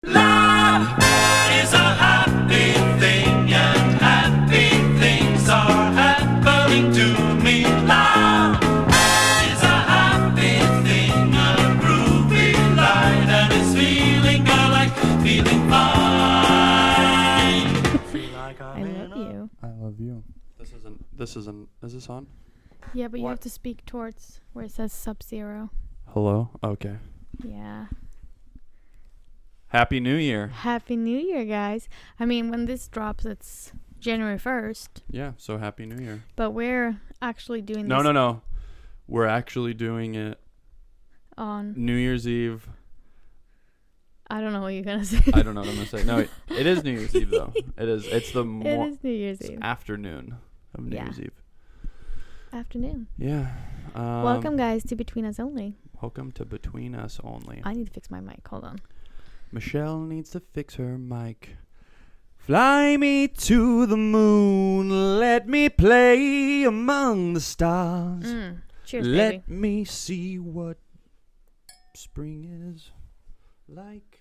Love is a happy thing, and happy things are happening to me. Love is a happy thing, a groovy light, and it's feeling good, like feeling fine. I love you. I love you. Is this on? Yeah, but you What? have to speak towards where it says Sub-Zero. Hello? Okay. Yeah. Happy New Year. Happy New Year, guys. I mean, when this drops, it's January 1st. Yeah, so Happy New Year. But we're actually doing this No. We're actually doing it on... New Year's Eve. I don't know what you're going to say. I don't know what I'm going to say. No, it is New Year's Eve, though. It is. It's the It is New Year's Eve. afternoon of New Yeah. Year's Eve. Afternoon. Yeah. Welcome, guys, to Between Us Only. Welcome to Between Us Only. I need to fix my mic. Hold on. Michelle needs to fix her mic. Fly me to the moon. Let me play among the stars. Cheers, Let baby. me see what spring is like.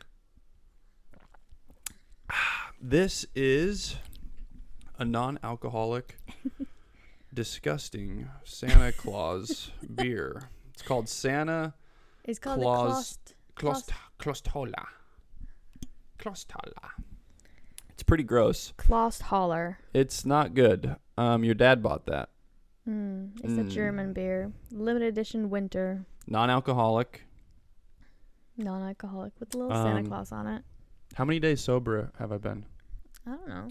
This is a non-alcoholic, disgusting Santa Claus beer. It's called Santa It's called Claus- the Klostola. It's pretty gross. Klost Holler. It's not good. Your dad bought that. It's a German beer. Limited edition winter. Non-alcoholic. Non-alcoholic with a little Santa Claus on it. How many days sober have I been? I don't know.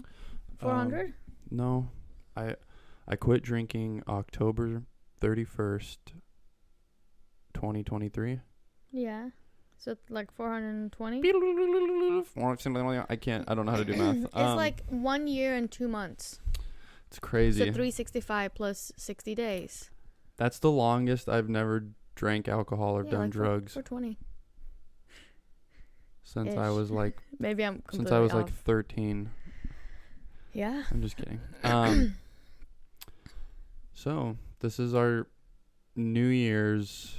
400? No. I quit drinking October 31st, 2023. Yeah. So it's like 420? I don't know how to do math. It's like 1 year and 2 months. It's crazy. So 365 plus 60 days. That's the longest I've never drank alcohol or done like drugs 420. since I was like Maybe I'm completely since I was off. like 13. Yeah. I'm just kidding. So this is our New Year's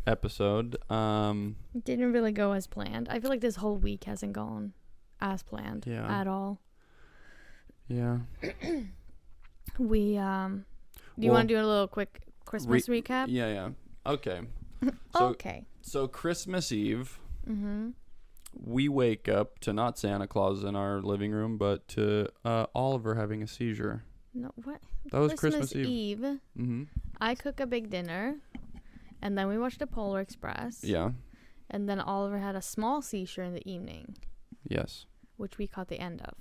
episode. Didn't really go as planned. I feel like this whole week hasn't gone as planned at all. Yeah. We do you want to do a little quick Christmas recap? Yeah. Okay. Okay. So Christmas Eve, Mhm. we wake up to not Santa Claus in our living room, but to Oliver having a seizure. No, what? That was Christmas Eve. Mm-hmm. I cook a big dinner, and then we watched the Polar Express. Yeah. And then Oliver had a small seizure in the evening, Yes. which we caught the end of.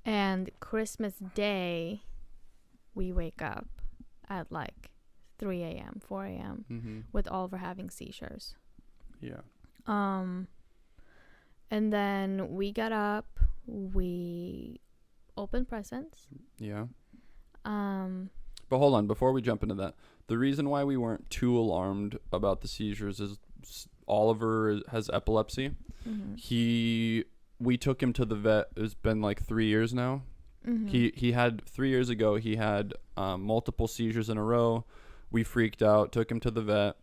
And Christmas Day, we wake up at like 3 a.m., 4 a.m. Mm-hmm. with Oliver having seizures. Yeah. And then we got up, we opened presents. Yeah. But hold on, before we jump into that, the reason why we weren't too alarmed about the seizures is Oliver has epilepsy. Mm-hmm. We took him to the vet. It's been like 3 years now. Mm-hmm. He had 3 years ago. He had multiple seizures in a row. We freaked out. Took him to the vet.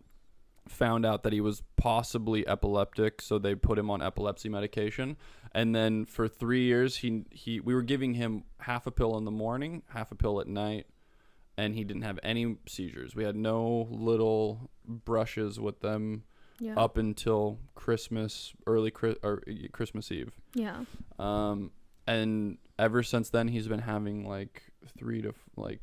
Found out that he was possibly epileptic, so they put him on epilepsy medication. And then for 3 years, we were giving him half a pill in the morning, half a pill at night, and he didn't have any seizures. We had no little brushes with them up until Christmas Eve. Yeah. And ever since then, he's been having like 3 to 5.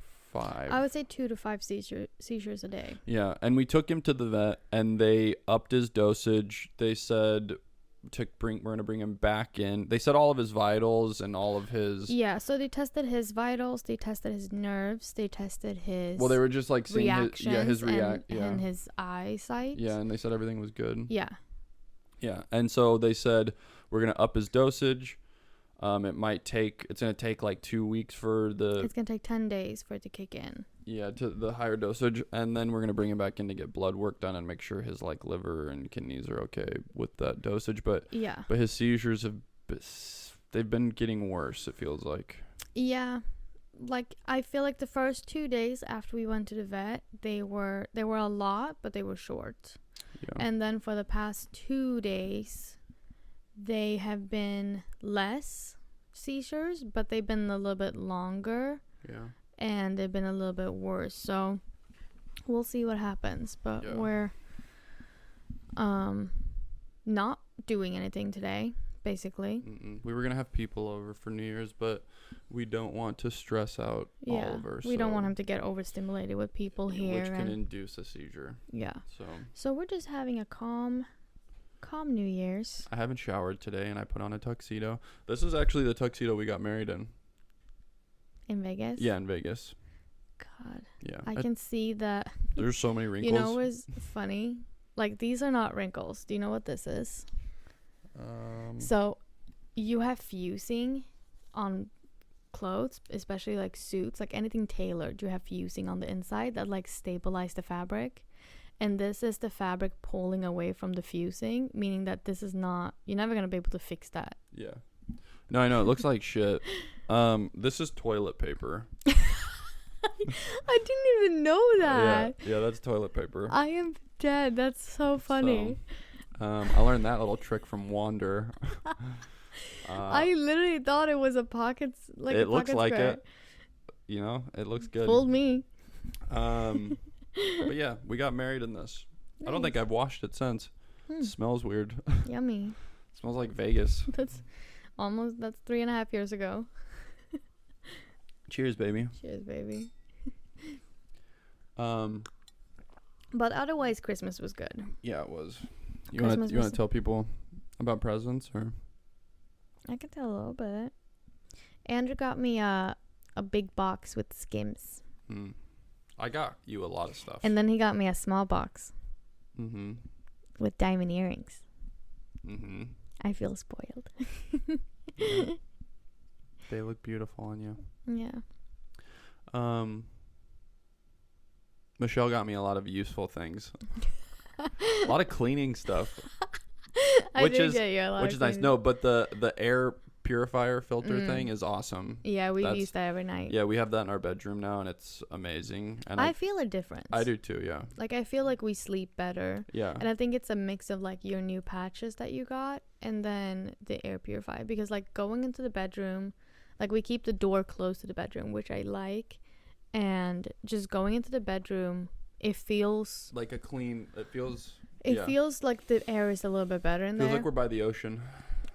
I would say 2 to 5 seizures a day. Yeah, and we took him to the vet, and they upped his dosage. They said we're gonna bring him back in. They said all of his vitals and all of his. Yeah, so they tested his vitals, they tested his nerves, they tested his. Well, they were just like seeing reactions and his eyesight. Yeah, and they said everything was good. Yeah. Yeah, and so they said we're gonna up his dosage. It's gonna take like 2 weeks for the. It's gonna take 10 days for it to kick in. Yeah, to the higher dosage, and then we're gonna bring him back in to get blood work done and make sure his like liver and kidneys are okay with that dosage. But his seizures they've been getting worse. It feels like. Yeah, like I feel like the first 2 days after we went to the vet, they were a lot, but they were short. Yeah. And then for the past 2 days, they have been less seizures, but they've been a little bit longer. Yeah. And they've been a little bit worse. So we'll see what happens. But we're not doing anything today, basically. We were gonna have people over for New Year's, but we don't want to stress out Oliver. We don't want him to get overstimulated with people here, which can induce a seizure. Yeah. So we're just having a calm New Year's. I haven't showered today, and I put on a tuxedo. This is actually the tuxedo we got married in. In Vegas? Yeah, in Vegas. God. Yeah. I can see that. There's so many wrinkles. You know what's funny? Like, these are not wrinkles. Do you know what this is? So, you have fusing on clothes, especially like suits, like anything tailored. You have fusing on the inside that like stabilize the fabric. And this is the fabric pulling away from the fusing, meaning that this is not, you're never going to be able to fix that. Yeah. No, I know. It looks like shit. This is toilet paper. I didn't even know that. Yeah, that's toilet paper. I am dead. That's so funny. I learned that little trick from Wander. I literally thought it was a pocket, like it a looks pocket like square. it. You know, it looks good. Fooled me. But yeah, we got married in this. Nice. I don't think I've washed it since. It smells weird. Yummy. It smells like Vegas. That's 3.5 years ago. Cheers, baby. Cheers, baby. But otherwise, Christmas was good. Yeah, it was. You want to tell people about presents, or? I can tell a little bit. Andrew got me a big box with Skims. I got you a lot of stuff. And then he got me a small box. Mm-hmm. With diamond earrings. Mm-hmm. I feel spoiled. Yeah. They look beautiful on you. Yeah. Michelle got me a lot of useful things. A lot of cleaning stuff. Which is nice. No, but the air purifier filter thing is awesome. Yeah, we use that every night. Yeah, we have that in our bedroom now, and it's amazing. And I feel a difference. I do too, yeah. Like, I feel like we sleep better. Yeah. And I think it's a mix of like your new patches that you got and then the air purifier, because like going into the bedroom, like we keep the door closed to the bedroom, which I like, and just going into the bedroom, it feels like it feels like the air is a little bit better in there. Feels like we're by the ocean.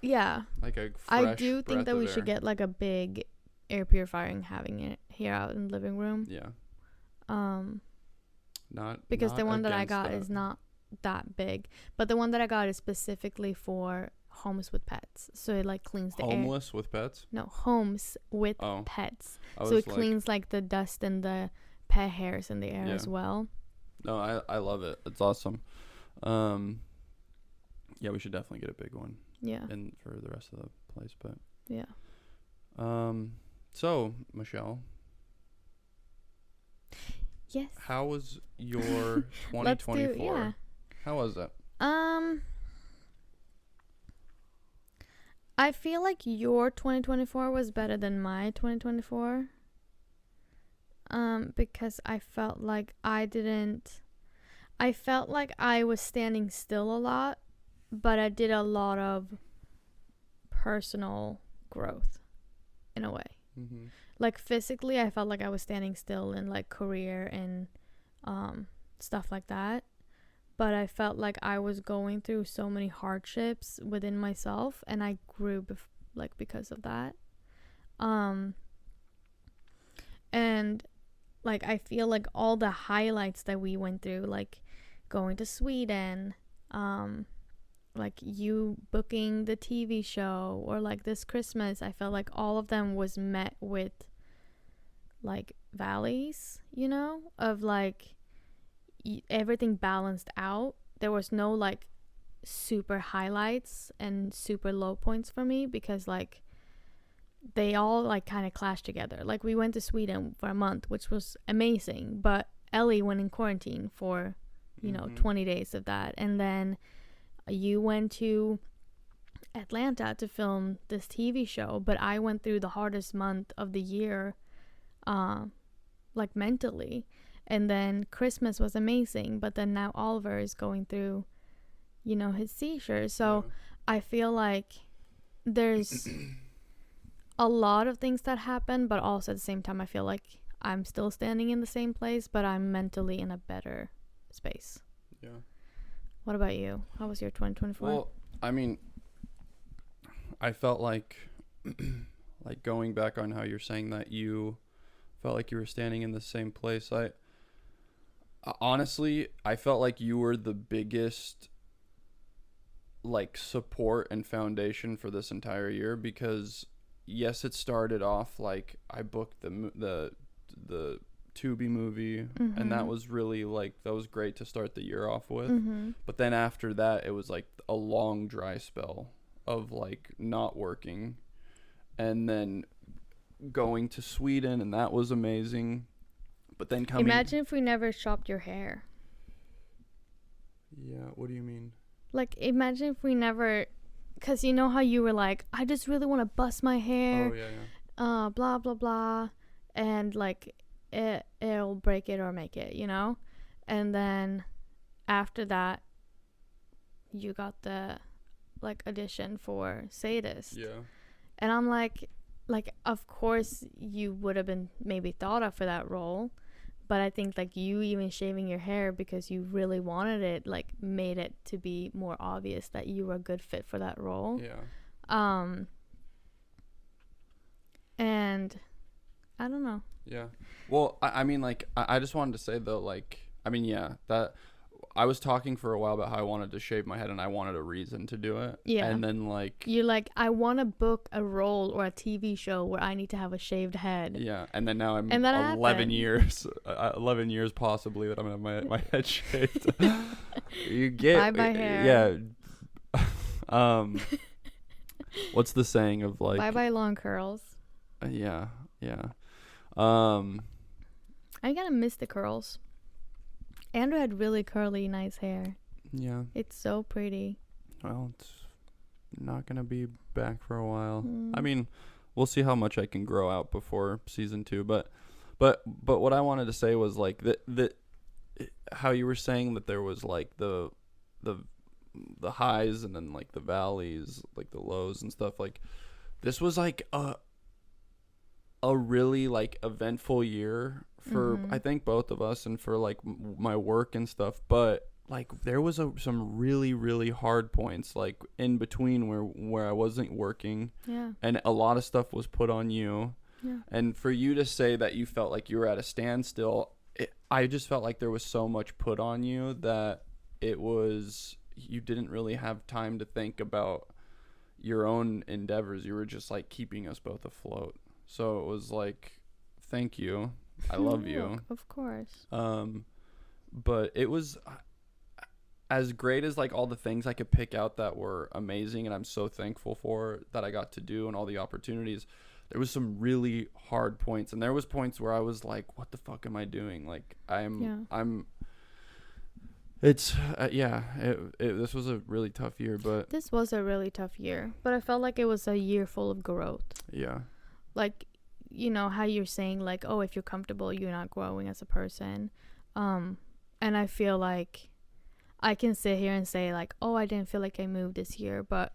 Yeah. Like a fresh I do think that we air. should get like a big air purifier and having it here out in the living room. Yeah. Because the one that I got is not that big, but the one that I got is specifically for homes with pets, so it like cleans the homeless with pets. No, homes with pets, so it like, cleans like the dust and the pet hairs in the air as well. No, I love it. It's awesome. Yeah, we should definitely get a big one. Yeah. And for the rest of the place, but yeah. So Michelle. Yes. How was your 2024? How was it? I feel like your 2024 was better than my 2024. Because I felt like I was standing still a lot, but I did a lot of personal growth in a way. Mm-hmm. Like physically, I felt like I was standing still in like career and stuff like that. But I felt like I was going through so many hardships within myself, and I grew because of that. And like I feel like all the highlights that we went through, like going to Sweden, like you booking the TV show, or like this Christmas, I felt like all of them was met with like valleys, you know, of like everything balanced out. There was no like super highlights and super low points for me, because like they all like kind of clashed together. Like we went to Sweden for a month, which was amazing, but Ellie went in quarantine for 20 days of that, and then you went to Atlanta to film this TV show, but I went through the hardest month of the year like mentally. And then Christmas was amazing, but then now Oliver is going through his seizures. So I feel like there's a lot of things that happen, but also at the same time I feel like I'm still standing in the same place, but I'm mentally in a better space. Yeah. What about you? How was your 2024? Well, I mean, I felt like like going back on how you're saying that you felt like you were standing in the same place. Honestly, I felt like you were the biggest like support and foundation for this entire year, because yes, it started off like I booked the Tubi movie, and that was really like, that was great to start the year off with. But then after that, it was like a long dry spell of like not working, and then going to Sweden, and that was amazing. But then coming, imagine if we never chopped your hair. Yeah, what do you mean? Like, imagine if we never, because you know how you were like, I just really want to bust my hair. Oh yeah. Blah blah blah, and like it'll break it or make it, you know. And then after that, you got the like audition for Sadist. Yeah. And I'm like of course you would have been maybe thought of for that role, but I think like you even shaving your hair because you really wanted it, like made it to be more obvious that you were a good fit for that role. Yeah. And I don't know. Yeah. Well, I mean, like, I just wanted to say, though, like, I mean, yeah, that I was talking for a while about how I wanted to shave my head, and I wanted a reason to do it. Yeah. And then, like, you're like, I want to book a role or a TV show where I need to have a shaved head. yeah. And then now I'm And that 11 happened. years, 11 years possibly that I'm going to have my head shaved. You get. Bye-bye hair. Yeah. What's the saying of, like. Bye-bye long curls. Yeah. Yeah. I gotta miss the curls. Andrew had really curly, nice hair. Yeah. It's so pretty. Well, it's not going to be back for a while. I mean, we'll see how much I can grow out before season 2. But what I wanted to say was, like, how you were saying that there was, like, the highs and then, like, the valleys, like, the lows and stuff. Like, this was, like, a really, like, eventful year for I think both of us, and for like my work and stuff. But like there was some really, really hard points like in between where I wasn't working, and a lot of stuff was put on you. And for you to say that you felt like you were at a standstill, I just felt like there was so much put on you that you didn't really have time to think about your own endeavors. You were just like keeping us both afloat. So it was like, thank you. I love you. Of course. But it was as great as like all the things I could pick out that were amazing, and I'm so thankful for that I got to do, and all the opportunities. There was some really hard points, and there was points where I was like, what the fuck am I doing? Like this was a really tough year, but this was a really tough year, but I felt like it was a year full of growth. Yeah. Like, you know how you're saying like, oh, if you're comfortable, you're not growing as a person. And I feel like I can sit here and say like, oh, I didn't feel like I moved this year, but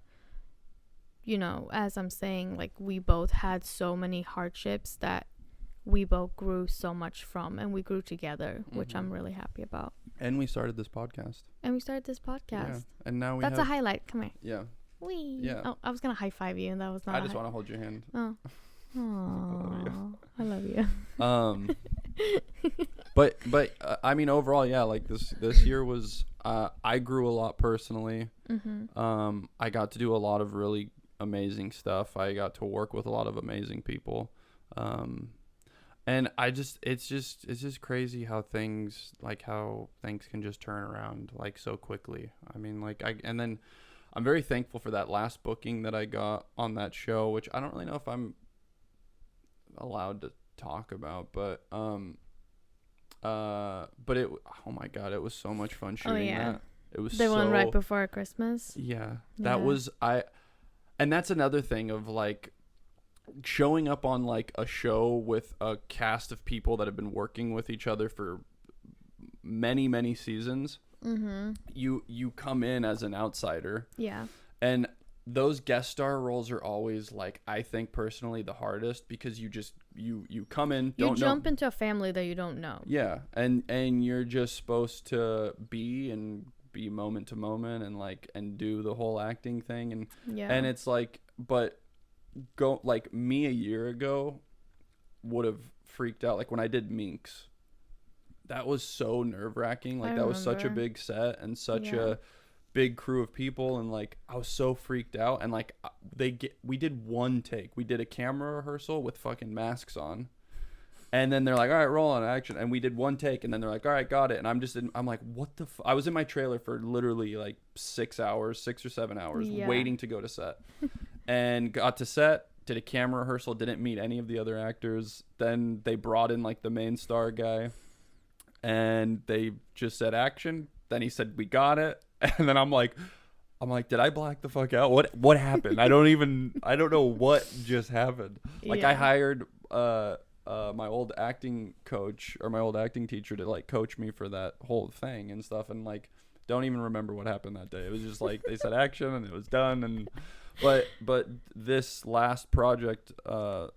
you know, as I'm saying, like we both had so many hardships that we both grew so much from, and we grew together, which I'm really happy about. And we started this podcast. Yeah. And now that's a highlight. Come here. Yeah. Wee. Yeah. Oh, I was gonna high five you, and that was not. I just want to hold your hand. Oh. Aww, I love you. But I mean overall, yeah, like this year was I grew a lot personally. I got to do a lot of really amazing stuff. I got to work with a lot of amazing people. And it's just crazy how things can just turn around like so quickly. I mean, like and then I'm very thankful for that last booking that I got on that show, which I don't really know if I'm allowed to talk about, but it, oh my god, it was so much fun shooting that. It was the one right before Christmas. Yeah, that was and that's another thing of like showing up on like a show with a cast of people that have been working with each other for many seasons. You come in as an outsider. Yeah. And those guest star roles are always like, I think personally the hardest, because you just you come in, You don't jump know. into a family that you don't know. Yeah, and you're just supposed to be moment to moment and like and do the whole acting thing, and Yeah. and it's like, but go like me a year ago would have freaked out. Like when I did Minx, that was so nerve-wracking. Like I that was such a remember. big set and such Yeah. a big crew of people, and like I was so freaked out. And like we did one take. We did a camera rehearsal with fucking masks on. And then they're like, all right, roll on action. And we did one take, and then they're like, all right, got it. And I'm like, what the I was in my trailer for literally like 6 or 7 hours Yeah. waiting to go to set. And got to set, did a camera rehearsal, didn't meet any of the other actors. Then they brought in like the main star guy, and they just said action. Then he said, we got it. And then I'm like, did I black the fuck out? What happened? I don't know what just happened. Like I Yeah. hired my old acting coach or my old acting teacher to like coach me for that whole thing and stuff, and like don't even remember what happened that day. It was just like they said action and it was done. And but this last project, the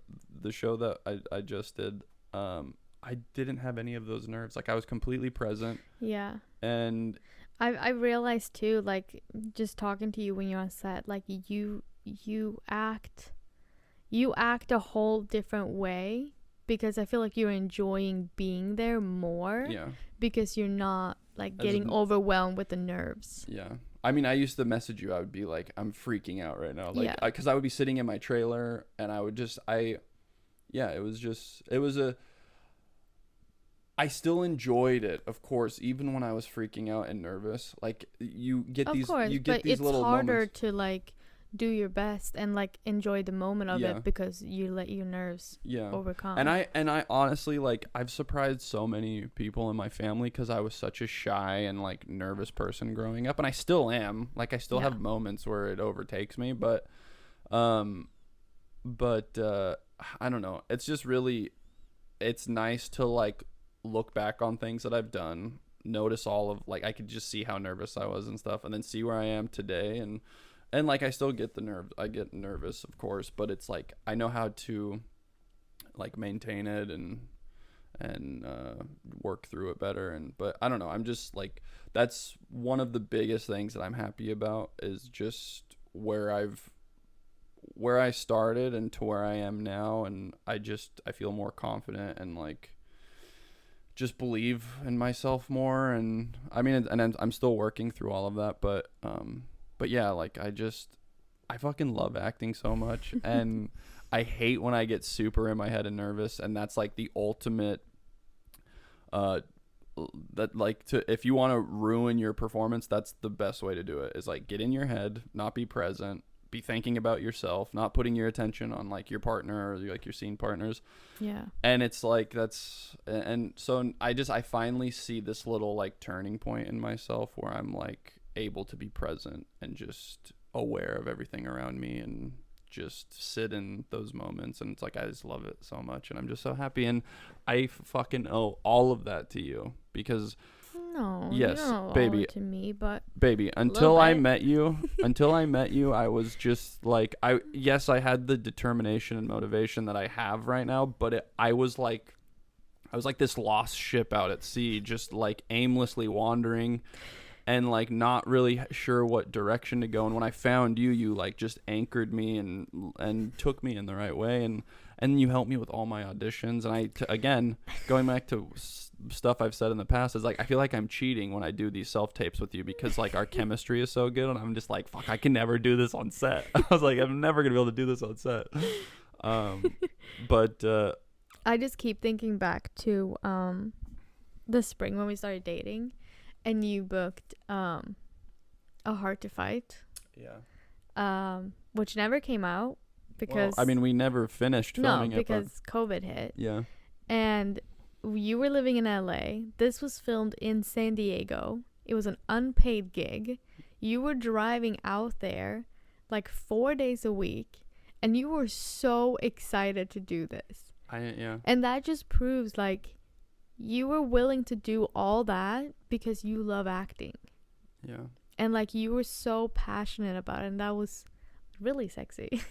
show that I just did, I didn't have any of those nerves. Like I was completely present. Yeah. And I realized too, like just talking to you when you're on set, like you act a whole different way, because I feel like you're enjoying being there more, yeah, because you're not like As getting in- overwhelmed with the nerves. yeah. I mean, I used to message you. I would be like, I'm freaking out right now. Like, Yeah. because I would be sitting in my trailer and I would just, I still enjoyed it, of course, even when I was freaking out and nervous. Like you get Of these, course, you get but these it's little harder moments. to like do your best and like enjoy the moment of Yeah. it, because you let your nerves Yeah. overcome. And I honestly, like, I've surprised so many people in my family because I was such a shy and like nervous person growing up, and I still am. Like I still Yeah. have moments where it overtakes me, but I don't know. It's just really, it's nice to like look back on things that I've done, notice all of, like, I could just see how nervous I was and stuff, and then see where I am today, and like I still get I get nervous, of course, but it's like I know how to like maintain it and work through it better. And but I don't know, I'm just like, that's one of the biggest things that I'm happy about, is just where I started and to where I am now. And I feel more confident and like just believe in myself more. And I mean, and I'm still working through all of that, but yeah, like I fucking love acting so much. And I hate when I get super in my head and nervous, and that's like the ultimate that like to if you want to ruin your performance, that's the best way to do it, is like get in your head, not be present, be thinking about yourself, not putting your attention on like your partner or like your scene partners. Yeah. And it's like that's, and so I finally see this little like turning point in myself where I'm like able to be present and just aware of everything around me and just sit in those moments. And it's like I just love it so much, and I'm just so happy, and I fucking owe all of that to you, because No, Yes, you don't owe all baby. it to me, but baby, until I bit. met you, I was just like, I had the determination and motivation that I have right now, but I was like this lost ship out at sea, just like aimlessly wandering and like not really sure what direction to go. And when I found you, you like just anchored me and took me in the right way, and you helped me with all my auditions. And again, going back to stuff I've said in the past, is like I feel like I'm cheating when I do these self tapes with you, because like our chemistry is so good, and I'm just like, fuck, I can never do this on set. I was like, I'm never gonna be able to do this on set. But I just keep thinking back to the spring when we started dating, and you booked A Heart to Fight, which never came out because I mean, we never finished filming it. because COVID hit. Yeah. And you were living in LA. This was filmed in San Diego. It was an unpaid gig. You were driving out there like 4 days a week, and you were so excited to do this. And that just proves like you were willing to do all that because you love acting. Yeah. And like you were so passionate about it, and that was really sexy.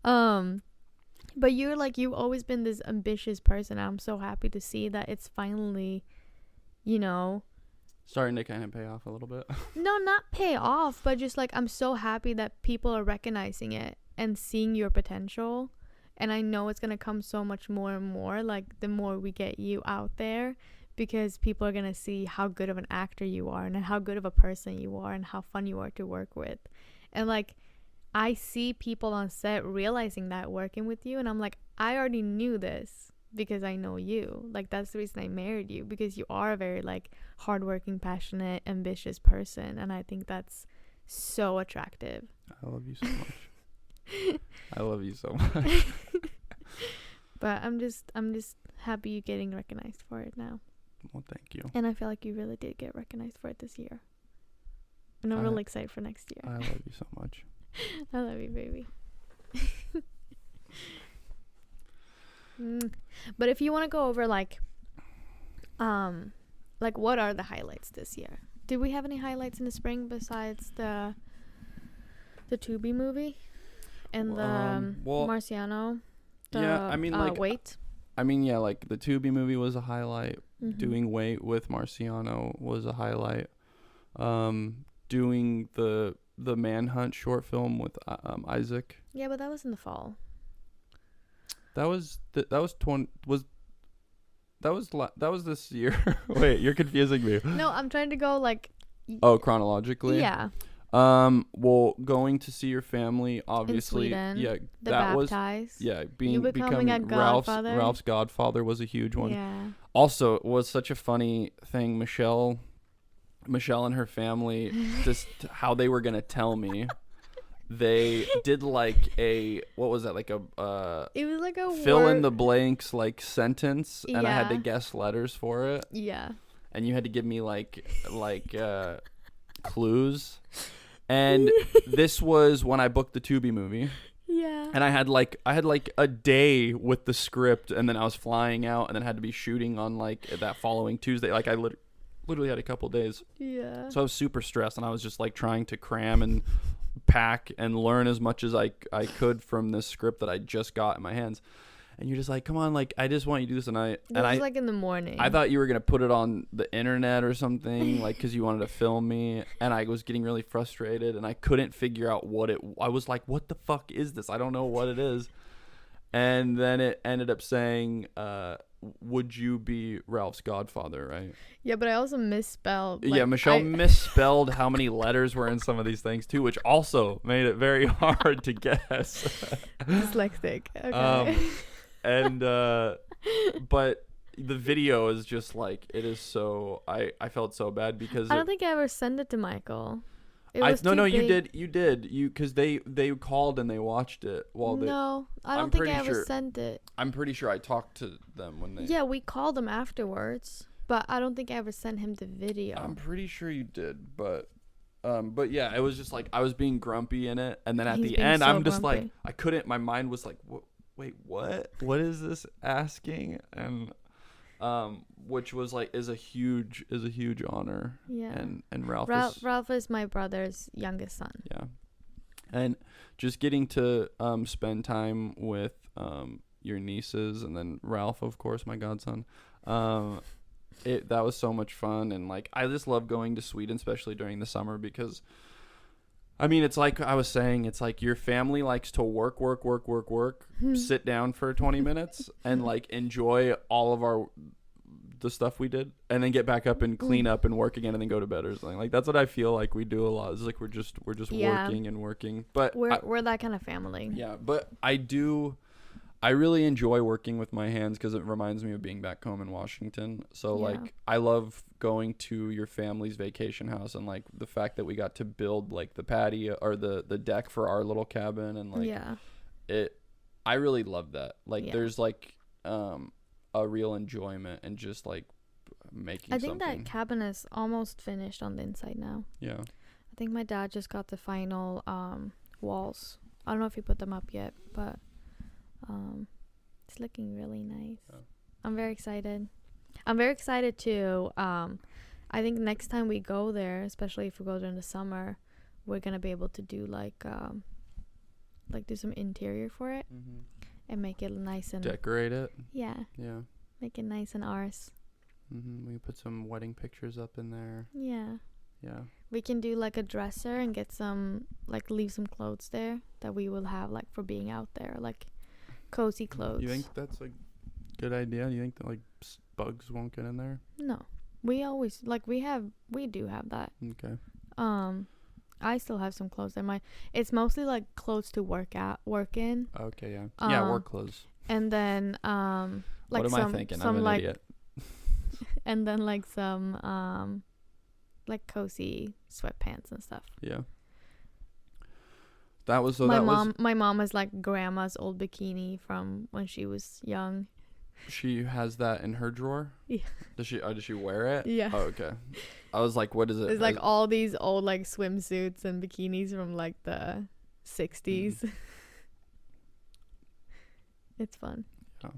But you've always been this ambitious person. I'm so happy to see that it's finally, you know, Starting to kind of pay off a little bit. no, not pay off, but just like I'm so happy that people are recognizing it and seeing your potential. And I know it's going to come so much more and more, like the more we get you out there, because people are going to see how good of an actor you are and how good of a person you are and how fun you are to work with. And like I see people on set realizing that working with you, and I'm like, I already knew this because I know you. Like that's the reason I married you, because you are a very like hardworking, passionate, ambitious person, and I think that's so attractive. I love you so much. I love you so much. But I'm just happy you're getting recognized for it now. Well, thank you. And I feel like you really did get recognized for it this year. And I'm really excited for next year. I love you so much. I love you, baby. But if you want to go over like what are the highlights this year? Did we have any highlights in the spring besides the Tubi movie and the Marciano? Yeah, I mean like Wait. I mean, yeah, like the Tubi movie was a highlight. Mm-hmm. Doing Wait with Marciano was a highlight. Doing the Manhunt short film with Isaac. Yeah, but that was in the fall. That was this year. Wait, you're confusing me. No, I'm trying to go like. Oh, chronologically. Yeah. Well, going to see your family, obviously. In Sweden, yeah, the that baptized. was. Yeah, You becoming a godfather. Ralph's godfather was a huge one. Yeah. Also, it was such a funny thing. Michelle and her family, just how they were gonna tell me. They did like what was that, like a it was like a fill word. in the blanks like sentence, and I had to Yeah. guess letters for it. Yeah. And you had to give me like clues. And this was when I booked the Tubi movie. Yeah. And I had like a day with the script, and then I was flying out, and then had to be shooting on like that following Tuesday. Like I literally had a couple days. Yeah. So I was super stressed, and I was just like trying to cram and pack and learn as much as I could from this script that I just got in my hands. And you're just like, come on, like I just want you to do this, and I was like in the morning. I thought you were gonna put it on the internet or something, like because you wanted to film me, and I was getting really frustrated, and I couldn't figure out I was like, what the fuck is this? I don't know what it is. And then it ended up saying, would you be Ralph's godfather, right? Yeah, but I also misspelled. Yeah, Michelle misspelled how many letters were in some of these things too, which also made it very hard to guess. Dyslexic. Okay. And but the video is just like, it is so, I felt so bad because I don't think I ever sent it to Michael. It I was too big. you did because they called and they watched it while they. No, I I'm don't think pretty I ever sure- sent it. I'm pretty sure I talked to them when they. Yeah, we called him afterwards, but I don't think I ever sent him the video. I'm pretty sure you did, but yeah, it was just like I was being grumpy in it, and then at He's the being end, so I'm just grumpy. like, I couldn't. My mind was like, wait, what? What is this asking? And which was like is a huge honor. Yeah. And Ralph is my brother's youngest son. Yeah. And just getting to spend time with your nieces, and then Ralph, of course, my godson. That was so much fun, and like I just love going to Sweden, especially during the summer, because I mean, it's like I was saying, it's like your family likes to work, sit down for 20 minutes and like enjoy all of the stuff we did, and then get back up and clean up and work again, and then go to bed or something. Like that's what I feel like we do a lot. It's like we're just Yeah. working and working. But We're that kind of family. yeah, but I really enjoy working with my hands because it reminds me of being back home in Washington. So Yeah. like I love going to your family's vacation house, and like the fact that we got to build like the patio or the deck for our little cabin, and like Yeah. I really love that. Like Yeah. there's like a real enjoyment and just like making I think something. that cabin is almost finished on the inside now. Yeah. I think my dad just got the final walls. I don't know if he put them up yet, but it's looking really nice. Oh. I'm very excited. I'm very excited too. I think next time we go there, especially if we go during the summer, we're gonna be able to do like do some interior for it and make it nice and Decorate it. yeah, Yeah. make it nice and ours. We can put some wedding pictures up in there. Yeah. Yeah. We can do like a dresser and get some like leave some clothes there that we will have like for being out there, like cozy clothes. You think that's a good idea? You think that like bugs won't get in there? No. We always like we do have that. Okay. I still have some clothes there. It's mostly like clothes to work in. Okay, yeah. Yeah, work clothes. And then like what am I thinking? I'm an idiot. And then like some like cozy sweatpants and stuff. Yeah. That was my mom has like grandma's old bikini from when she was young. She has that in her drawer? Yeah. Does she wear it? Yeah. Oh, okay. I was like, what is it? It's like all these old like swimsuits and bikinis from like the 60s. It's fun. Yeah.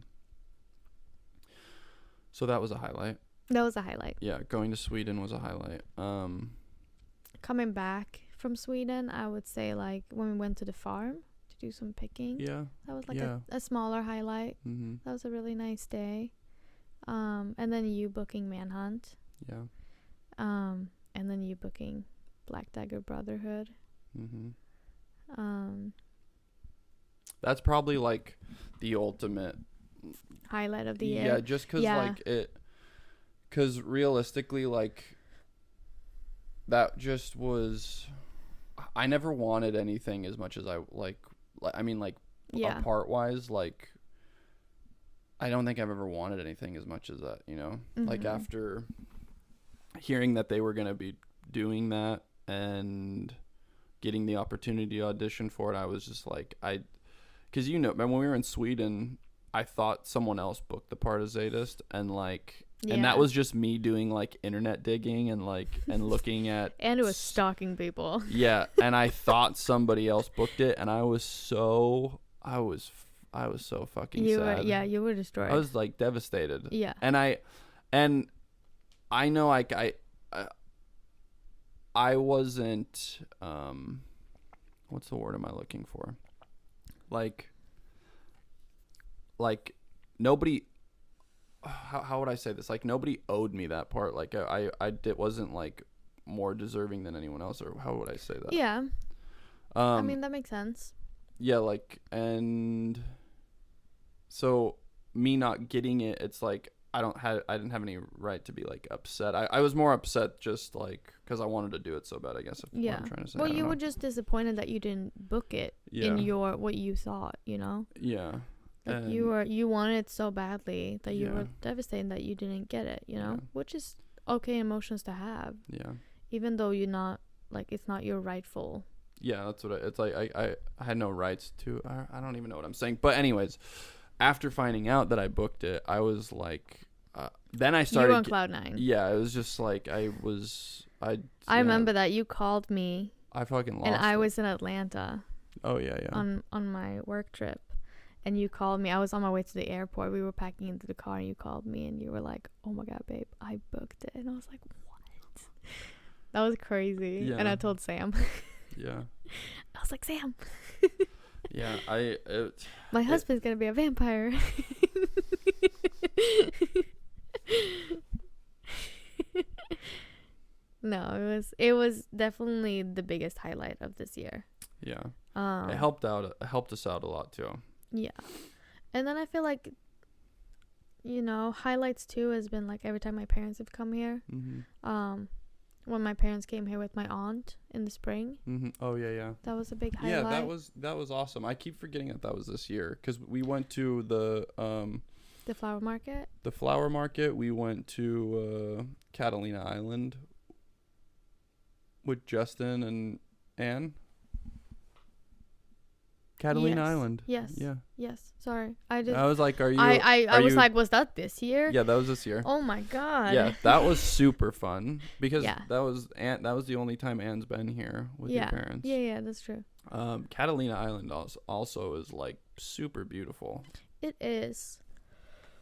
So that was a highlight. That was a highlight. Yeah, going to Sweden was a highlight. Coming back from Sweden, I would say like when we went to the farm to do some picking. Yeah. That was like a smaller highlight. Mm-hmm. That was a really nice day. And then you booking Manhunt. Yeah. And then you booking Black Dagger Brotherhood. Mm-hmm. That's probably like the ultimate highlight of the year. Yeah, just because like it, because realistically, like that just was. I never wanted anything as much as I like. I mean, like part wise, like I don't think I've ever wanted anything as much as that. You know, like after hearing that they were gonna be doing that and getting the opportunity to audition for it, I was just like because when we were in Sweden, I thought someone else booked the part of Zadist, and like and that was just me doing like internet digging and like and looking at and it was stalking people. Yeah, and I thought somebody else booked it, and I was so fucking sad. You were destroyed. I was like devastated. Yeah. And I know I wasn't what's the word am I looking for? Like nobody how would I say this? Like nobody owed me that part. Like I wasn't like more deserving than anyone else, or how would I say that? Yeah. I mean that makes sense. Yeah, like, and so me not getting it, it's like I didn't have any right to be like upset. I was more upset just like because I wanted to do it so bad, I guess. What I'm trying to say. Well, you were just disappointed that you didn't book it in what you thought, you know. Yeah. Like you wanted it so badly that you were devastated that you didn't get it, you know, which is okay emotions to have. Yeah. Even though you're not like it's not your rightful. Yeah, that's what it's like. I had no rights to. I don't even know what I'm saying. But anyways, after finding out that I booked it, I was like, then I started. You were on cloud nine. Yeah, it was just like I remember that you called me. I fucking lost. And I was in Atlanta. Oh yeah. On my work trip, and you called me. I was on my way to the airport. We were packing into the car, and you called me, and you were like, "Oh my god, babe, I booked it." And I was like, "What?" That was crazy. Yeah. And I told Sam. Yeah. I was like, Sam. Yeah, my husband's gonna be a vampire. No, it was definitely the biggest highlight of this year. Yeah. It helped us out a lot too. Yeah. And then I feel like highlights too has been like every time my parents have come here. Mm-hmm. When my parents came here with my aunt in the spring. Mm-hmm. Oh yeah. That was a big highlight. Yeah, that was awesome. I keep forgetting that was this year because we went to the flower market. The flower market. We went to Catalina Island with Justin and Anne. Catalina Island. Yes. Yeah. Yes. Sorry. I was like, are you? I was like, was that this year? Yeah, that was this year. Oh my god. Yeah, that was super fun because that was the only time Anne's been here with your parents. Yeah, that's true. Catalina Island also is like super beautiful. It is.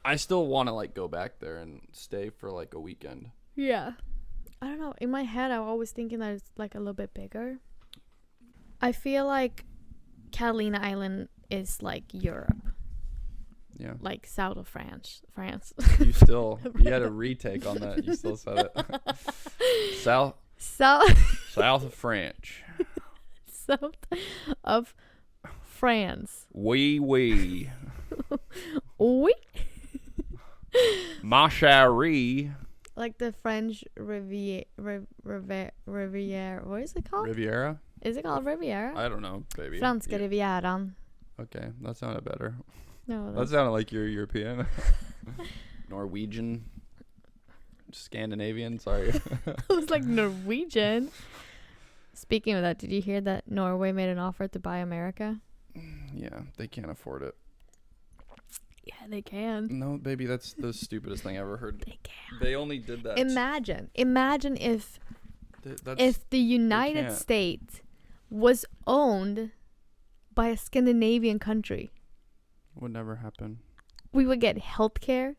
I still want to like go back there and stay for like a weekend. Yeah. I don't know. In my head, I'm always thinking that it's like a little bit bigger. I feel like Catalina Island is like Europe, Yeah. like south of France. You had a retake on that. You still said it. South of French. South of France. Oui. Oui. Ma chérie. Like the French Riviera. What is it called? Riviera? Is it called Riviera? I don't know, baby. Franska Yeah. Rivieran. Okay, that sounded better. No, That sounded like you're European. Norwegian. Scandinavian, sorry. it was like Norwegian. Speaking of that, did you hear that Norway made an offer to buy America? Yeah, they can't afford it. Yeah, they can. No, baby, that's the stupidest thing I ever heard. They can. They only did that. Imagine if That's, if the United can't. States was owned by a Scandinavian country, would never happen. we would get healthcare.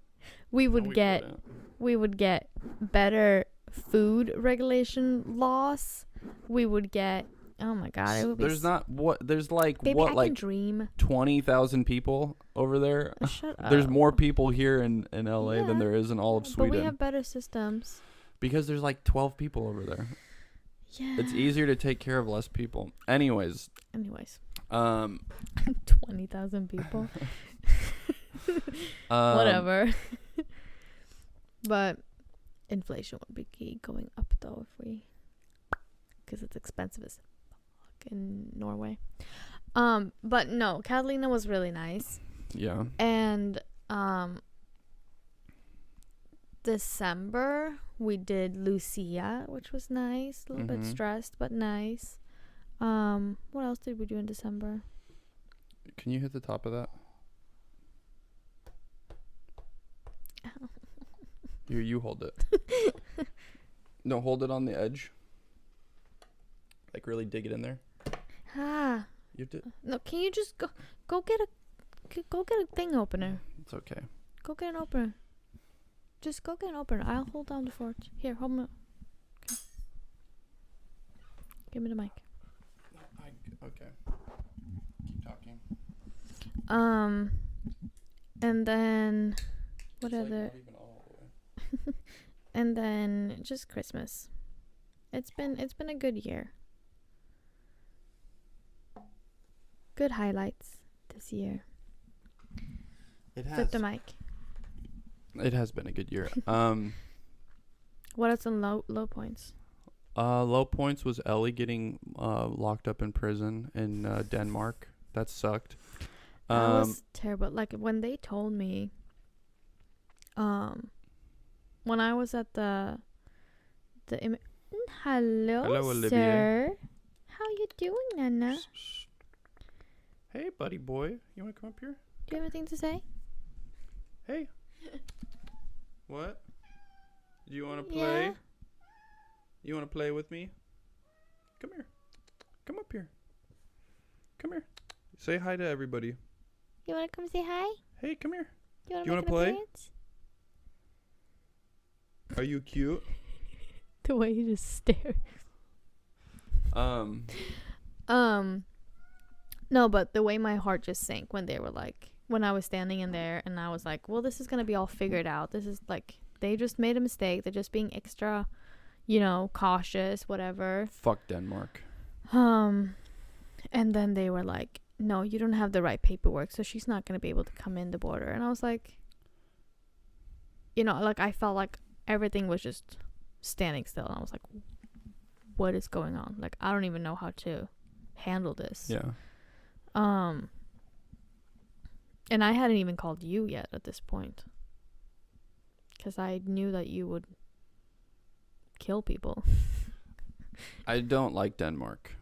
We would No, we get wouldn't. we would get better food regulation laws. We would get, oh my god, it would be There's not what there's like baby, what I can like dream. 20,000 people over there. Shut up. There's more people here in LA than Yeah, there is in all of Sweden. But we have better systems. Because there's like 12 people over there. Yeah. It's easier to take care of less people. Anyways, 20,000 people. Whatever. But inflation would be key going up though because it's expensive as fuck in Norway. But no, Catalina was really nice. Yeah. And December we did Lucia, which was nice. A little bit stressed, but nice. What else did we do in December? Can you hit the top of that? Here, you hold it. No, hold it on the edge. Like really dig it in there. Ah. You have to. No, can you just go get a thing opener? It's okay. Go get an opener. Just go get an opener. I'll hold down the fort. Here, hold me. Okay. Give me the mic. Okay. Keep talking. And then what It's other? Like not even all the way. And then just Christmas. It's been a good year. Good highlights this year. It Flip the mic. It has been a good year. What are some low points? Low points was Ellie getting locked up in prison in Denmark. That sucked. That was terrible. Like when they told me, when I was at the hello Olivier. sir, how you doing, Nana? Hey, buddy boy, you want to come up here? Do you have anything to say? Hey. What? Do you want to play? Yeah. You want to play with me? Come here. Come up here. Come here. Say hi to everybody. You wanna come say hi? Hey, come here. You wanna, You wanna make an play? appearance? Are you cute? The way you just stare. No, but the way my heart just sank when they were like, when I was standing in there and I was like, well, this is gonna be all figured out. This is like, they just made a mistake. They're just being extra, cautious, whatever. Fuck Denmark. And then they were like, no, you don't have the right paperwork, so she's not gonna be able to come in the border. And I was like, like I felt like everything was just standing still. And I was like, what is going on? Like, I don't even know how to handle this. Yeah. And I hadn't even called you yet at this point, because I knew that you would kill people. I don't like Denmark.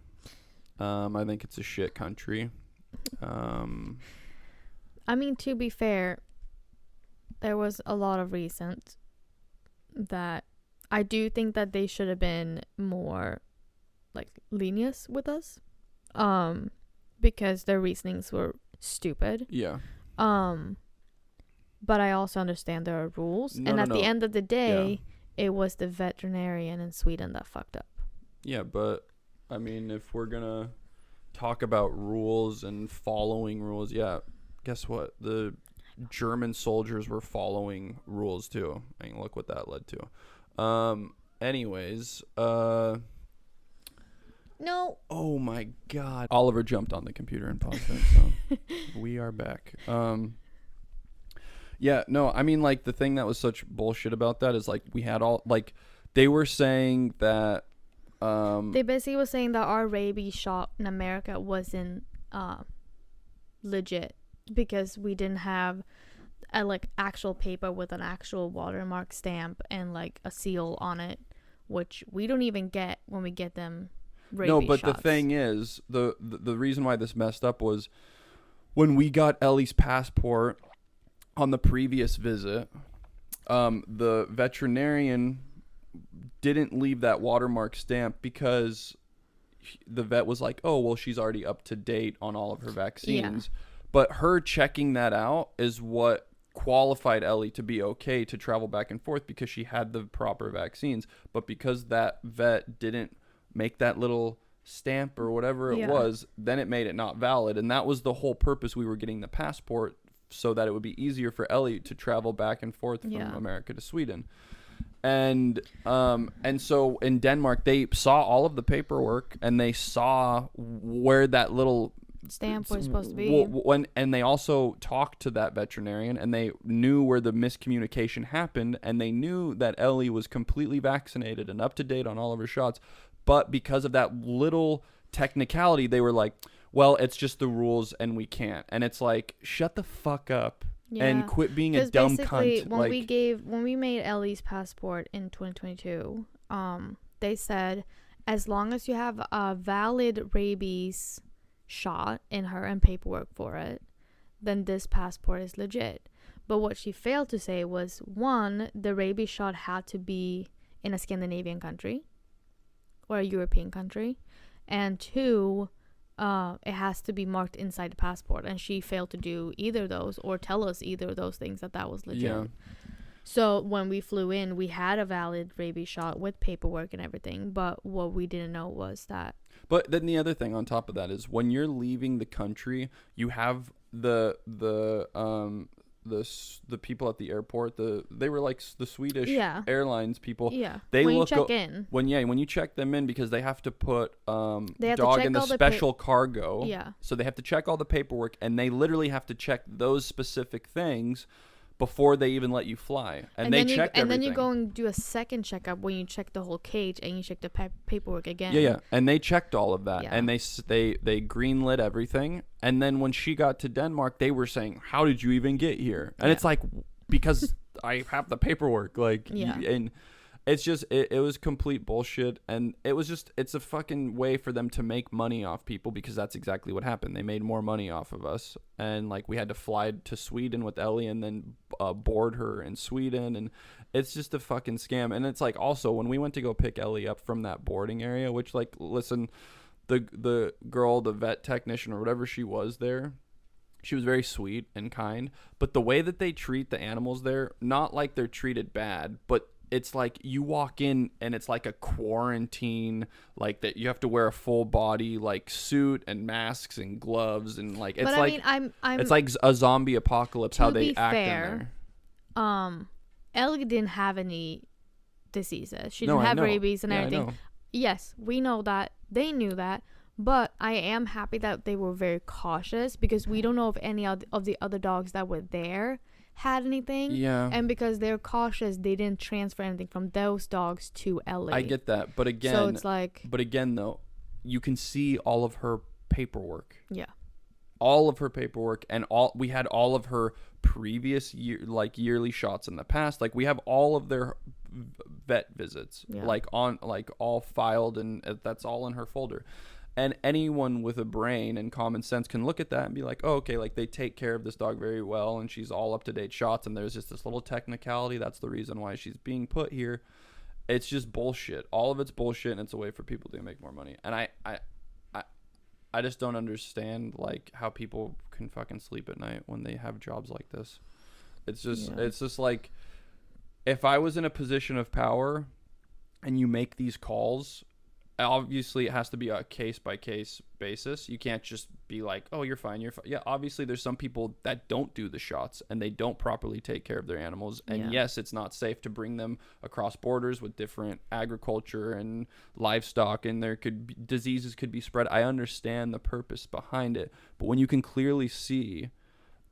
I think it's a shit country. I mean, to be fair, there was a lot of reasons that I do think that they should have been more like lenient with us, because their reasonings were stupid. Yeah. But I also understand there are rules, and at the end of the day, it was the veterinarian in Sweden that fucked up. Yeah, but I mean, if we're gonna talk about rules and following rules. Yeah, guess what? The German soldiers were following rules too. I mean, look what that led to. Anyways, No. oh my God. Oliver jumped on the computer and paused it, so we are back. Yeah, no, I mean, like, the thing that was such bullshit about that is, like, we had all, like, they were saying that, They basically was saying that our rabies shot in America wasn't legit because we didn't have a like actual paper with an actual watermark stamp and like a seal on it, which we don't even get when we get them rabies no, but shots. the thing is, the reason why this messed up was when we got Ellie's passport on the previous visit, the veterinarian didn't leave that watermark stamp because the vet was like, oh, well, she's already up to date on all of her vaccines. Yeah. But her checking that out is what qualified Ellie to be okay to travel back and forth because she had the proper vaccines. But because that vet didn't make that little stamp or whatever it was, then it made it not valid. And that was the whole purpose we were getting the passport, so that it would be easier for Ellie to travel back and forth from America to Sweden. And so in Denmark, they saw all of the paperwork and they saw where that little stamp was supposed to be. And they also talked to that veterinarian and they knew where the miscommunication happened, and they knew that Ellie was completely vaccinated and up to date on all of her shots. But because of that little technicality, they were like, well, it's just the rules and we can't. And it's like, shut the fuck up. Yeah. And quit being a dumb cunt. When we made Ellie's passport in 2022, they said as long as you have a valid rabies shot in her and paperwork for it, then this passport is legit. But what she failed to say was, one, the rabies shot had to be in a Scandinavian country or a European country, and two, it has to be marked inside the passport, and she failed to do either of those or tell us either of those things that was legit. Yeah. So when we flew in, we had a valid rabies shot with paperwork and everything, but what we didn't know was that. But then the other thing on top of that is when you're leaving the country, you have the people at the airport. They were like the Swedish airlines people. Yeah. They when look you check in. When you check them in, because they have to put they have dog to check in the all special cargo. Yeah. So they have to check all the paperwork, and they literally have to check those specific things before they even let you fly. And they check everything. And then you go and do a second checkup when you check the whole cage and you check the paperwork again. Yeah. And they checked all of that. Yeah. And they greenlit everything. And then when she got to Denmark, they were saying, how did you even get here? And it's like, because I have the paperwork. Like, and it's just, it was complete bullshit. And it's a fucking way for them to make money off people, because that's exactly what happened. They made more money off of us. And like, we had to fly to Sweden with Ellie and then board her in Sweden. And it's just a fucking scam. And it's like, also when we went to go pick Ellie up from that boarding area, which, like, listen, the girl, the vet technician or whatever she was there, she was very sweet and kind. But the way that they treat the animals there, not like they're treated bad, but it's like you walk in and it's like a quarantine, like that you have to wear a full body like suit and masks and gloves, and like it's it's like a zombie apocalypse how they act in there. Ellie didn't have any diseases. She didn't have rabies and everything. Yes, we know that. They knew that. But I am happy that they were very cautious, because we don't know if any of the other dogs that were there had anything. Yeah. And because they're cautious, they didn't transfer anything from those dogs to Ellie. I get that. But again, so it's like, but again though, you can see all of her paperwork. Yeah. All of her paperwork, and we had all of her previous yearly shots in the past. Like, we have all of their vet visits, all filed, and that's all in her folder. And anyone with a brain and common sense can look at that and be like, oh, okay, like, they take care of this dog very well, and she's all up-to-date shots, and there's just this little technicality. That's the reason why she's being put here. It's just bullshit. All of it's bullshit, and it's a way for people to make more money. And I just don't understand, like, how people can fucking sleep at night when they have jobs like this. It's just like, if I was in a position of power and you make these calls obviously it has to be a case by case basis. You can't just be like, oh, you're fine, you're fine. Yeah, obviously there's some people that don't do the shots and they don't properly take care of their animals. And Yeah. yes, it's not safe to bring them across borders with different agriculture and livestock, and there could be diseases could be spread. I understand the purpose behind it, but when you can clearly see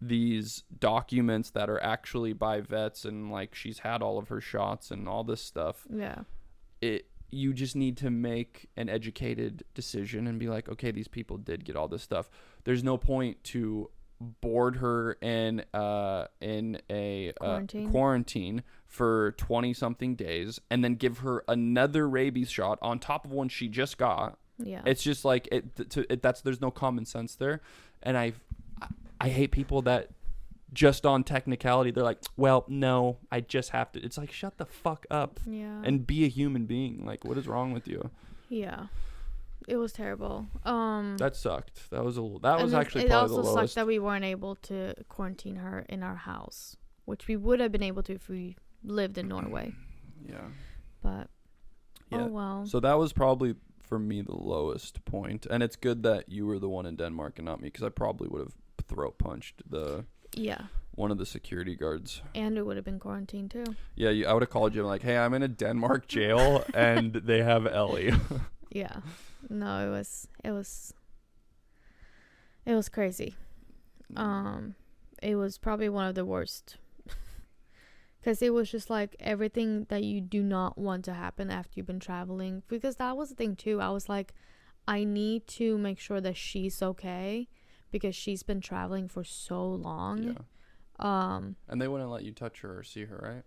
these documents that are actually by vets and like she's had all of her shots and all this stuff, Yeah. you just need to make an educated decision and be like, okay, these people did get all this stuff. There's no point to board her in a quarantine for 20 something days and then give her another rabies shot on top of one she just got. Yeah. It's just like there's no common sense there. And I hate people that just on technicality, they're like, well, no, I just have to. It's like, shut the fuck up Yeah. and be a human being. Like, what is wrong with you? Yeah. It was terrible. That sucked. That was and actually it probably also the sucked lowest. that we weren't able to quarantine her in our house, which we would have been able to if we lived in Norway. Yeah. But Yeah. oh well. So that was probably for me the lowest point, and it's good that you were the one in Denmark and not me, because I probably would have throat punched Yeah. one of the security guards. And it would have been quarantined too. Yeah, I would have called you and like, hey, I'm in a Denmark jail and they have Ellie. Yeah. No, it was crazy. It was probably one of the worst. Because it was just like everything that you do not want to happen after you've been traveling. Because that was the thing too. I was like, I need to make sure that she's okay. Because she's been traveling for so long. Yeah. And they wouldn't let you touch her or see her, right?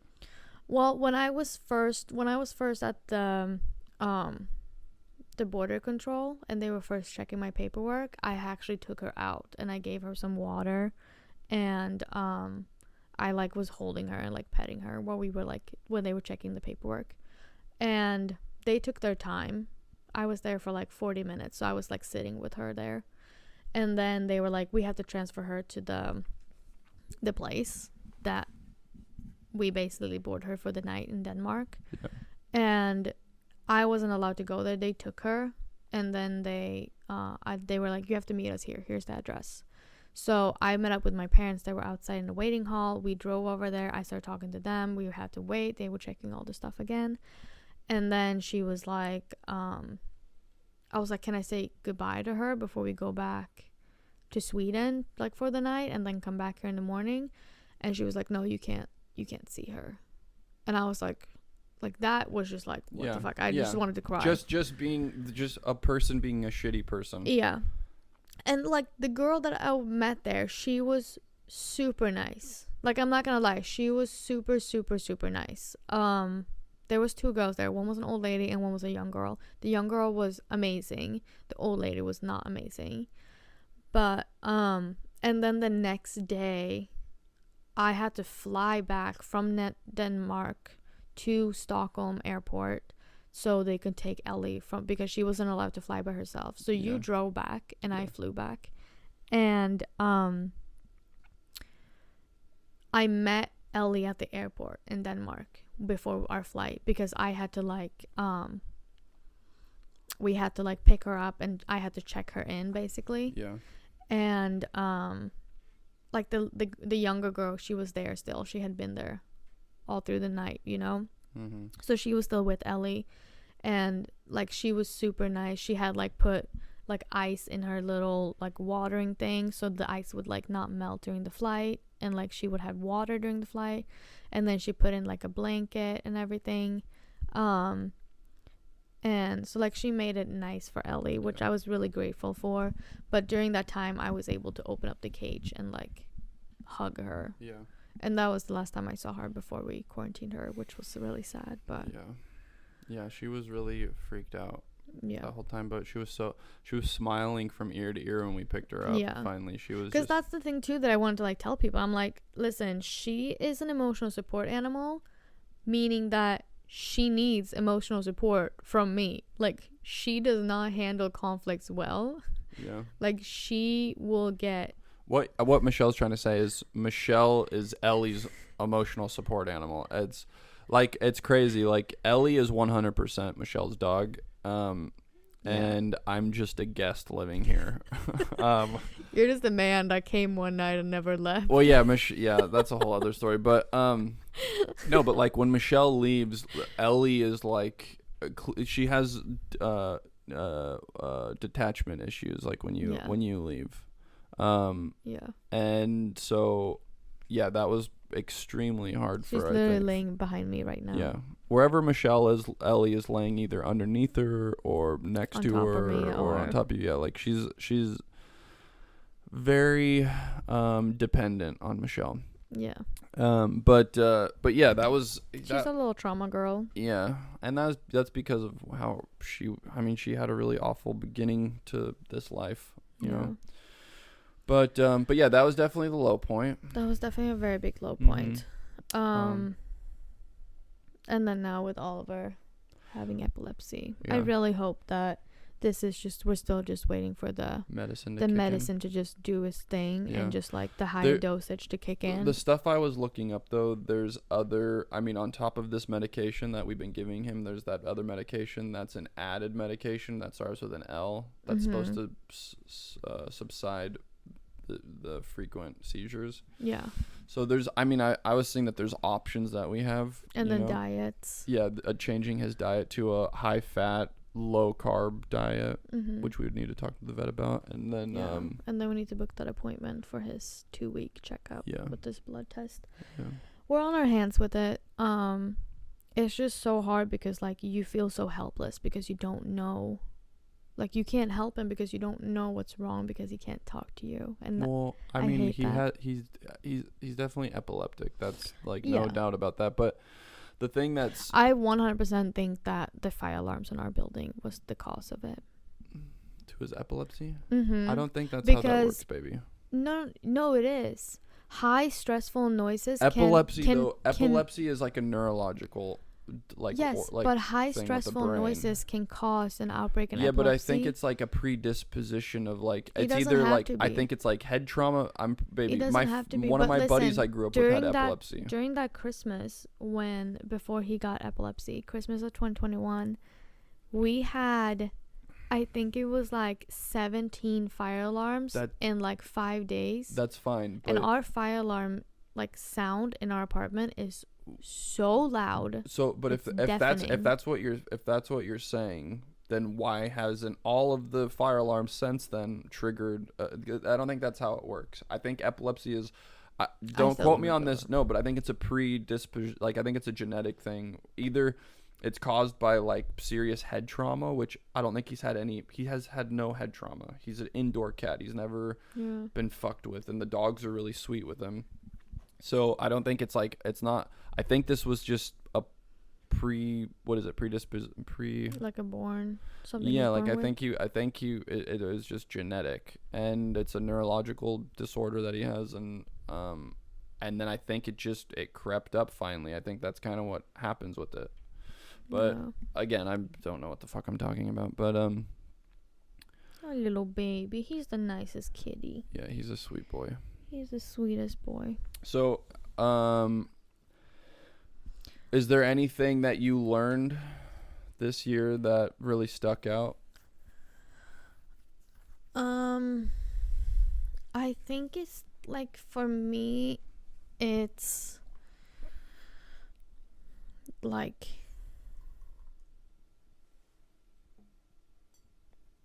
Well, when I was first at the border control and they were first checking my paperwork, I actually took her out and I gave her some water, and I like was holding her and like petting her while we were like when they were checking the paperwork, and they took their time. I was there for like 40 minutes, so I was like sitting with her there, and then they were like, we have to transfer her to the place that we basically board her for the night in Denmark. Yeah. And I wasn't allowed to go there. They took her, and then they were like, you have to meet us here. Here's the address. So I met up with my parents. They were outside in the waiting hall. We drove over there. I started talking to them. We had to wait. They were checking all the stuff again. And then she was like, I was like, can I say goodbye to her before we go back to Sweden, like for the night, and then come back here in the morning? And she was like, no, you can't see her. And I was like that was just like, what the fuck? I just wanted to cry. Just a person being a shitty person. Yeah. And like the girl that I met there, she was super nice. Like, I'm not gonna lie, she was super, super, super nice. There was two girls there. One was an old lady and one was a young girl. The young girl was amazing. The old lady was not amazing. But and then the next day I had to fly back from Denmark to Stockholm airport so they could take Ellie because she wasn't allowed to fly by herself. So you drove back and I flew back. And I met Ellie at the airport in Denmark before our flight, because I had to we had to like pick her up and I had to check her in basically. Yeah. And like the younger girl, she was there still. She had been there all through the night, you know. Mm-hmm. So she was still with Ellie, and like she was super nice. She had like put like ice in her little like watering thing, so the ice would like not melt during the flight, and like she would have water during the flight. And then she put in like a blanket and everything, and so like she made it nice for Ellie, which I was really grateful for. But during that time I was able to open up the cage and like hug her. Yeah. And that was the last time I saw her before we quarantined her, which was really sad. But yeah, she was really freaked out yeah, the whole time, but she was smiling from ear to ear when we picked her up. Yeah. Finally, she was, because that's the thing too that I wanted to like tell people. I'm like, listen, she is an emotional support animal, meaning that she needs emotional support from me. Like, she does not handle conflicts well. Yeah. Like, she will get... What Michelle's trying to say is Michelle is Ellie's emotional support animal. It's crazy. Like, Ellie is 100% Michelle's dog. and I'm just a guest living here. You're just the man that came one night and never left. Well, yeah, that's a whole other story. But no, but like when Michelle leaves, Ellie is like, she has detachment issues. Like when you leave, Yeah. and so yeah, that was extremely hard She's for her. literally laying behind me right now. Yeah, wherever Michelle is, Ellie is laying either underneath her or next On to top her of me or on top of you. Yeah, like she's very dependent on Michelle. Yeah. But yeah, that was She's a little trauma girl. yeah, and that's because of how she had a really awful beginning to this life, you know. But yeah, that was definitely the low point. That was definitely a very big low point. And then now with Oliver having epilepsy, yeah. I really hope that this is just, we're still just waiting for the medicine to just do its thing, and just like the high dosage to kick in. The stuff I was looking up though, there's other, on top of this medication that we've been giving him, there's that other medication that's an added medication that starts with an L that's supposed to subside the frequent seizures. Yeah. So there's, I was seeing that there's options that we have. And then diets. Yeah, changing his diet to a high fat, low carb diet, which we would need to talk to the vet about. And then and then we need to book that appointment for his 2-week checkup with this blood test. Yeah. We're on our hands with it. It's just so hard because like you feel so helpless because you don't know. Like, you can't help him because you don't know what's wrong because he can't talk to you. And he's definitely epileptic. That's like no doubt about that. But the thing that's, I 100% think that the fire alarms in our building was the cause of it. To his epilepsy? Mm-hmm. I don't think that's how that works, baby. No, it is. High stressful noises. Epilepsy is like a neurological. But high stressful noises can cause an outbreak in epilepsy. Yeah, but I think it's like a predisposition of like, it's either like, I think it's like head trauma. One of my buddies I grew up with had epilepsy. During that Christmas, before he got epilepsy, Christmas of 2021, we had, I think it was like 17 fire alarms in like 5 days. That's fine. And our fire alarm like sound in our apartment is so loud. So, but if that's what you're saying, then why hasn't all of the fire alarms since then triggered? I don't think that's how it works. I think epilepsy is. Don't quote me on this. No, but I think it's a predisposition. Like, I think it's a genetic thing. Either it's caused by like serious head trauma, which I don't think he's had any. He has had no head trauma. He's an indoor cat. He's never been fucked with, and the dogs are really sweet with him. So I don't think it's not. I think this was just a like a born something. Yeah, like I think it was just genetic, and it's a neurological disorder that he has, and then I think it crept up finally. I think that's kind of what happens with it. But again, I don't know what the fuck I'm talking about. But our little baby, he's the nicest kitty. Yeah, he's a sweet boy. He's the sweetest boy. So, is there anything that you learned this year that really stuck out? I think it's like, for me, it's like,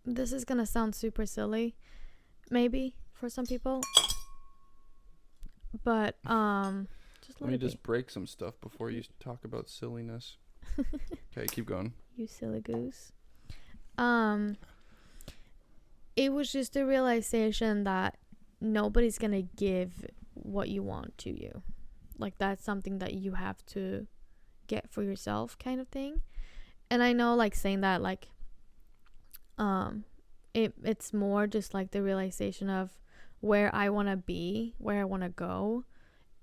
this is gonna sound super silly, maybe for some people. But just let me just break some stuff before you talk about silliness. Okay, keep going. You silly goose. It was just a realization that nobody's gonna give what you want to you. Like, that's something that you have to get for yourself, kind of thing. And I know, like, saying that, like, it's more just like the realization of where I want to be, where I want to go,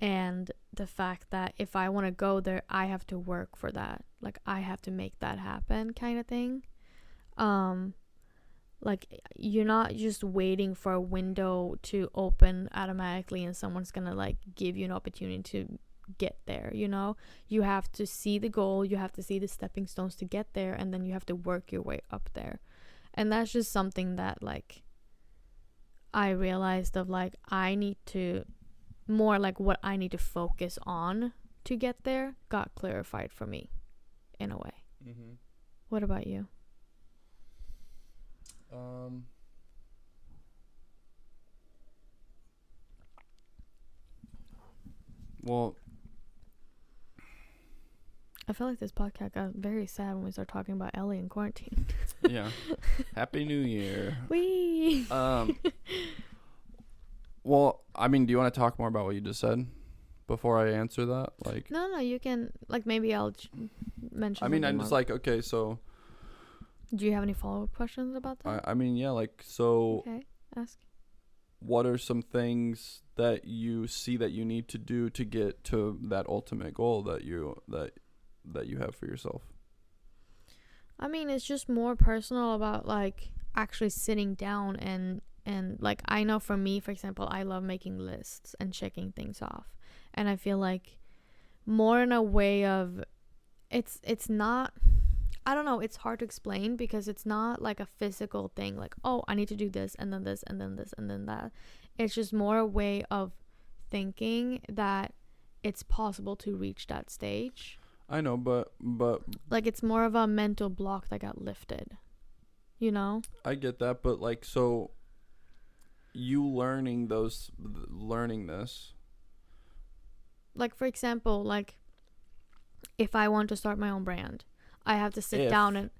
and the fact that if I want to go there, I have to work for that. Like, I have to make that happen, kind of thing. Like, you're not just waiting for a window to open automatically and someone's gonna like give you an opportunity to get there, you know? You have to see the goal, you have to see the stepping stones to get there, and then you have to work your way up there. And that's just something that like I realized of like I need to more like what I need to focus on to get there got clarified for me in a way. Mm-hmm. What about you? Well, I feel like this podcast got very sad when we start talking about Ellie in quarantine. yeah. Happy New Year. Wee. Well, I mean, do you want to talk more about what you just said before I answer that? Like, No, you can like maybe I'll mention. I mean, something I'm just more. like, okay, so Do you have any follow-up questions about that? I mean, yeah, like, so Okay, ask. what are some things that you see that you need to do to get to that ultimate goal that you have for yourself? I mean, it's just more personal about like actually sitting down and like I know for me, for example, I love making lists and checking things off. And I feel like more in a way of it's not, I don't know, it's hard to explain because it's not like a physical thing like, oh, I need to do this and then this and then this and then that. It's just more a way of thinking that it's possible to reach that stage. I know, but Like it's more of a mental block that got lifted, you know? I get that, but like, so you learning this, Like for example, like if I want to start my own brand, I have to sit down and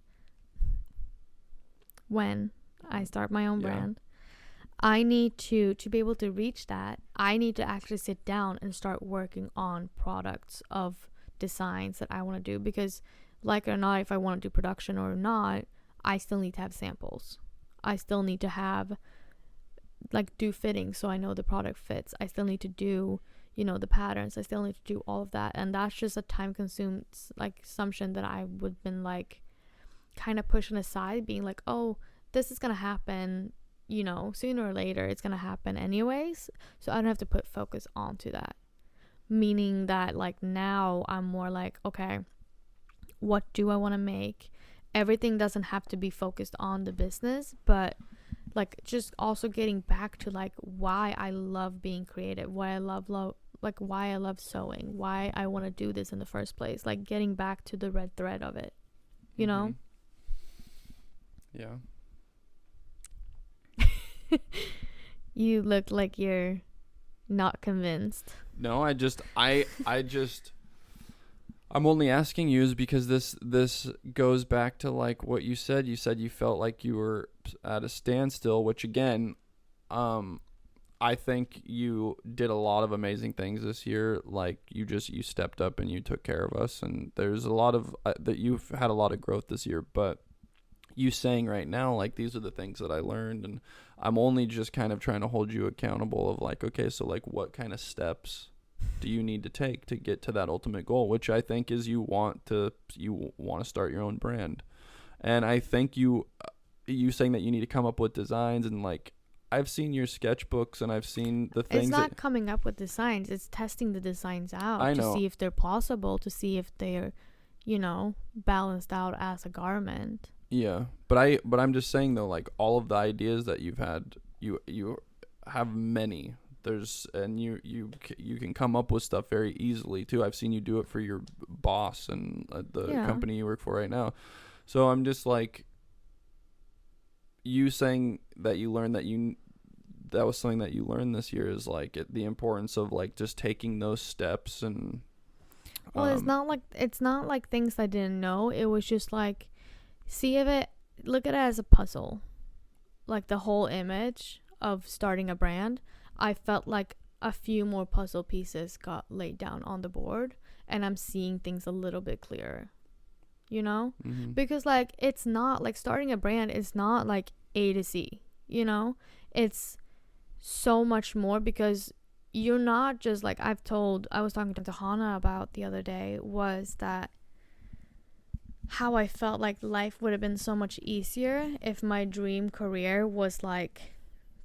when I start my own brand, I need to be able to reach that. I need to actually sit down and start working on products of designs that I want to do, because like it or not, if I want to do production or not, I still need to have samples. I still need to have like do fittings so I know the product fits. I still need to do, you know, the patterns. I still need to do all of that, and that's just a time consumed like assumption that I would been like kind of pushing aside, being like, oh, this is gonna happen, you know, sooner or later it's gonna happen anyways, so I don't have to put focus onto that. Meaning that like now I'm more like, okay, what do I want to make? Everything doesn't have to be focused on the business, but like just also getting back to like why I love being creative, why I love like why I love sewing, why I want to do this in the first place, like getting back to the red thread of it, you know? Yeah. You look like you're not convinced. No, I'm only asking you is because this goes back to like what you said. You said you felt like you were at a standstill, which again, I think you did a lot of amazing things this year. Like you stepped up and you took care of us, and there's a lot of that you've had a lot of growth this year. But you saying right now, like these are the things that I learned, and I'm only just kind of trying to hold you accountable of like, okay, so like what kind of steps do you need to take to get to that ultimate goal, which I think is you want to start your own brand. And I think you saying that you need to come up with designs, and like I've seen your sketchbooks and I've seen the things. It's not coming up with designs, it's testing the designs out I to know. see if they're plausible, to see if they're, you know, balanced out as a garment. Yeah, but I'm just saying though, like all of the ideas that you've had, you have many. And you can come up with stuff very easily too. I've seen you do it for your boss and the company you work for right now. So I'm just like, you saying that you learned that was something that you learned this year is like the importance of like just taking those steps. And well, it's not like things I didn't know. It was just like, look at it as a puzzle. Like the whole image of starting a brand, I felt like a few more puzzle pieces got laid down on the board, and I'm seeing things a little bit clearer, you know? Mm-hmm. Because like it's not like starting a brand is not like A to Z, you know? It's so much more, because you're not just like, I was talking to Hannah about the other day, was that how I felt like life would have been so much easier if my dream career was like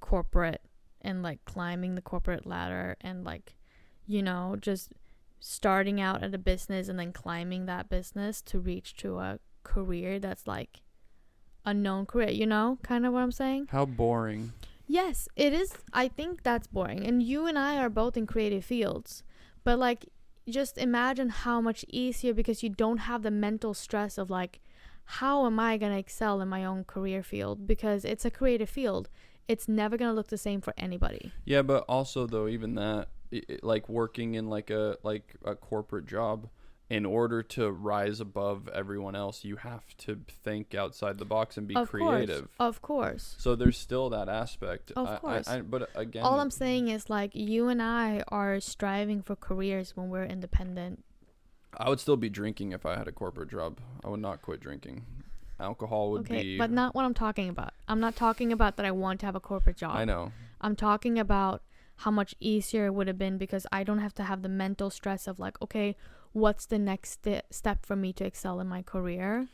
corporate and like climbing the corporate ladder and like, you know, just starting out at a business and then climbing that business to reach to a career that's like unknown career, you know, kind of what I'm saying? How boring. Yes, it is. I think that's boring. And you and I are both in creative fields. But like, just imagine how much easier, because you don't have the mental stress of like, how am I going to excel in my own career field? Because it's a creative field. It's never going to look the same for anybody. Yeah, but also though, even that, like working in like a corporate job, in order to rise above everyone else, you have to think outside the box and be creative. Of course. So there's still that aspect. Of course. But again, all I'm saying is like, you and I are striving for careers when we're independent. I would still be drinking if I had a corporate job. I would not quit drinking. Alcohol would be... but not what I'm talking about. I'm not talking about that I want to have a corporate job. I know. I'm talking about how much easier it would have been, because I don't have to have the mental stress of like, okay, what's the next step for me to excel in my career?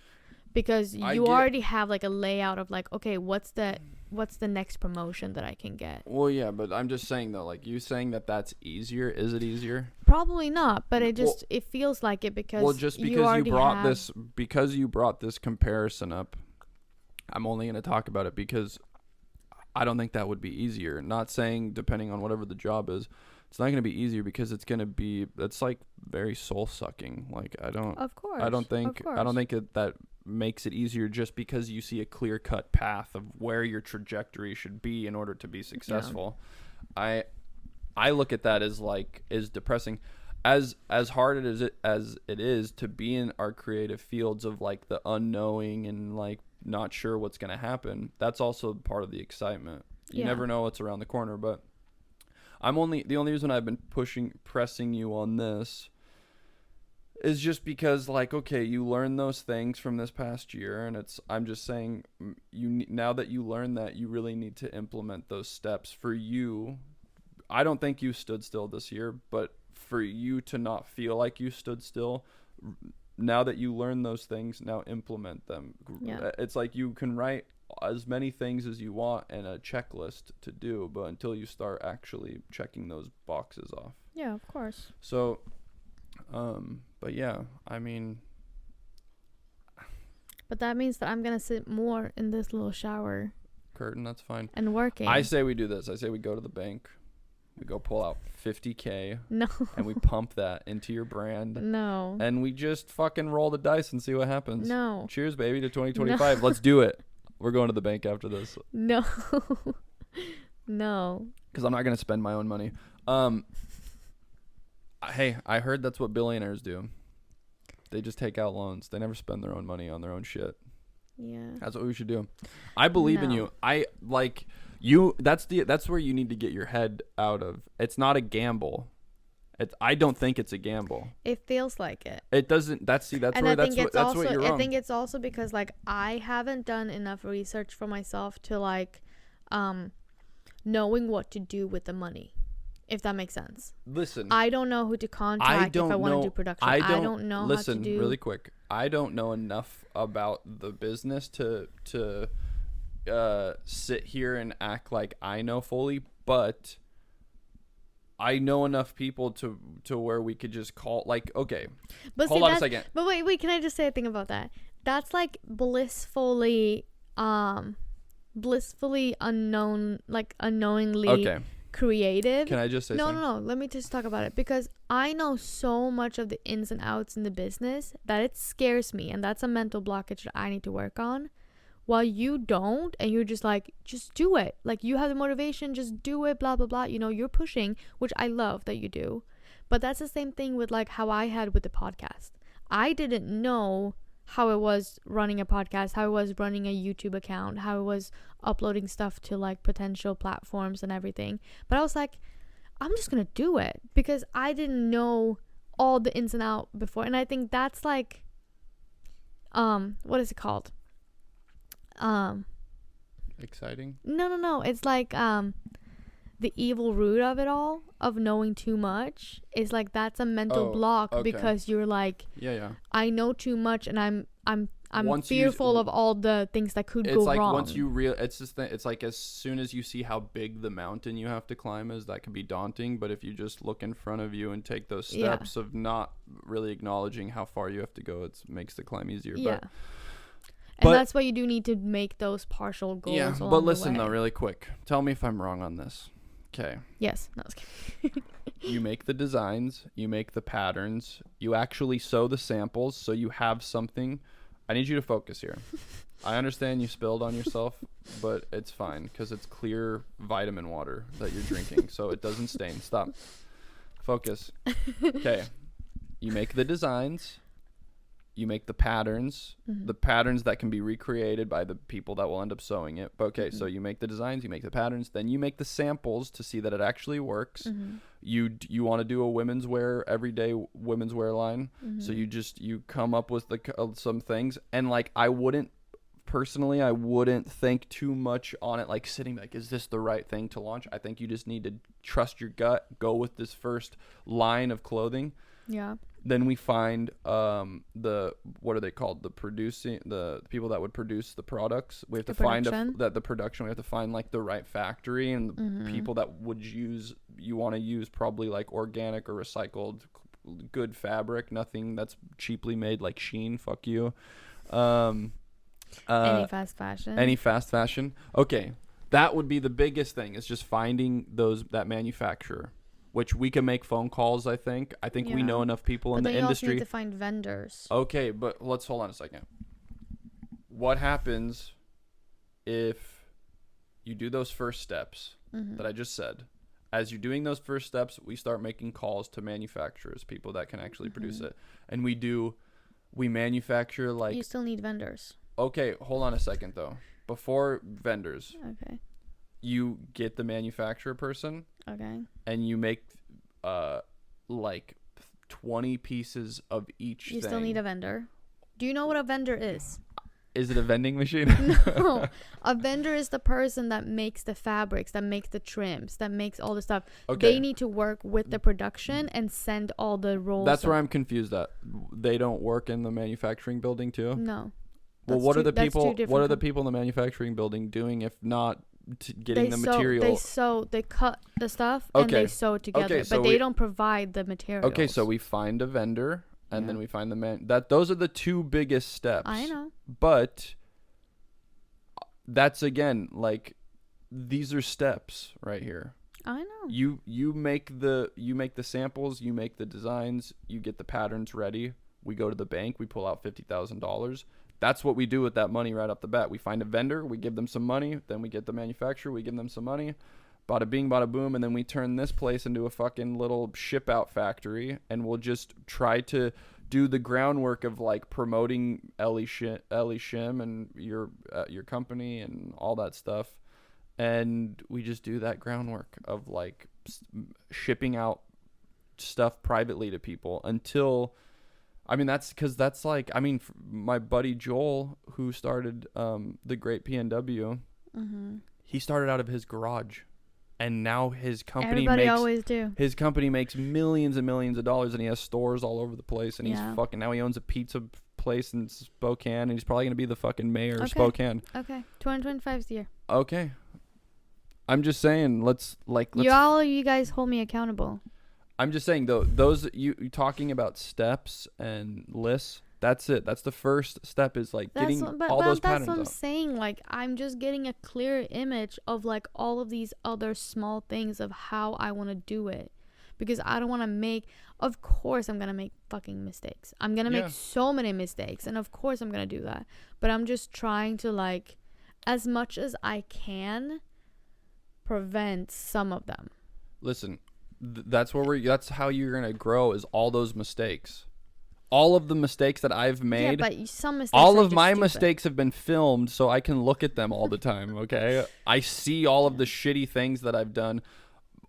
Because you already have like a layout of like, okay, what's the next promotion that I can get? Well, yeah, but I'm just saying though, like, you saying that that's easier. Is it easier? Probably not, but it feels like it, because just because you brought this comparison up, I'm only going to talk about it because I don't think that would be easier. Not saying depending on whatever the job is, it's not going to be easier, because it's going to be, it's like very soul sucking. Like, I don't think that makes it easier just because you see a clear cut path of where your trajectory should be in order to be successful. Yeah. I look at that as like, is depressing. As hard as it is to be in our creative fields of like the unknowing and like not sure what's going to happen, that's also part of the excitement. You never know what's around the corner. But the only reason I've been pressing you on this is just because, like, okay, you learned those things from this past year, and I'm just saying, now that you learned that, you really need to implement those steps for you. I don't think you stood still this year, but for you to not feel like you stood still, now that you learn those things, now implement them. Yeah. It's like you can write as many things as you want in a checklist to do, but until you start actually checking those boxes off. Yeah, of course. So, but yeah, I mean. But that means that I'm going to sit more in this little shower. Curtain, that's fine. And working. I say we do this. I say we go to the bank. We go pull out $50K. No. And we pump that into your brand. No. And we just fucking roll the dice and see what happens. No. Cheers, baby, to 2025. No. Let's do it. We're going to the bank after this. No. No. Because I'm not going to spend my own money. Hey, I heard that's what billionaires do. They just take out loans. They never spend their own money on their own shit. Yeah. That's what we should do. I believe in you. I like you. That's where you need to get your head out of. It's not a gamble. I don't think it's a gamble. It feels like it. It doesn't. That's what you're wrong. I think it's also because like I haven't done enough research for myself to like knowing what to do with the money. If that makes sense. Listen. I don't know who to contact if I want to do production. I don't know how to do. Listen, really quick. I don't know enough about the business to sit here and act like I know fully, but I know enough people to where we could just call, like, okay. But hold on a second. But wait, can I just say a thing about that? That's like blissfully unknown, like unknowingly creative. Can I just say something? No. Let me just talk about it, because I know so much of the ins and outs in the business that it scares me, and that's a mental blockage that I need to work on. While you don't, and you're just like, just do it. Like, you have the motivation, just do it, blah, blah, blah. You know, you're pushing, which I love that you do. But that's the same thing with like how I had with the podcast. I didn't know how it was running a podcast, how it was running a YouTube account, how it was uploading stuff to like potential platforms and everything. But I was like, I'm just gonna do it, because I didn't know all the ins and outs before. And I think that's like what is it called? Exciting? No. It's like the evil root of it all, of knowing too much, is like that's a mental block, because you're like, I know too much, and I'm fearful of all the things that could go like wrong. Once you it's like as soon as you see how big the mountain you have to climb is, that can be daunting. But if you just look in front of you and take those steps of not really acknowledging how far you have to go, it makes the climb easier. Yeah. And that's why you do need to make those partial goals. Yeah, along but listen the way. though, really quick. Tell me if I'm wrong on this. Okay. Yes. No, I was kidding. You make the designs, you make the patterns, you actually sew the samples so you have something. I need you to focus here. I understand you spilled on yourself, but it's fine because it's clear vitamin water that you're drinking, so it doesn't stain. Stop. Focus. Okay. You make the designs, you make the patterns, the patterns that can be recreated by the people that will end up sewing it. But okay, so you make the designs, you make the patterns, then you make the samples to see that it actually works. You want to do a women's wear, everyday women's wear line, so you come up with some things, and like I wouldn't think too much on it, like sitting like, is this the right thing to launch? I think you just need to trust your gut, go with this first line of clothing. Yeah. Then we find the what are they called? The people that would produce the products. We have to find the production. We have to find like the right factory and the people that would use. You want to use probably like organic or recycled, good fabric. Nothing that's cheaply made like Shein. Fuck you. Any fast fashion. Okay, that would be the biggest thing. Is just finding that manufacturer. Which we can make phone calls, I think. We know enough people in the industry. But you also need to find vendors. Okay, but let's hold on a second. What happens if you do those first steps that I just said? As you're doing those first steps, we start making calls to manufacturers, people that can actually produce it. And we manufacture like... You still need vendors. Okay, hold on a second, though. Before vendors. Okay. You get the manufacturer person. Okay. And you make like 20 pieces of each thing. You still need a vendor. Do you know what a vendor is? Is it a vending machine? No. A vendor is the person that makes the fabrics, that makes the trims, that makes all the stuff. Okay. They need to work with the production and send all the rolls. That's where I'm confused at. They don't work in the manufacturing building too? No. Well, what are the people in the manufacturing building doing if not getting the material? They cut the stuff and they sew it together, but they don't provide the materials. Okay, so we find a vendor and then we find the man. Those are the two biggest steps. I know. But that's again like these are steps right here. I know. You make the samples, you make the designs, you get the patterns ready. We go to the bank, we pull out $50,000. That's what we do with that money right off the bat. We find a vendor, we give them some money, then we get the manufacturer, we give them some money. Bada bing, bada boom, and then we turn this place into a fucking little ship out factory, and we'll just try to do the groundwork of like promoting Ellie Shim and your company and all that stuff. And we just do that groundwork of like shipping out stuff privately to people until... I mean, my buddy Joel, who started the Great PNW, he started out of his garage, and now his company his company makes millions and millions of dollars, and he has stores all over the place, and now he owns a pizza place in Spokane, and he's probably gonna be the fucking mayor of Spokane. Okay, 2025 is the year. Okay, I'm just saying, let's you guys hold me accountable. I'm just saying, though, those you talking about steps and lists, that's it. That's the first step is like getting all those patterns out. That's what I'm saying. Like, I'm just getting a clear image of like all of these other small things of how I want to do it. Because I don't want to make, of course I'm going to make fucking mistakes. I'm going to make so many mistakes. And of course I'm going to do that. But I'm just trying to like, as much as I can, prevent some of them. Listen. That's how you're gonna grow, is all those mistakes, all of the mistakes that I've made. Yeah, but some mistakes. All of my mistakes have been filmed, so I can look at them all the time. Okay, I see all of the shitty things that I've done.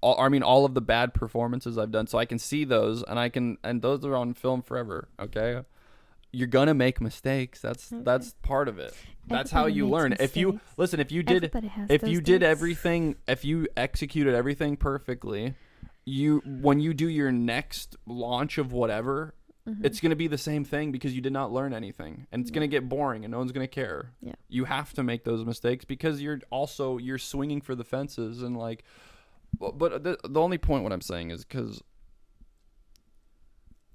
All of the bad performances I've done, so I can see those, and those are on film forever. Okay, you're gonna make mistakes. That's part of it. That's how you learn. Mistakes. If you executed everything perfectly. When you do your next launch of whatever, it's going to be the same thing because you did not learn anything, and it's going to get boring and no one's going to care. Yeah. You have to make those mistakes because you're swinging for the fences and like, but the only point what I'm saying is because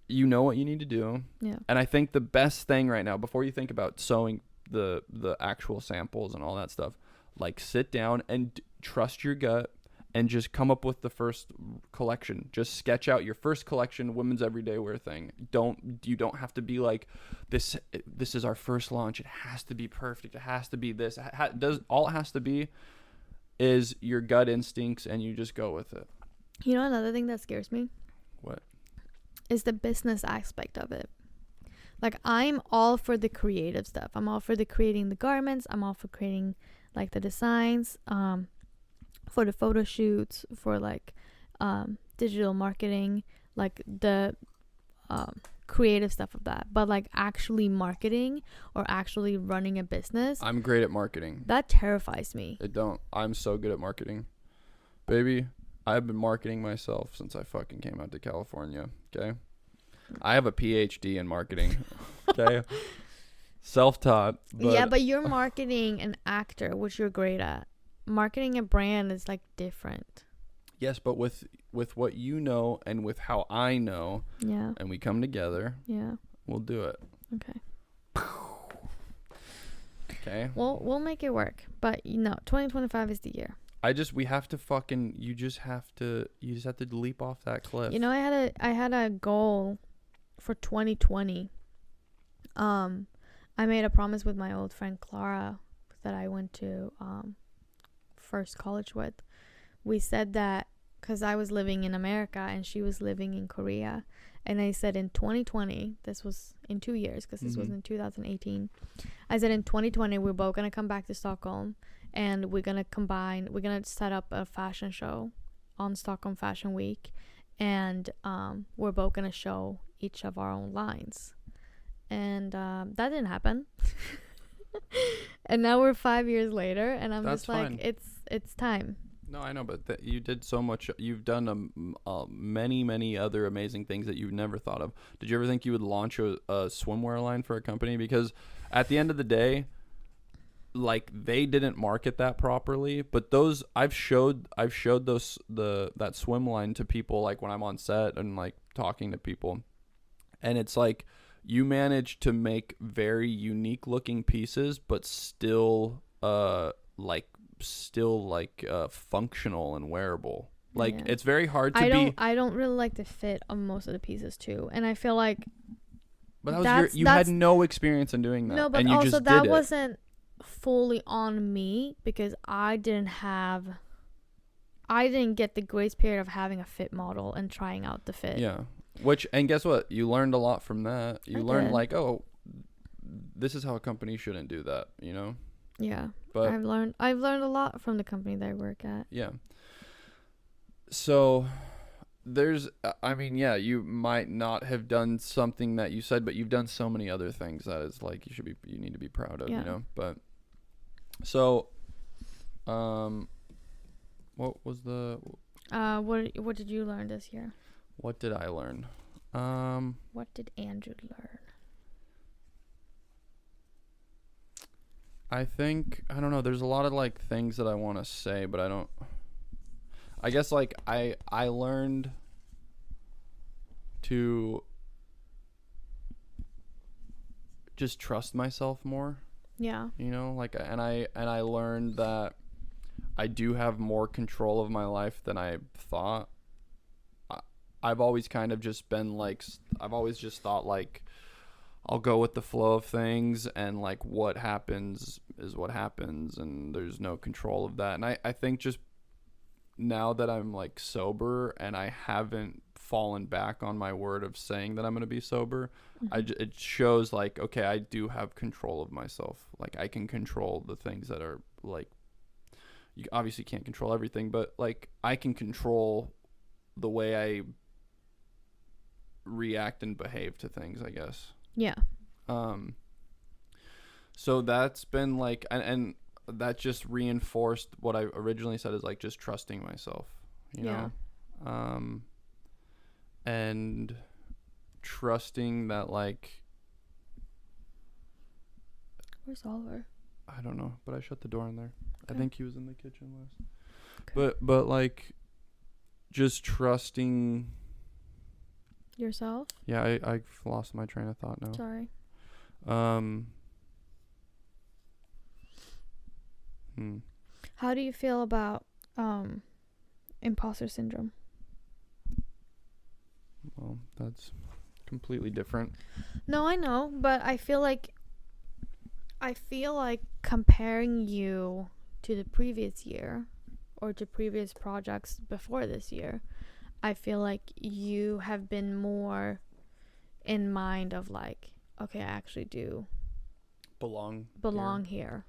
you know what you need to do. Yeah. And I think the best thing right now, before you think about sewing the actual samples and all that stuff. Like, sit down and trust your gut and just come up with the first collection. Just sketch out your first collection, women's everyday wear thing. You don't have to be like, this is our first launch. It has to be perfect. It has to be this. All it has to be is your gut instincts, and you just go with it. You know, another thing that scares me What? is the business aspect of it. Like, I'm all for the creative stuff. I'm all for the creating the garments. I'm all for creating like the designs, for the photo shoots, for like digital marketing, like the creative stuff of that. But like actually marketing or actually running a business, I'm great at marketing. that terrifies me. I'm so good at marketing. Baby, I've been marketing myself since I fucking came out to California, okay? I have a PhD in marketing, okay? Self-taught. But you're marketing an actor, which you're great at. Marketing a brand is like different. Yes, but with what you know and with how I know, Yeah. and we come together, Yeah. we'll do it. Okay. Okay? Well, we'll make it work. But 2025 is the year. We have to fucking, you just have to leap off that cliff. You know, I had a goal for 2020. I made a promise with my old friend Clara that I went to first college with. We said that because I was living in America and she was living in Korea, and I said in 2020, this was in 2 years because this was in 2018, I said in 2020 we're both gonna come back to Stockholm, and we're gonna set up a fashion show on Stockholm Fashion Week, and we're both gonna show each of our own lines. And that didn't happen. And now we're 5 years later, and I'm That's just like, fine. it's time. No, I know, but you did so much. You've done many other amazing things that you've never thought of. Did you ever think you would launch a swimwear line for a company? Because at the end of the day, like, they didn't market that properly. But those I've showed that swim line to people, like when I'm on set and like talking to people, and it's like, you manage to make very unique looking pieces, but still functional and wearable. Like, Yeah. it's very hard to I don't really like the fit of most of the pieces too, and I feel like But that was you had no experience in doing that. no, but and you also just that did wasn't fully on me because I didn't get the grace period of having a fit model and trying out the fit. Yeah. And guess what? You learned a lot from that. You learned like, oh, this is how a company shouldn't do that, you know? Yeah. But I've learned a lot from the company that I work at. yeah. So you might not have done something that you said, but you've done so many other things that is like you need to be proud of, Yeah. you know? But so what was the what did you learn this year? what did I learn? What did Andrew learn? I think, I don't know, there's a lot of like things that I want to say, but I guess like I learned to just trust myself more, Yeah. you know, like, and I learned that I do have more control of my life than I thought. I've always kind of just been like, I've always just thought like, I'll go with the flow of things, and like what happens is what happens, and there's no control of that. And I think just now that I'm like sober and I haven't fallen back on my word of saying that I'm going to be sober, it shows like, okay, I do have control of myself. Like, I can control the things that are like, you obviously can't control everything, but like I can control the way I react and behave to things, I guess. Yeah. So that's been like, and that just reinforced what I originally said, is like just trusting myself, you know? And trusting that, like, Where's Oliver? I don't know, but I shut the door in there. Okay. I think he was in the kitchen last. Okay. But like just trusting. Yourself? Yeah, I lost my train of thought now. Sorry. How do you feel about imposter syndrome? Well, that's completely different. No, I know, but I feel like comparing you to the previous year or to previous projects before this year, I feel like you have been more in mind of like, okay, I actually do belong here.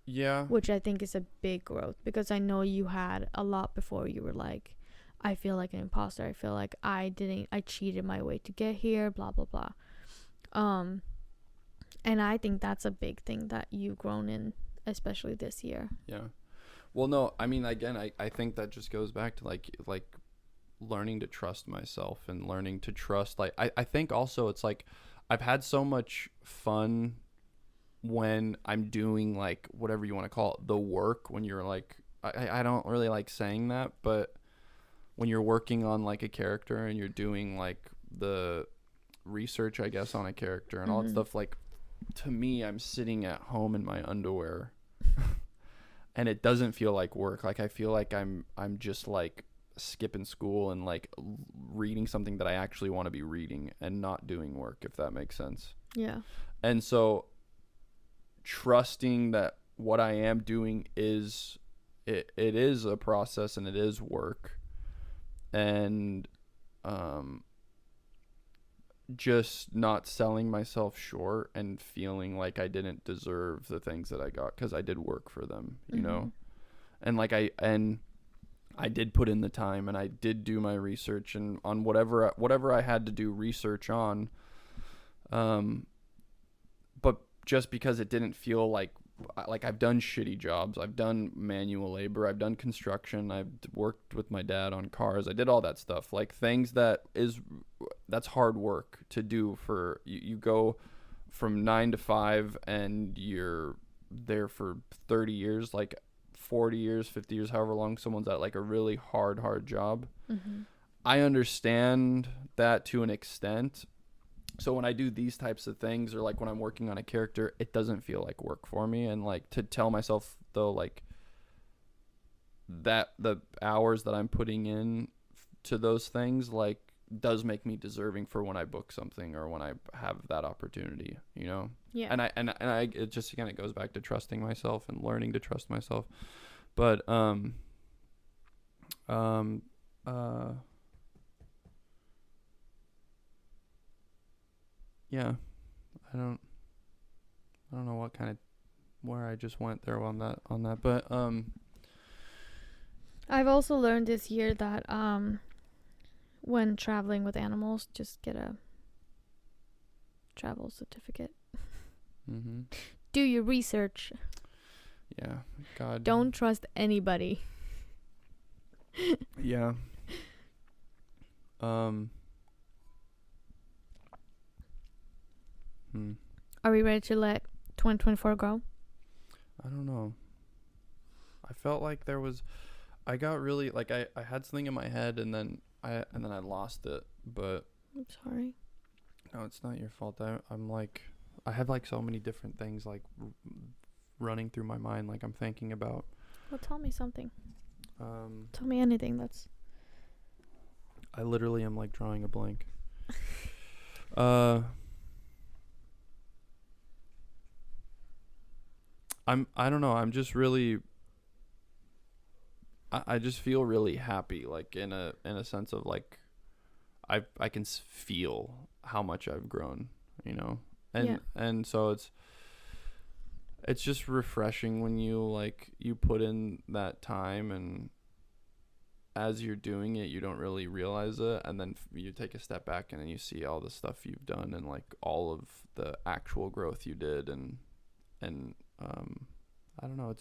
Yeah. Which I think is a big growth, because I know you had a lot before. You were like, I feel like an imposter. I feel like I cheated my way to get here, blah, blah, blah. And I think that's a big thing that you've grown in, especially this year. Yeah. Well, no, I mean, again, I think that just goes back to like learning to trust myself and learning to trust. Like, I think also it's like I've had so much fun when I'm doing like whatever you want to call it, the work, when you're like, I don't really like saying that, but when you're working on like a character and you're doing like the research, I guess, on a character and all that stuff, like, to me, I'm sitting at home in my underwear and it doesn't feel like work. Like, I feel like I'm just like skipping school and like reading something that I actually want to be reading and not doing work, if that makes sense. Yeah. And so trusting that what I am doing is it is a process and it is work, and just not selling myself short and feeling like I didn't deserve the things that I got because I did work for them, you know. And like I did put in the time and I did do my research and on whatever I had to do research on, but just because it didn't feel like I've done shitty jobs, I've done manual labor, I've done construction, I've worked with my dad on cars, I did all that stuff, like things that's hard work to do. For you go from 9 to 5 and you're there for 30 years, like 40 years, 50 years, however long someone's at like a really hard job. I understand that to an extent. So when I do these types of things, or like when I'm working on a character, it doesn't feel like work for me. And like to tell myself though, like that the hours that I'm putting in to those things, like, does make me deserving for when I book something or when I have that opportunity, you know? Yeah. And I it just, again, it goes back to trusting myself and learning to trust myself. But, yeah, I don't know where I just went there on that, but I've also learned this year that when traveling with animals, just get a travel certificate. Do your research. Yeah, God. Don't trust anybody. Yeah. Are we ready to let 2024 go? I don't know. I felt like I got really, like, I had something in my head and then I lost it, but I'm sorry. no, it's not your fault. I'm like, I have like so many different things like running through my mind, like I'm thinking about. Well, tell me something. Tell me anything that's. I literally am like drawing a blank. I don't know. I'm just really. I just feel really happy, like in a sense of like, I can feel how much I've grown, you know, and so it's just refreshing when you put in that time, and as you're doing it, you don't really realize it, and then you take a step back and then you see all the stuff you've done and like all of the actual growth you did, and I don't know,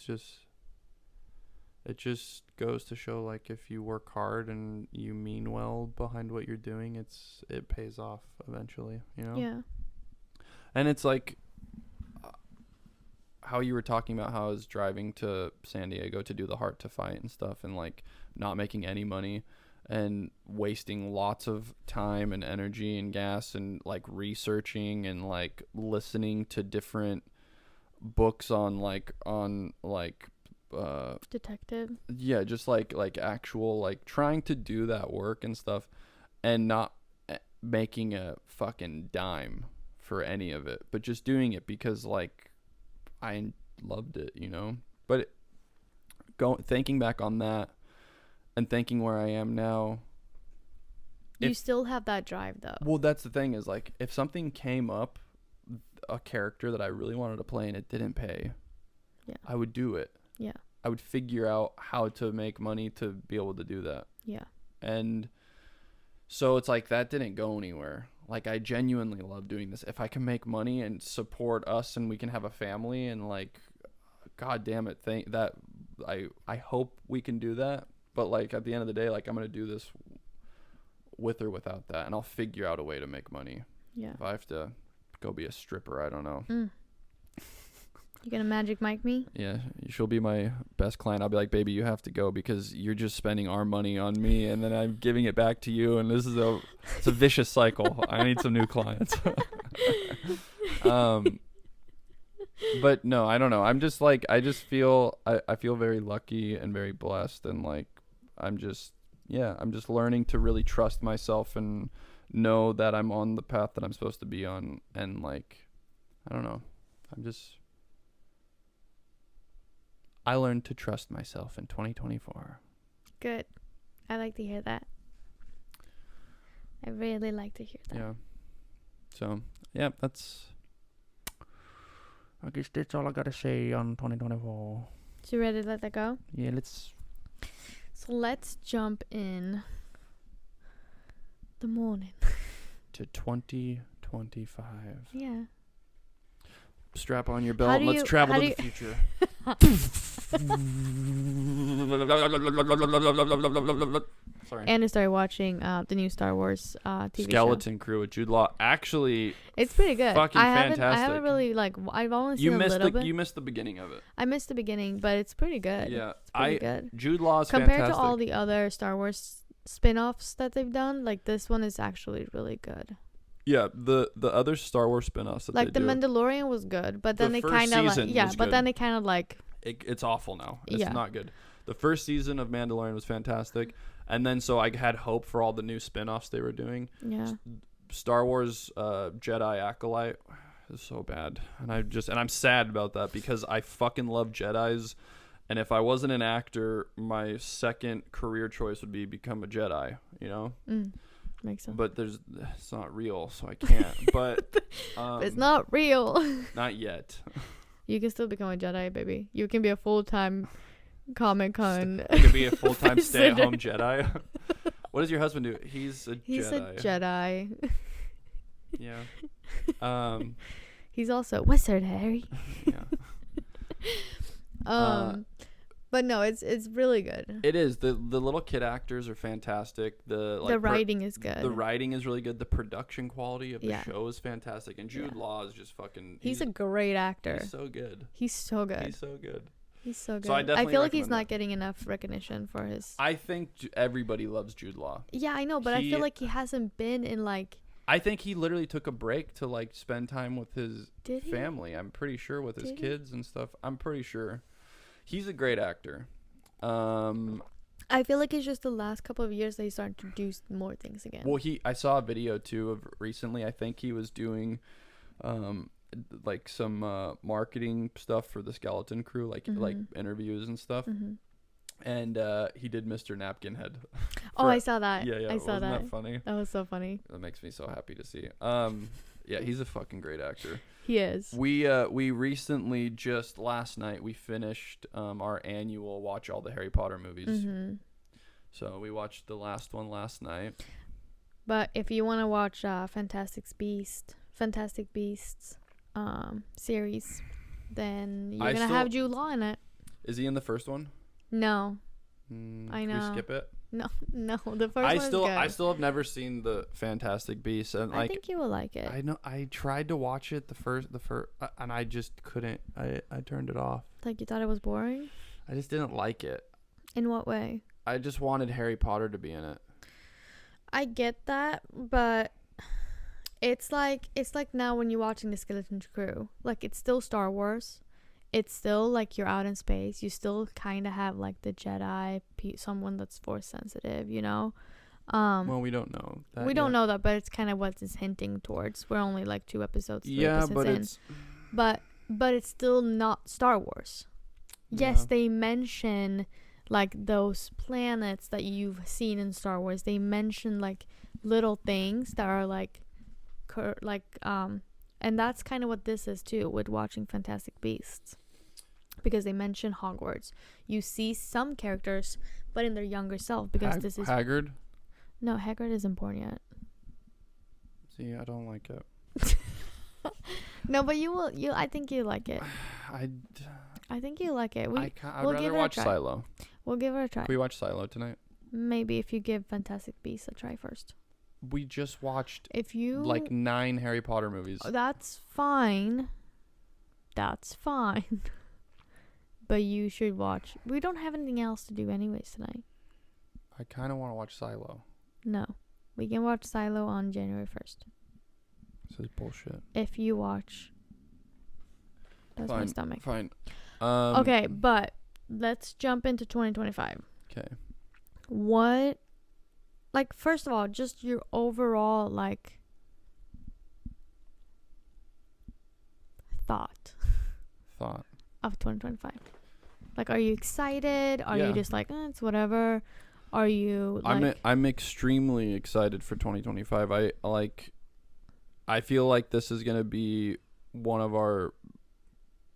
it just goes to show, like, if you work hard and you mean well behind what you're doing, it pays off eventually, you know? Yeah. And it's like how you were talking about how I was driving to San Diego to do the Heart to Fight and stuff, and like not making any money and wasting lots of time and energy and gas and like researching and like listening to different books on Detective. yeah, just like actual like trying to do that work and stuff, and not making a fucking dime for any of it, but just doing it because like I loved it, you know. But thinking back on that and thinking where I am now, You still have that drive though. well, that's the thing is like if something came up, a character that I really wanted to play and it didn't pay, Yeah. I would do it. Yeah. I would figure out how to make money to be able to do that. Yeah. And so it's like that didn't go anywhere. Like I genuinely love doing this. If I can make money and support us and we can have a family and like, God damn it, I hope we can do that. But like at the end of the day, like I'm gonna do this with or without that, and I'll figure out a way to make money. Yeah. If I have to go be a stripper, I don't know. You gonna Magic Mike me? Yeah, she'll be my best client. I'll be like, baby, you have to go because you're just spending our money on me, and then I'm giving it back to you, and it's a vicious cycle. I need some new clients. But no, I don't know. I'm just like, I feel very lucky and very blessed, and like, I'm just learning to really trust myself and know that I'm on the path that I'm supposed to be on, and like, I don't know. I learned to trust myself in 2024. Good. I like to hear that. I really like to hear that. Yeah. So, yeah, I guess that's all I gotta say on 2024. So you ready to let that go? Yeah, let's jump in the morning. to 2025. Yeah. Strap on your belt and let's travel to the future. Sorry. Anna started watching the new Star Wars TV show. Skeleton Crew with Jude Law. Actually, it's pretty good. Fucking fantastic. I haven't really I've only seen a little bit. You missed the beginning of it. I missed the beginning, but it's pretty good. Yeah, it's pretty good. Jude Law is compared fantastic. to all the other Star Wars spin-offs that they've done. Like this one is actually really good. Yeah, the other Star Wars spin-offs that like they the do. Mandalorian was good, but then The they first kind of season was but good. then they kind of like it's awful now. It's Yeah. not good. The first season of Mandalorian was fantastic, and then so I had hope for all the new spin-offs they were doing. yeah. Star Wars Jedi Acolyte is so bad, and I'm sad about that because I fucking love Jedis, and if I wasn't an actor, my second career choice would be become a Jedi, you know. Makes sense. But it's not real, so I can't. But it's not real. not yet. You can still become a Jedi, baby. You can be a full-time Comic-Con. I could be a full-time stay-at-home Jedi. What does your husband do? He's a Jedi. Yeah. He's also Wizard Harry. Yeah. But no, it's really good. It is. The little kid actors are fantastic. The writing is good. The writing is really good. The production quality of the Yeah. show is fantastic. And Jude Law is just fucking... He's a great actor. He's so good. He's so good. He's so good. He's so good. So I definitely feel like he's recommend not that. getting enough recognition for his... I think everybody loves Jude Law. Yeah, I know, but I feel like he hasn't been in like... I think he literally took a break to like spend time with his Did he? family. I'm pretty sure with his Did he? kids and stuff. I'm pretty sure. He's a great actor. I feel like it's just the last couple of years that he started to do more things again. Well, I saw a video too of recently. I think he was doing, like some marketing stuff for the Skeleton Crew, like interviews and stuff. And he did Mr. Napkin Head. Oh, I saw that. Yeah, I saw Wasn't that funny? That was so funny. That makes me so happy to see. Yeah, he's a fucking great actor. He is. We recently, just last night, we finished our annual watch all the Harry Potter movies. So we watched the last one last night. But if you want to watch Fantastic Beasts series, then you're gonna have Jude Law in it. Is he in the first one? No. I know. Can we skip it? No. The first one is good. I still have never seen the Fantastic Beasts, and I think you will like it. I know. I tried to watch it the first, and I just couldn't. I turned it off. Like you thought it was boring? I just didn't like it. In what way? I just wanted Harry Potter to be in it. I get that, but it's like now when you're watching the Skeleton Crew, like it's still Star Wars, it's still like you're out in space. You still kind of have like the Jedi, someone that's force sensitive, you know. Well, we don't know that. We don't know that, but it's kind of what it's hinting towards. We're only like 2 episodes, 3 Yeah, episodes but in. it's But it's still not Star Wars. Yes, Yeah. they mention like those planets that you've seen in Star Wars. They mention like little things that are like and that's kind of what this is too with watching Fantastic Beasts, because they mention Hogwarts. You see some characters, but in their younger self, because this is Haggard. no, Hagrid isn't born yet. See, I don't like it. No, but you will. I think you like it. I think you like it. I'd we'll rather give it a watch try. Silo. We'll give it a try. Can we watch Silo tonight? Maybe if you give Fantastic Beasts a try first. We just watched If you like 9 Harry Potter movies. that's fine. That's fine. But you should watch. We don't have anything else to do anyways tonight. I kind of want to watch Silo. No. We can watch Silo on January 1st. This is bullshit. If you watch. That's my Fine, stomach. Fine. Okay, but let's jump into 2025. Okay. What, like, first of all, just your overall, like, thought of 2025. Like, are you excited? Are Yeah. you just like, it's whatever? Are you like... I'm extremely excited for 2025. I feel like this is going to be one of our...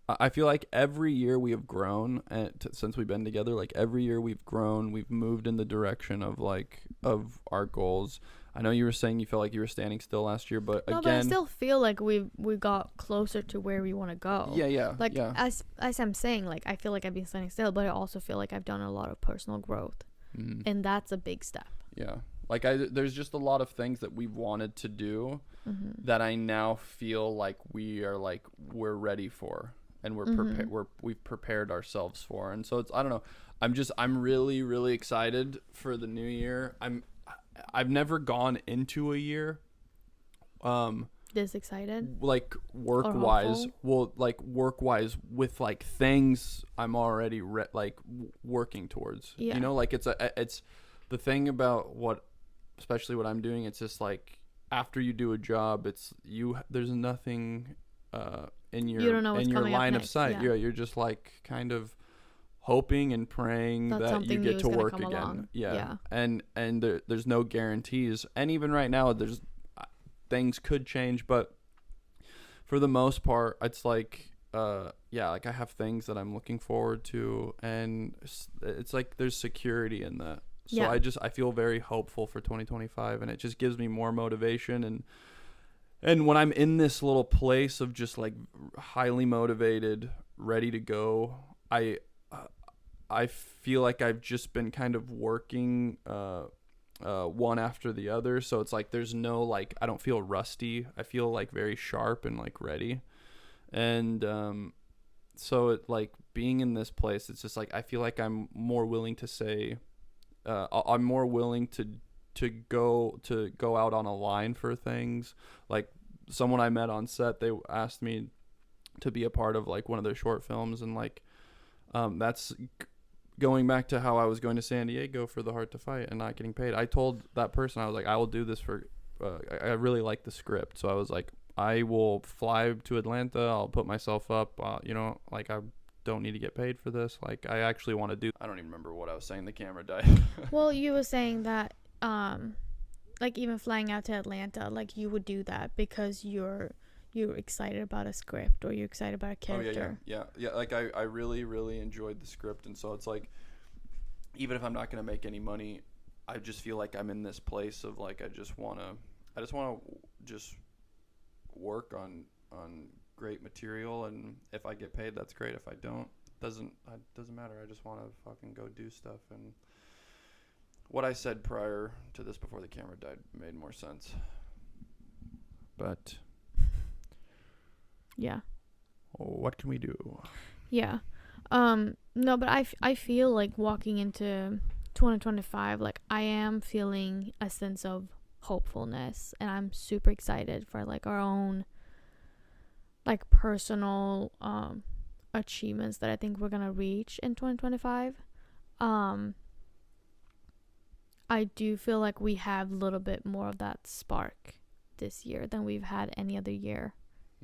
I feel like every year we have grown since we've been together. Like every year we've grown, we've moved in the direction of our goals. I know you were saying you felt like you were standing still last year, but No, again, but I still feel like we got closer to where we want to go. Yeah. Like yeah. as I'm saying, like I feel like I've been standing still, but I also feel like I've done a lot of personal growth, and that's a big step. Yeah. Like there's just a lot of things that we've wanted to do that I now feel like we're ready for. And we've prepared ourselves for, and so I don't know. I'm really, really excited for the new year. I've never gone into a year, This excited, like work wise. Well, like work wise with like things I'm already working towards. Yeah. You know, like it's the thing about especially what I'm doing. It's just like after you do a job, there's nothing. In your line of sight. Yeah. You're just like kind of hoping and praying that you get to work again. Along. Yeah. And there's no guarantees. And even right now there's things could change, but for the most part it's like like I have things that I'm looking forward to, and it's like there's security in that. So I feel very hopeful for 2025, and it just gives me more motivation. And when I'm in this little place of just like highly motivated, ready to go, I feel like I've just been kind of working one after the other. So it's like there's no like I don't feel rusty. I feel like very sharp and like ready. And so it like being in this place, it's just like I feel like I'm more willing to say I'm more willing to go out on a line for things. Like someone I met on set, they asked me to be a part of like one of their short films, and like that's going back to how I was going to San Diego for The Heart to Fight and not getting paid. I told that person, I was like, I will do this for I really like the script, so I was like, I will fly to Atlanta, I'll put myself up, like I don't need to get paid for this. Like I actually want to do. I don't even remember what I was saying. The camera died. Well, you were saying that like even flying out to Atlanta, like you would do that because you're excited about a script, or you're excited about a character. Yeah. Like I really, really enjoyed the script, and so it's like, even if I'm not gonna make any money, I just feel like I'm in this place of like I just wanna just work on great material, and if I get paid, that's great. If I don't, doesn't matter. I just want to fucking go do stuff. And what I said prior to this, before the camera died, made more sense. But yeah, what can we do? Yeah. No, but I feel like walking into 2025, like I am feeling a sense of hopefulness, and I'm super excited for like our own like personal achievements that I think we're gonna reach in 2025. I do feel like we have a little bit more of that spark this year than we've had any other year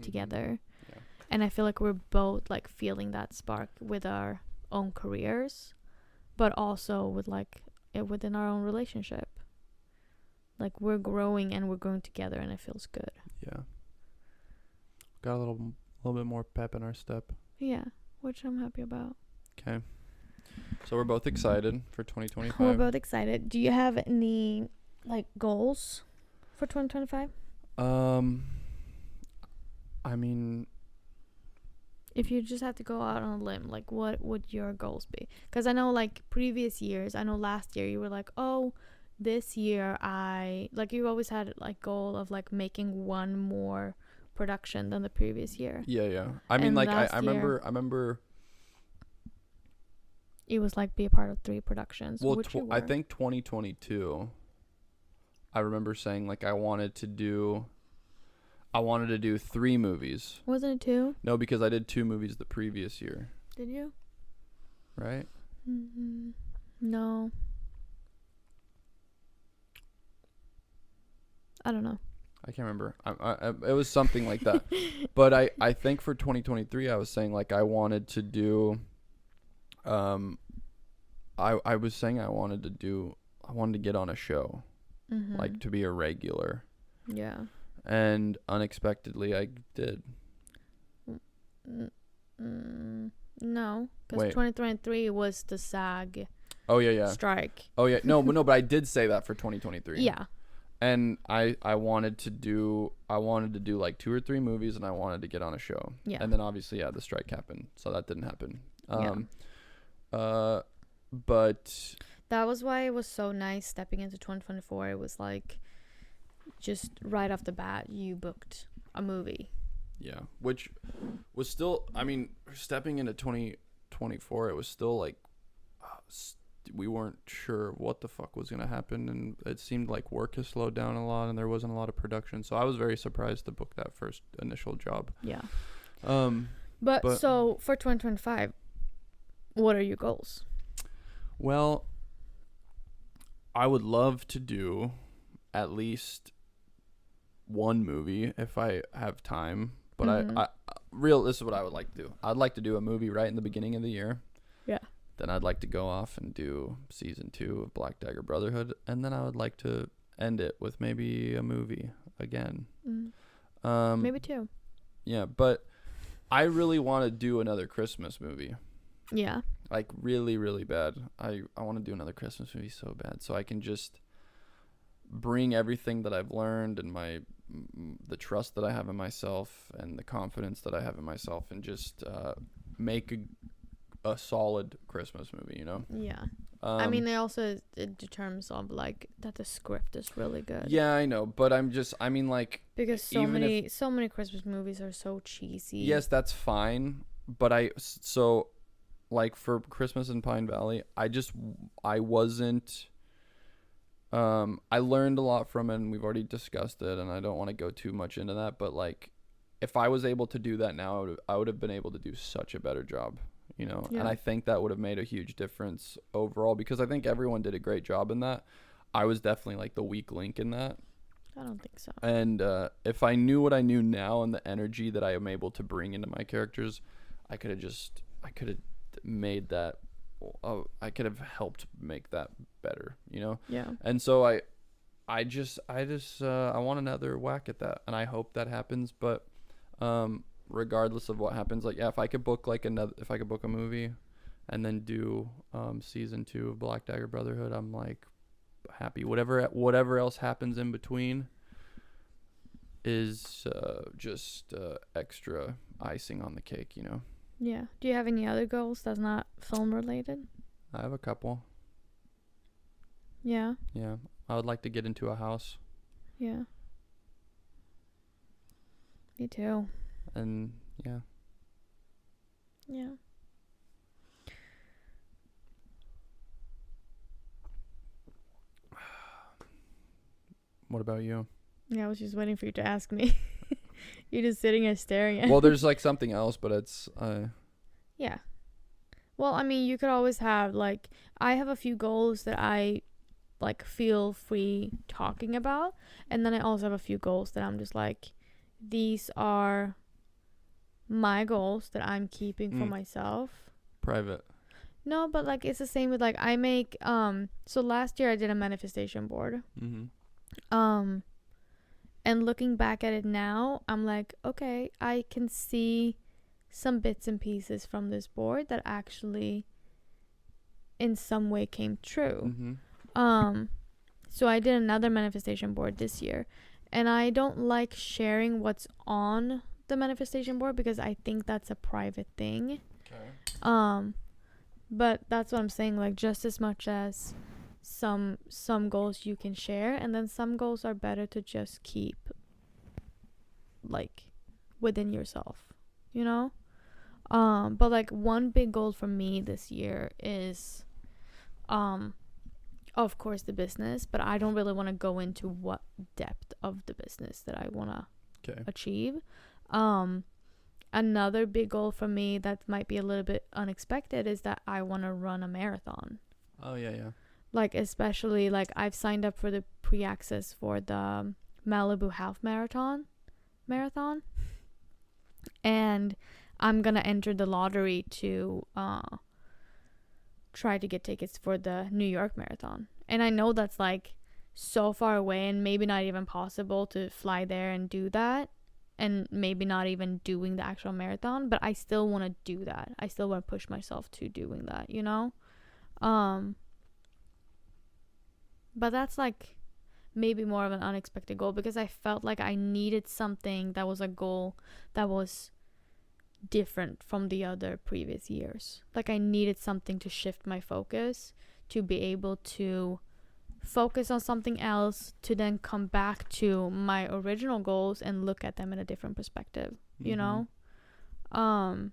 together. Yeah. And I feel like we're both like feeling that spark with our own careers, but also with like it within our own relationship. Like we're growing and we're growing together, and it feels good. Yeah. Got a little bit more pep in our step. Yeah, which I'm happy about. Okay. So we're both excited for 2025. We're both excited. Do you have any like goals for 2025? I mean, If you just have to go out on a limb, like what would your goals be? Because I know like previous years, I know last year you were like, oh, this year you always had like goal of like making one more production than the previous year. yeah. I mean, And like last I remember. It was like be a part of 3 productions. Well, which you I were. think 2022. I remember saying like I wanted to do 3 movies. Wasn't it 2? No, because I did 2 movies the previous year, Did you? right? No. I don't know. I can't remember. It was something like that. But I think for 2023, I was saying like I wanted to do. I was saying I wanted to get on a show, like to be a regular, Yeah. and unexpectedly I did. No, because Wait. 2023 was the SAG Oh yeah. strike. Oh yeah. No, but I did say that for 2023. Yeah. And I wanted to do like 2 or 3 movies, and I wanted to get on a show. Yeah. And then obviously the strike happened, so that didn't happen. Yeah. But That was why it was so nice stepping into 2024. It was like just right off the bat you booked a movie. yeah, which was still, I mean, stepping into 2024, it was still like we weren't sure what the fuck was gonna happen, and it seemed like work has slowed down a lot, and there wasn't a lot of production. So I was very surprised to book that first initial job. Yeah. But So for 2025, what are your goals? Well, I would love to do at least 1 movie if I have time. But this is what I would like to do. I'd like to do a movie right in the beginning of the year. Yeah. Then I'd like to go off and do season 2 of Black Dagger Brotherhood, and then I would like to end it with maybe a movie again. Maybe 2. Yeah, but I really want to do another Christmas movie. Yeah. Like really, really bad. I want to do another Christmas movie so bad, so I can just bring everything that I've learned and the trust that I have in myself and the confidence that I have in myself, and just make a solid Christmas movie, you know? Yeah. I mean, they also in terms of like that the script is really good. Yeah, I know, but Because so many Christmas movies are so cheesy. Yes, that's fine, but like for Christmas in Pine Valley, I wasn't. I learned a lot from it, and we've already discussed it, and I don't want to go too much into that. But like, if I was able to do that now, I would have been able to do such a better job, you know. Yeah. And I think that would have made a huge difference overall, because I think everyone did a great job in that. I was definitely like the weak link in that. I don't think so. And if I knew what I knew now and the energy that I am able to bring into my characters, I could have made that. I could have helped make that better, you know. Yeah. And so I want another whack at that, and I hope that happens. But regardless of what happens, like, yeah, if I could book a movie, and then do season 2 of Black Dagger Brotherhood, I'm like happy. Whatever else happens in between is just extra icing on the cake, you know. Yeah. Do you have any other goals that's not film related? I have a couple. Yeah. Yeah, I would like to get into a house. Yeah. Me too. And yeah. Yeah. What about you? Yeah, I was just waiting for you to ask me. You're just sitting here staring at Well, there's like something else, but it's Yeah. Well, I mean, you could always have, like, I have a few goals that I, like, feel free talking about. And then I also have a few goals that I'm just like, these are my goals that I'm keeping for myself. Private. No, but, like, it's the same with, like, I make, so last year I did a manifestation board. Mm-hmm. And looking back at it now, I'm like, okay, I can see some bits and pieces from this board that actually in some way came true. Mm-hmm. So I did another manifestation board this year, and I don't like sharing what's on the manifestation board because I think that's a private thing. Okay. But that's what I'm saying, like, just as much as some goals you can share, and then some goals are better to just keep, like, within yourself, you know? But, like, one big goal for me this year is, of course, the business, but I don't really want to go into what depth of the business that I want to achieve. Another big goal for me that might be a little bit unexpected is that I want to run a marathon. Oh, yeah. Like, especially, like, I've signed up for the pre-access for the Malibu Half Marathon. And I'm gonna enter the lottery to try to get tickets for the New York Marathon. And I know that's, like, so far away and maybe not even possible to fly there and do that, and maybe not even doing the actual marathon, but I still want to do that. I still want to push myself to doing that, you know? But that's, like, maybe more of an unexpected goal because I felt like I needed something that was a goal that was different from the other previous years. Like, I needed something to shift my focus, to be able to focus on something else, to then come back to my original goals and look at them in a different perspective, you know? And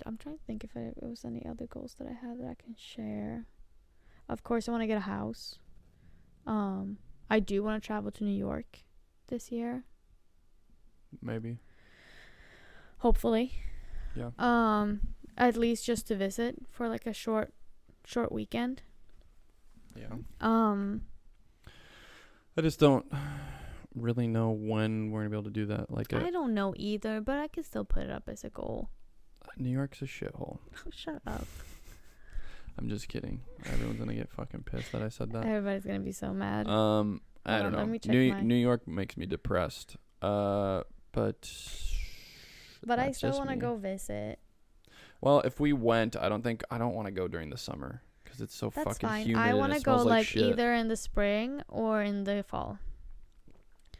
I'm trying to think if it was any other goals that I had that I can share. Of course, I want to get a house. I do want to travel to New York this year. Maybe. Hopefully. Yeah. At least just to visit for, like, a short weekend. Yeah. I just don't really know when we're gonna be able to do that. Like, I don't know either, but I can still put it up as a goal. New York's a shithole. Oh, shut up. I'm just kidding. Everyone's gonna get fucking pissed that I said that. Everybody's gonna be so mad. I don't know. Let me check New York makes me depressed. But I still want to go visit. Well, if we went, I don't want to go during the summer because it's so That's fucking fine. humid. I want to go, like, shit. either in the spring or in the fall.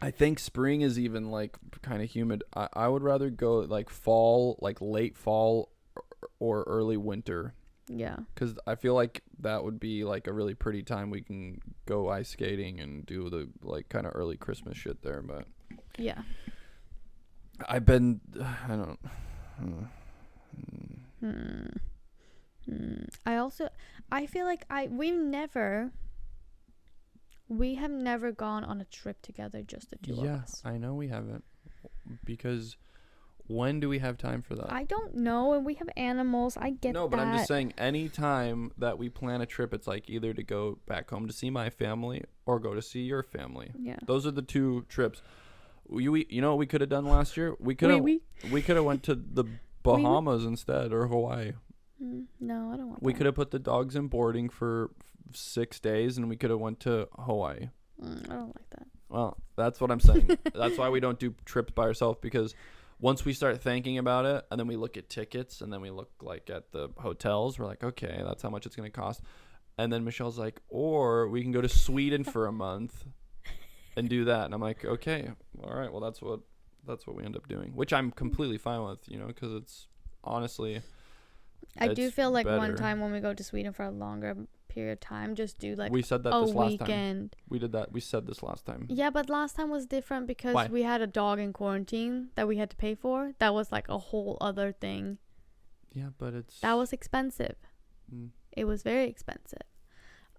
I think spring is even, like, kind of humid. I would rather go, like, fall, like late fall or early winter. Yeah. Because I feel like that would be, like, a really pretty time. We can go ice skating and do the, like, kind of early Christmas shit there. But yeah, I don't. I feel like we have never gone on a trip together, just the two of us. Yeah, I know we haven't, because when do we have time for that? I don't know, and we have animals. I get that. No, but I'm just saying, any time that we plan a trip, it's like either to go back home to see my family or go to see your family. Yeah. Those are the two trips. You know what we could have done last year? We could have went to the Bahamas instead, or Hawaii. No, I don't want We that. could have put the dogs in boarding for 6 days, and we could have went to Hawaii. I don't like that. Well, that's what I'm saying. That's why we don't do trips by ourselves, because once we start thinking about it, and then we look at tickets, and then we look, like, at the hotels, we're like, okay, that's how much it's going to cost. And then Michelle's like, or we can go to Sweden for a month and do that. And I'm like, okay, all right, well, that's what we end up doing, which I'm completely fine with, you know, because it's honestly, I do feel like better. one time when we go to Sweden for a longer period of time, just do, like, we said that a this last weekend. time. We did that. We said this last time. Yeah, but last time was different because Why? we had a dog in quarantine that we had to pay for. That was, like, a whole other thing. Yeah, but that was expensive. It was very expensive.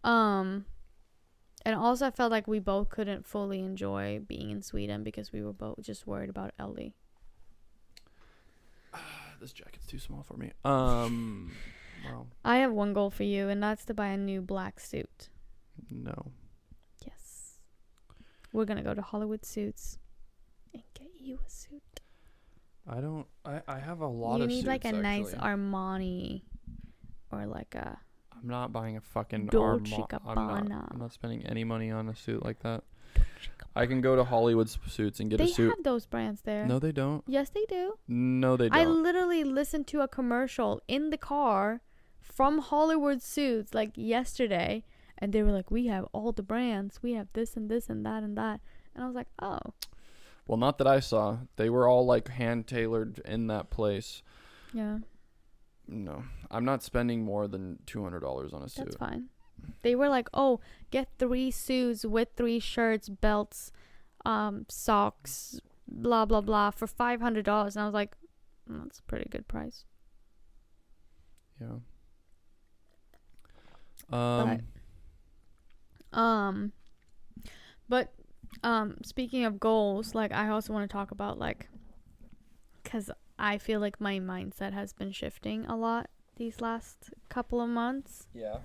And also I felt like we both couldn't fully enjoy being in Sweden because we were both just worried about Ellie. this jacket's too small for me. Well, I have one goal for you, and that's to buy a new black suit. no. Yes. We're gonna go to Hollywood Suits and get you a suit. I don't. I have a lot You of need suits, like a nice actually. Armani or like a I'm not buying a fucking Dolce I'm Gabbana. not spending any money on a suit like that. I can go to Hollywood Suits and get They a suit. have those brands there. No, they don't. Yes, they do. No, they I don't. literally listened to a commercial in the car from Hollywood Suits like yesterday, and they were like, "We have all the brands. We have this and this and that and that." And I was like, "Oh, Well, not that I saw. They were all like hand tailored in that place. yeah, No, I'm not spending more than $200 on a suit. that's fine." They were like, "Oh, get 3 suits with 3 shirts, belts, socks, blah blah blah for $500." And I was like, "That's a pretty good price." Yeah. But speaking of goals, like I also want to talk about like, because I feel like my mindset has been shifting a lot these last couple of months. Yeah.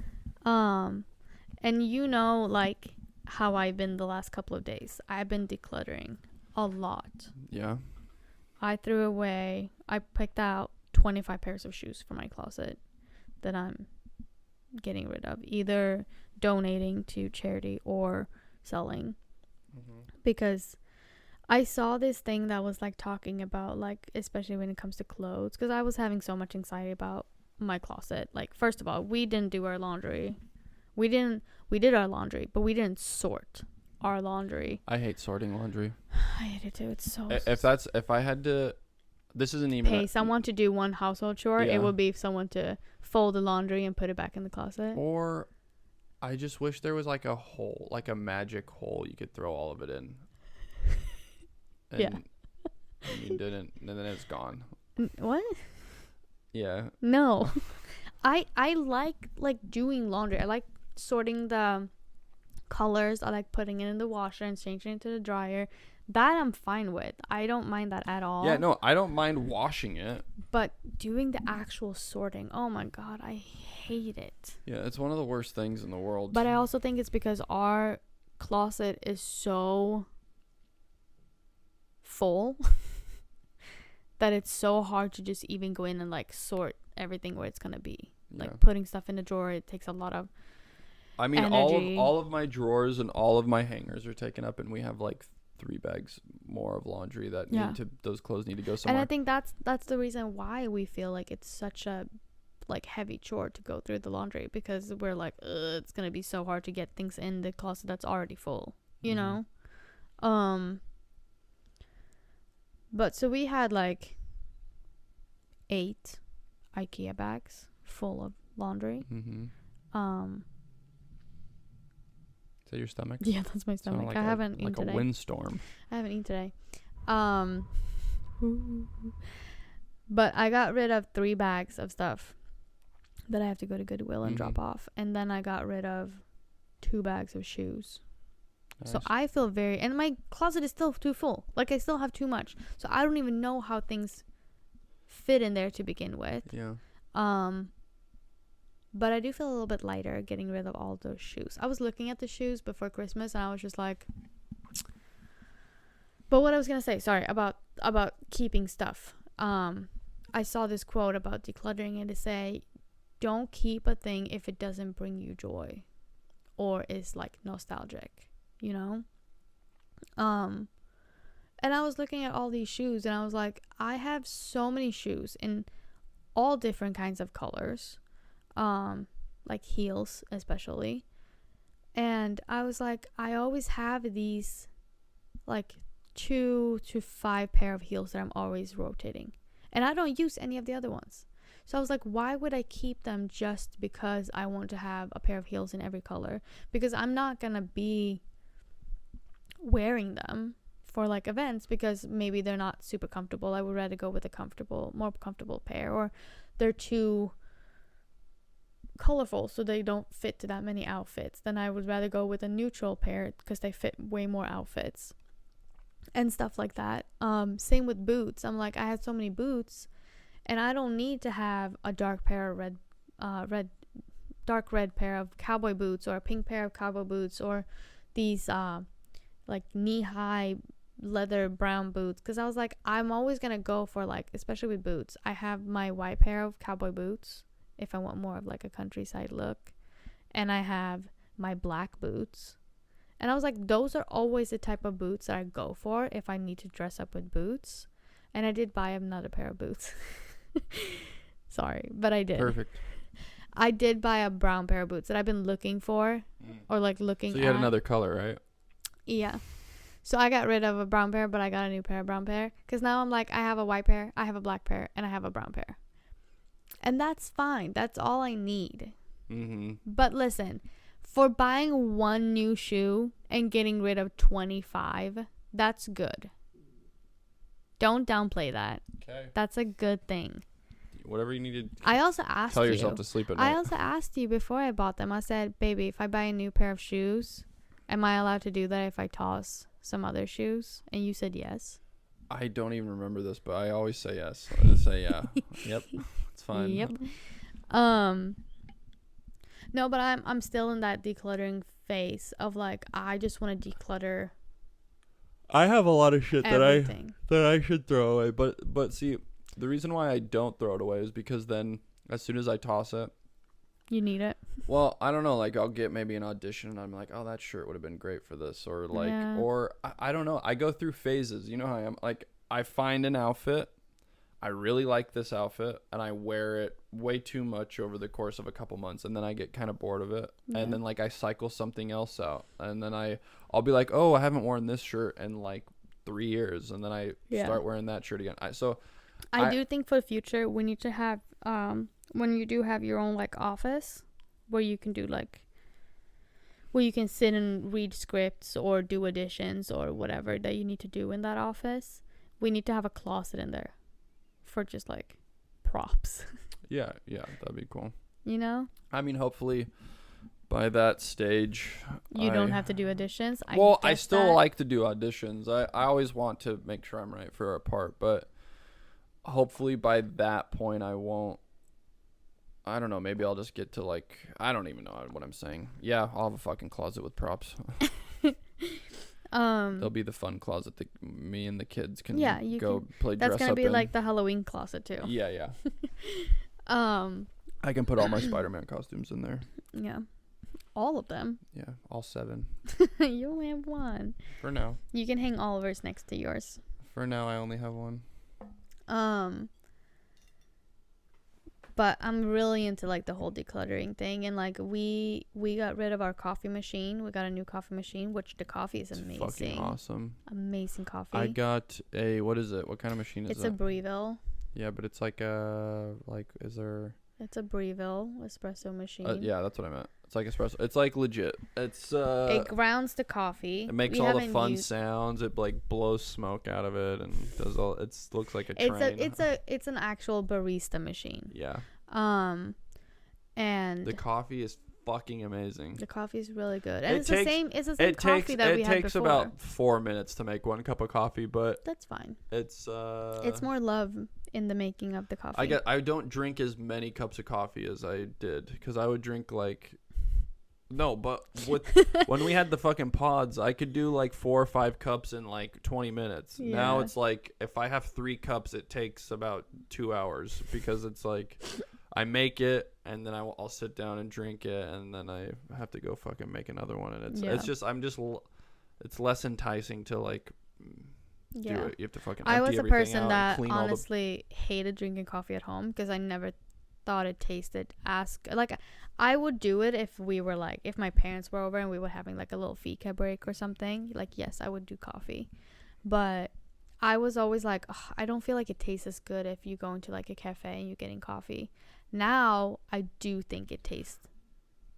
And you know, like how I've been the last couple of days. I've been decluttering a lot. Yeah. I picked out 25 pairs of shoes from my closet that I'm getting rid of, either donating to charity or selling. Because I saw this thing that was like talking about like, especially when it comes to clothes, because I was having so much anxiety about my closet. Like, first of all, we didn't do our laundry. We did our laundry, but we didn't sort our laundry. I hate sorting laundry. I hate it too. It's so If I had to, this isn't even pay someone to do one household chore, Yeah. it would be someone to fold the laundry and put it back in the closet. Or I just wish there was like a hole, like a magic hole you could throw all of it in. And Yeah. You didn't, and then it's gone. What? Yeah. No. I like doing laundry. I like sorting the colors. I like putting it in the washer and changing it to the dryer. That I'm fine with. I don't mind that at all. Yeah, no, I don't mind washing it. But doing the actual sorting, oh my god, I hate it. Yeah, it's one of the worst things in the world. But I also think it's because our closet is so full that it's so hard to just even go in and like sort everything where it's gonna be. Like Yeah. putting stuff in a drawer, it takes a lot of I mean, energy. all of my drawers and all of my hangers are taken up, and we have like 3 bags more of laundry that Yeah. those clothes need to go somewhere. And I think that's the reason why we feel like it's such a like heavy chore to go through the laundry, because we're like, it's gonna be so hard to get things in the closet that's already full, you know. But so we had like 8 IKEA bags full of laundry. Is that your stomach? Yeah, that's my stomach. Like I haven't eaten like today. a windstorm. I haven't eaten today. But I got rid of 3 bags of stuff that I have to go to Goodwill and drop off. And then I got rid of 2 bags of shoes. Nice. So I feel and my closet is still too full. Like I still have too much. So I don't even know how things fit in there to begin with. Yeah. But I do feel a little bit lighter getting rid of all those shoes. I was looking at the shoes before Christmas and I was just like, but what I was going to say, sorry, about keeping stuff. I saw this quote about decluttering and to say, don't keep a thing if it doesn't bring you joy or is like nostalgic, you know? And I was looking at all these shoes and I was like, I have so many shoes in all different kinds of colors. Like heels especially, and I was like, I always have these like 2 to 5 pair of heels that I'm always rotating, and I don't use any of the other ones. So I was like, why would I keep them just because I want to have a pair of heels in every color? Because I'm not gonna be wearing them for like events because maybe they're not super comfortable. I would rather go with a more comfortable pair, or they're too colorful so they don't fit to that many outfits. Then I would rather go with a neutral pair because they fit way more outfits and stuff like that. Same with boots. I'm like, I had so many boots And I don't need to have a dark pair of dark red pair of cowboy boots, or a pink pair of cowboy boots, or these like knee-high leather brown boots, because I was like, I'm always gonna go for, like, especially with boots, I have my white pair of cowboy boots if I want more of like a countryside look, and I have my black boots, and I was like, those are always the type of boots that I go for if I need to dress up with boots. And I did buy another pair of boots. Sorry, but I did. Perfect. I did buy a brown pair of boots that I've been looking for, or like looking at. So you had another color, right? Yeah. So I got rid of a brown pair, but I got a new pair of brown pair. Because now I'm like, I have a white pair, I have a black pair, and I have a brown pair. And that's fine. That's all I need. Mm-hmm. But listen, for buying one new shoe and getting rid of 25, that's good. Don't downplay that. Okay. That's a good thing. Whatever you need to I also asked tell you. yourself to sleep at night. I also asked you before I bought them. I said, baby, if I buy a new pair of shoes, am I allowed to do that if I toss some other shoes? And you said yes. I don't even remember this, but I always say yes. I just say yeah. Yep. It's fine. Yep. No, but I'm still in that decluttering phase of like, I just want to declutter I have a lot of shit everything. that I should throw away, but see, the reason why I don't throw it away is because then as soon as I toss it, You need it. well, I don't know, like I'll get maybe an audition and I'm like, oh, that shirt would have been great for this, or like, Yeah. or I don't know. I go through phases. You know how I am. Like I find an outfit, I really like this outfit, and I wear it way too much over the course of a couple months, and then I get kind of bored of it, Yeah. and then like I cycle something else out, and then I'll be like, oh, I haven't worn this shirt in like 3 years, and then I Yeah. start wearing that shirt again. I do think for the future we need to have when you do have your own like office where you can do like where you can sit and read scripts or do auditions or whatever that you need to do in that office, we need to have a closet in there for just like props. Yeah, that'd be cool. You know, I mean, hopefully by that stage you don't have to do auditions. I get still that. like to do auditions. I always want to make sure I'm right for a part, but hopefully by that point I won't. I don't know, maybe I'll just get to like, I don't even know what I'm saying. Yeah, I'll have a fucking closet with props. There'll be the fun closet that me and the kids can you go can, play dress that's up gonna be in. like the Halloween closet too. Yeah. Um I can put all my Spider-Man costumes in there. yeah, all of them. Yeah, all 7. You only have one. For now. You can hang Oliver's next to yours. For now, I only have one. But I'm really into like the whole decluttering thing, and like we got rid of our coffee machine. We got a new coffee machine, which the coffee is amazing. It's fucking awesome. Amazing coffee. I got a, what is it? What kind of machine is it's it? a Breville. Yeah, but it's like is there? It's a Breville espresso machine. Yeah, that's what I meant. It's like espresso. It's like legit. It's it grounds the coffee. It makes all the fun sounds. It like blows smoke out of it and does all. It looks like a train. It's an actual barista machine. Yeah. And the coffee is fucking amazing. The coffee is really good, and it's the same coffee that we had before. It takes about 4 minutes to make one cup of coffee, but that's fine. It's more love in the making of the coffee. I don't drink as many cups of coffee as I did, because I would drink like. No, but when we had the fucking pods, I could do like 4 or 5 cups in like 20 minutes. Yeah. Now it's like if I have 3 cups, it takes about 2 hours, because it's like I make it and then I'll sit down and drink it, and then I have to go fucking make another one, and it's less enticing to like do it. You have to fucking empty I was a everything person out that and clean honestly hated drinking coffee at home, because I never thought it tasted as good. Like I would do it if we were like, if my parents were over and we were having like a little fika break or something, like yes, I would do coffee. But I was always like, I don't feel like it tastes as good if you go into like a cafe and you're getting coffee. Now I do think it tastes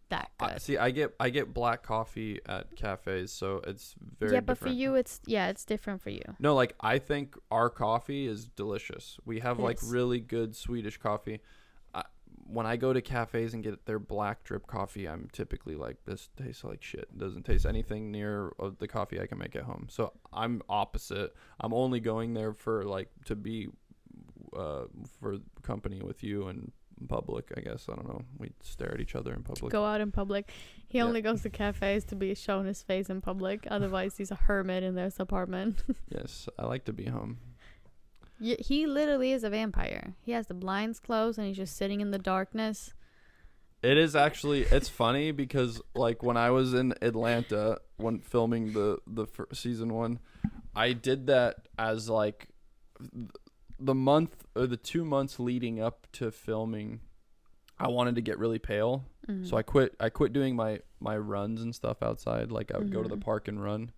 that good. See, I get black coffee at cafes, so it's very but different. for you it's different for you. No, like I think our coffee is delicious. We have like really good Swedish coffee. When I go to cafes and get their black drip coffee, I'm typically like, this tastes like shit. It doesn't taste anything near the coffee I can make at home. So I'm opposite. I'm only going there for like to be for company with you in public, I guess. I don't know. We stare at each other in public. Go out in public. He only goes to cafes to be shown his face in public. Otherwise, he's a hermit in his apartment. Yes, I like to be home. He literally is a vampire. He has the blinds closed and he's just sitting in the darkness. It is actually, it's funny because like when I was in Atlanta when filming the season 1, I did that as like the month or the 2 months leading up to filming. I wanted to get really pale. Mm-hmm. So I quit doing my runs and stuff outside. Like I would go to the park and run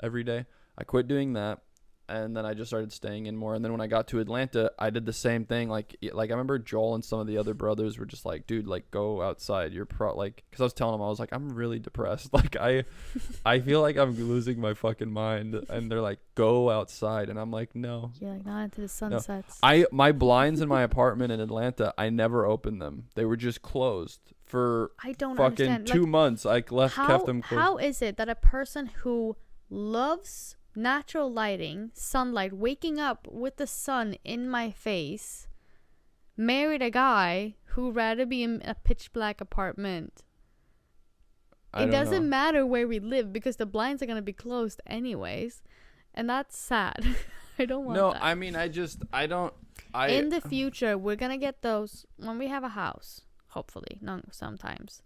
every day. I quit doing that. And then I just started staying in more. And then when I got to Atlanta, I did the same thing. Like I remember Joel and some of the other brothers were just like, dude, like go outside. You're because I was telling them, I was like, I'm really depressed. Like I feel like I'm losing my fucking mind. And they're like, go outside. And I'm like, no. You're like, not until the sun sets. My blinds in my apartment in Atlanta, I never opened them. They were just closed for fucking understand. 2 months. I kept them closed. How is it that a person who loves natural lighting, sunlight, waking up with the sun in my face, married a guy who'd rather be in a pitch black apartment? It doesn't matter where we live because the blinds are going to be closed anyways. And that's sad. I don't want that. No, I mean, in the future, we're going to get those when we have a house. Hopefully. No, sometimes.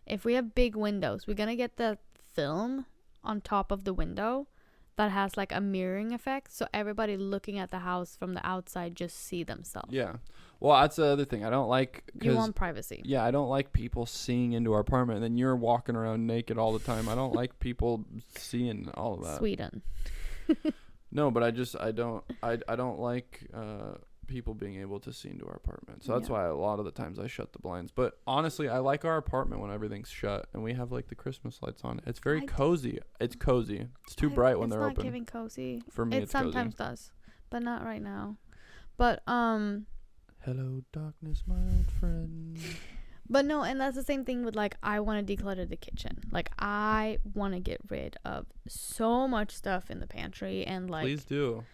If we have big windows, we're going to get the film on top of the window that has like a mirroring effect, so everybody looking at the house from the outside just see themselves. Yeah. Well, that's the other thing. I don't like... You want privacy. Yeah, I don't like people seeing into our apartment, and then you're walking around naked all the time. I don't like people seeing all of that. Sweden. No, but I don't like people being able to see into our apartment. So that's why a lot of the times I shut the blinds. But honestly, I like our apartment when everything's shut and we have like the Christmas lights on. It's very cozy. It's cozy. It's too bright when they're open. It's not giving cozy. For me, it sometimes cozy. Does, but not right now. But hello, darkness, my old friend. But no, and that's the same thing with like I want to declutter the kitchen. Like I want to get rid of so much stuff in the pantry and like. Please do.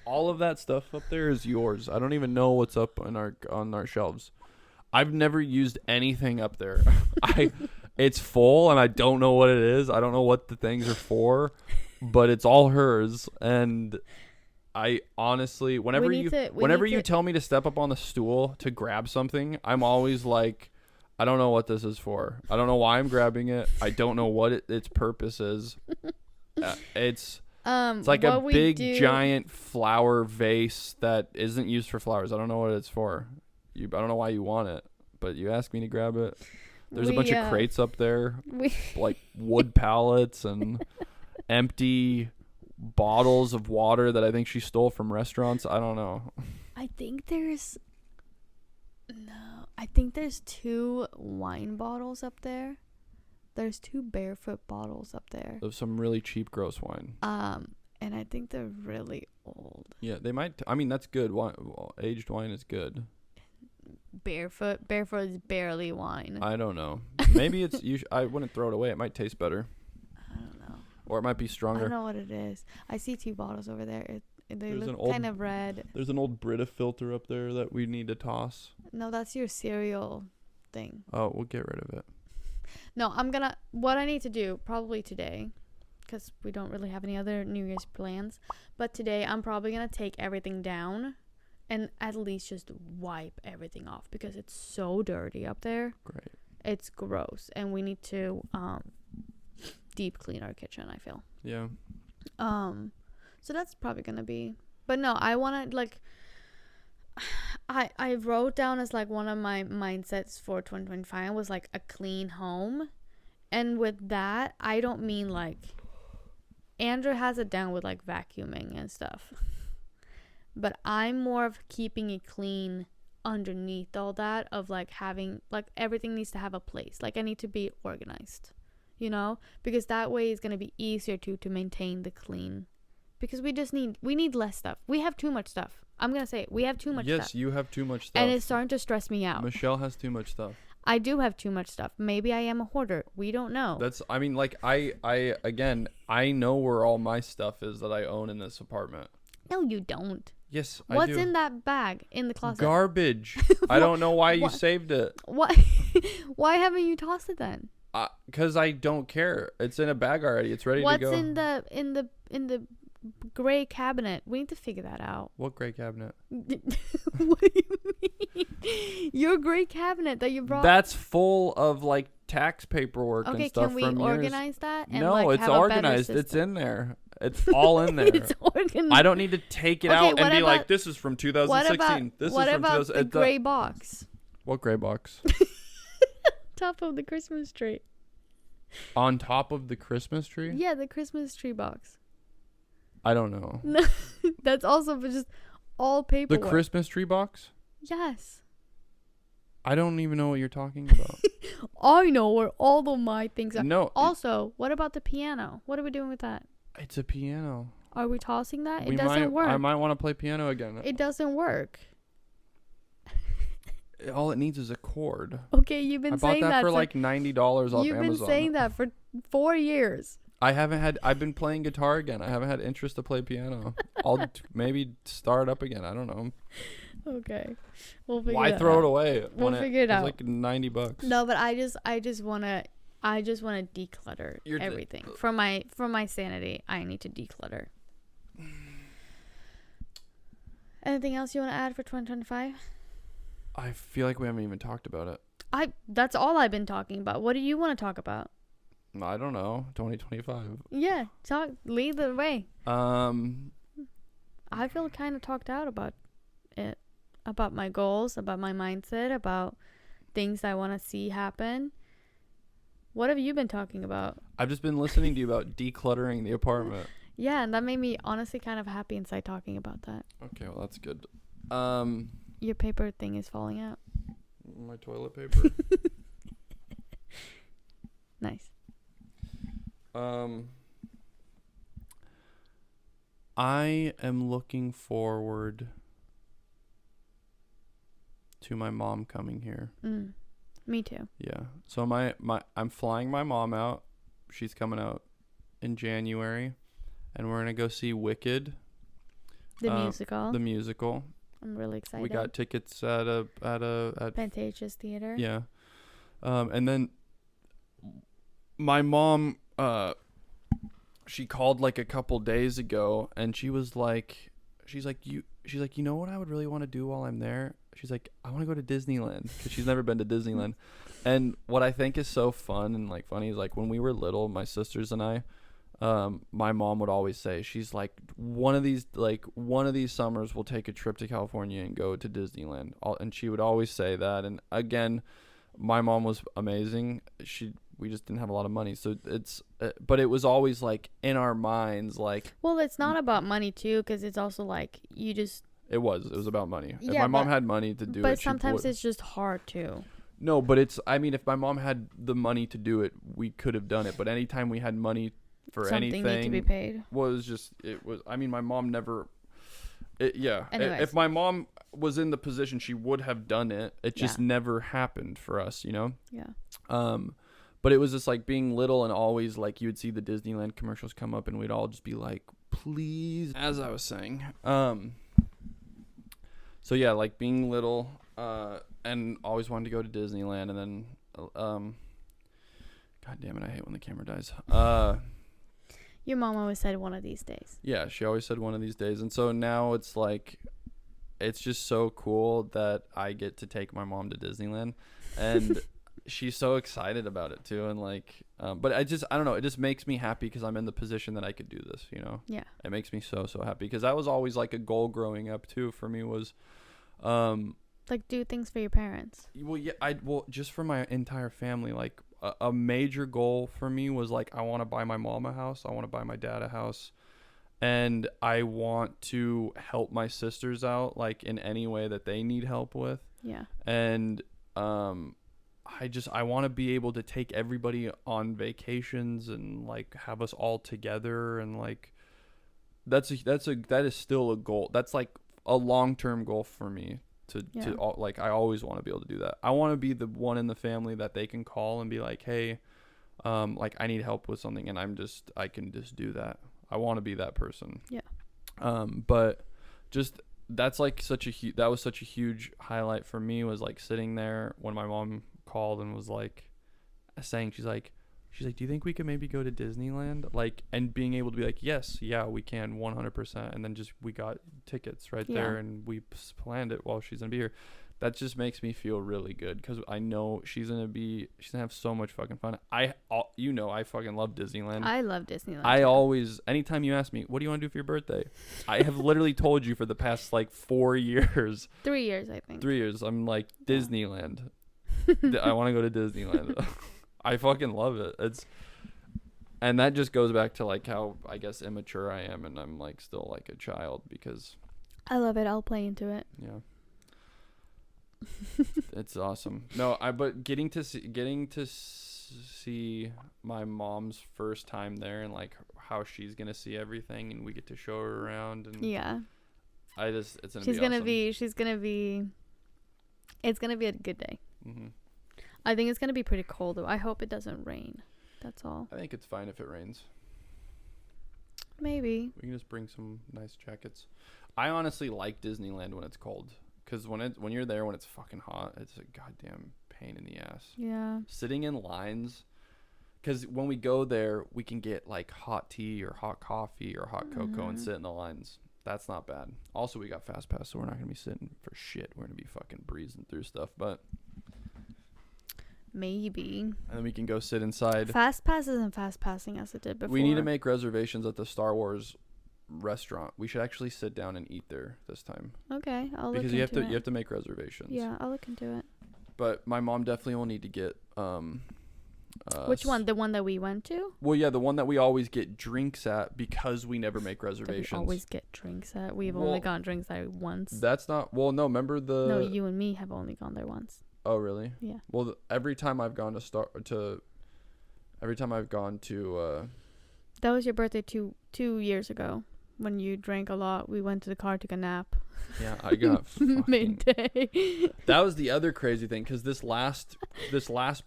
All of that stuff up there is yours. I don't even know what's up on our shelves. I've never used anything up there. It's full and I don't know what it is. I don't know what the things are for, but it's all hers. And I honestly, whenever you tell me to step up on the stool to grab something, I'm always like, I don't know what this is for. I don't know why I'm grabbing it. I don't know what its purpose is. It's like a big giant flower vase that isn't used for flowers. I don't know what it's for. I don't know why you want it, but you asked me to grab it. There's a bunch of crates up there, like wood pallets and empty bottles of water that I think she stole from restaurants. I don't know. I think there's 2 wine bottles up there. There's 2 barefoot bottles up there. Of some really cheap, gross wine. And I think they're really old. Yeah, they might. I mean, that's good. Aged wine is good. Barefoot is barely wine. I don't know. Maybe it's. I wouldn't throw it away. It might taste better. I don't know. Or it might be stronger. I don't know what it is. I see 2 bottles over there. They look kind of red. There's an old Brita filter up there that we need to toss. No, that's your cereal thing. Oh, we'll get rid of it. No, what I need to do probably today, because we don't really have any other New Year's plans, but today I'm probably going to take everything down and at least just wipe everything off because it's so dirty up there. Great. It's gross. And we need to deep clean our kitchen, I feel. Yeah. So that's probably going to be, but no, I want to like, I wrote down as like one of my mindsets for 2025 was like a clean home. And with that, I don't mean like Andrew has it down with like vacuuming and stuff. But I'm more of keeping it clean underneath all that of like having like everything needs to have a place. Like I need to be organized, you know, because that way it's going to be easier to maintain the clean because we need less stuff. We have too much stuff. I'm going to say it. We have too much stuff. Yes, you have too much stuff. And it's starting to stress me out. Michelle has too much stuff. I do have too much stuff. Maybe I am a hoarder. We don't know. I mean, like, I know where all my stuff is that I own in this apartment. No, you don't. Yes, What's I do. in that bag in the closet? Garbage. I don't know why you What? saved it. Why? Why haven't you tossed it then? Because I don't care. It's in a bag already. It's ready to go. What's in the gray cabinet? We need to figure that out. What gray cabinet? What do you mean? Your gray cabinet that you brought. That's full of like tax paperwork Okay, and stuff can we from organize that? And, No, like, it's have a better organized. It's system? in there. It's all in there. It's organized. I don't need to take it Okay, out and what be like, about- this is from 2016. What about This what is from about 2000. the gray box? What gray box? Top of the Christmas tree. On top of the Christmas tree? Yeah, the Christmas tree box. I don't know. No, that's also just all The paperwork. Christmas tree box? Yes. I don't even know what you're talking about. I know where all of my things are. No, Also, what about the piano? What are we doing with that? it's a piano. Are we tossing that? We It doesn't might, work. I might want to play piano again. It doesn't work. All it needs is a chord. Okay, you've been I bought saying that that for like $90 off You've Amazon. been saying that for 4 years. I've been playing guitar again. I haven't had interest to play piano. I'll maybe start up again. I don't know. Okay, we'll figure Why that throw out. it away? We'll figure it out. It's like $90. No, but I just wanna declutter You're everything for my sanity. I need to declutter. Anything else you want to add for 2025? I feel like we haven't even talked about it. That's all I've been talking about. What do you want to talk about? I don't know. 2025. Yeah, lead the way. Um, I feel kind of talked out about it, about my goals, about my mindset, about things I want to see happen. What have you been talking about? I've just been listening to you about decluttering the apartment. Yeah, and that made me honestly kind of happy inside talking about that. Okay, well that's good. Your paper thing is falling out. My toilet paper. Nice. I am looking forward to my mom coming here. Me too. Yeah. So I'm flying my mom out. She's coming out in January, and we're gonna go see Wicked, The musical. the musical. I'm really excited. We got tickets at Pantages Theater. yeah. And then my mom she called like a couple days ago, and she's like, you know what I would really want to do while I'm there? She's like, I want to go to Disneyland, because she's never been to Disneyland. And what I think is so fun and like funny is like when we were little, my sisters and I, my mom would always say, she's like, one of these summers we'll take a trip to California and go to Disneyland. And she would always say that. And again, my mom was amazing. We just didn't have a lot of money, so but it was always like in our minds, like. Well, it's not about money too, because it's also like you just. It was about money. If Yeah, my mom had money to do it, but sometimes it's just hard too. No, but if my mom had the money to do it, we could have done it. But anytime we had money for Something anything, need to be paid. My mom never. Anyways. If my mom was in the position, she would have done it. It just never happened for us, you know. Yeah. But it was just like being little, and always like you would see the Disneyland commercials come up, and we'd all just be like, please. As I was saying, so yeah, like being little, and always wanted to go to Disneyland, and then, God damn it, I hate when the camera dies. Your mom always said one of these days. Yeah, she always said one of these days, and so now it's like, it's just so cool that I get to take my mom to Disneyland, and she's so excited about it too, and like, but I don't know, it just makes me happy because I'm in the position that I could do this, you know. Yeah. It makes me so happy, because that was always like a goal growing up too for me, was like do things for your parents. Just for my entire family. Like a major goal for me was like, I want to buy my mom a house, I want to buy my dad a house, and I want to help my sisters out like in any way that they need help with. Yeah. And I want to be able to take everybody on vacations and like have us all together, and like that is still a goal. That's like a long-term goal for me like I always want to be able to do that. I want to be the one in the family that they can call and be like, hey, like I need help with something, and I can just do that. I want to be that person. Yeah. But just that's like that was such a huge highlight for me, was like sitting there when my mom called and was like saying, she's like, do you think we could maybe go to Disneyland? Like, and being able to be like, yes, yeah, we can 100%. And then just, we got tickets right there and we planned it while she's going to be here. That just makes me feel really good because I know she's going to have so much fucking fun. I fucking love Disneyland. I love Disneyland. I always, anytime you ask me, what do you want to do for your birthday? I have literally told you for the past like 4 years. 3 years, I think. 3 years. I'm like, Disneyland. I want to go to Disneyland. I fucking love it. And that just goes back to like how, I guess, immature I am, and I'm like still like a child because I love it. I'll play into it. Yeah. It's awesome. But getting to see my mom's first time there and like how she's gonna see everything, and we get to show her around, and it's gonna be a good day. Mm-hmm. I think it's gonna be pretty cold though. I hope it doesn't rain. That's all. I think it's fine if it rains. Maybe we can just bring some nice jackets. I honestly like Disneyland when it's cold. Because when you're there when it's fucking hot, it's a goddamn pain in the ass. Yeah. Sitting in lines. Because when we go there, we can get like hot tea or hot coffee or hot cocoa and sit in the lines. That's not bad. Also, we got Fast Pass, so we're not going to be sitting for shit. We're going to be fucking breezing through stuff. But maybe. And then we can go sit inside. Fast Pass isn't fast passing as it did before. We need to make reservations at the Star Wars restaurant. We should actually sit down and eat there this time. Okay, I'll look because into it. you have to make reservations. Yeah, I'll look into it. But my mom definitely will need to get which one? The one that we went to? Well, yeah, the one that we always get drinks at because we never make reservations. We always get drinks at. We've only gotten drinks there once. That's not. Well, no. Remember the? No, you and me have only gone there once. Oh, really? Yeah. Well, every time I've gone to. That was your birthday 2 years ago. When you drank a lot, we went to the car, took a nap. Yeah, I got midday. That was the other crazy thing, because this last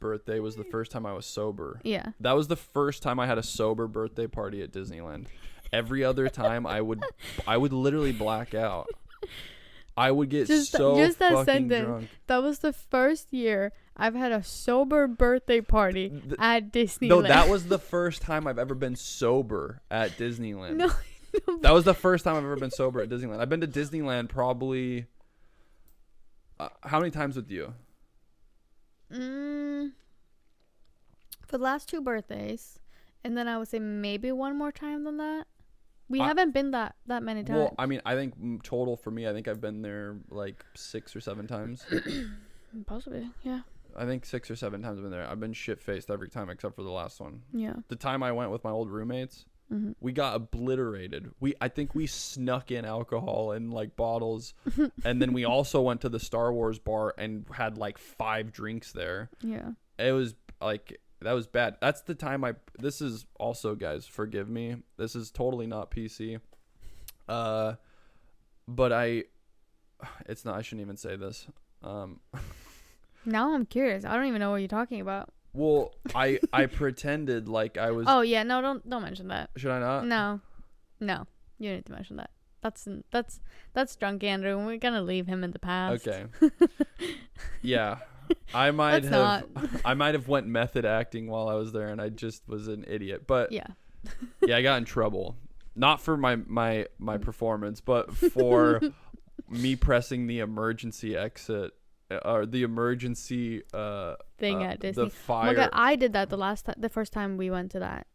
birthday was the first time I was sober. Yeah. That was the first time I had a sober birthday party at Disneyland. Every other time I would literally black out. I would get just that fucking sentence. drunk. That was the first year I've had a sober birthday party at Disneyland. No, that was the first time I've ever been sober at Disneyland. No. That was the first time I've ever been sober at Disneyland. I've been to Disneyland probably how many times with you? For the last 2 birthdays, and then I would say maybe one more time than that. We haven't been that many times. Well, I mean, I think total for me, I think I've been there like 6 or 7 times. Possibly, yeah. I think 6 or 7 times I've been there. I've been shit-faced every time except for the last one. Yeah. The time I went with my old roommates, we got obliterated. I think we snuck in alcohol in like bottles, and then we also went to the Star Wars bar and had like 5 drinks there. Yeah. It was like, that was bad. That's the time this is also, guys, forgive me. This is totally not PC. But it's not, I shouldn't even say this. Now I'm curious. I don't even know what you're talking about. Well, I pretended like I was. Oh yeah, no, don't mention that. Should I not? No, you don't need to mention that. That's drunk Andrew, and we're gonna leave him in the past. Okay. Yeah, I might have went method acting while I was there, and I just was an idiot. But yeah, I got in trouble, not for my performance, but for me pressing the emergency exit. Or the emergency thing at Disney. The fire. Oh my God, I did that the first time we went to that.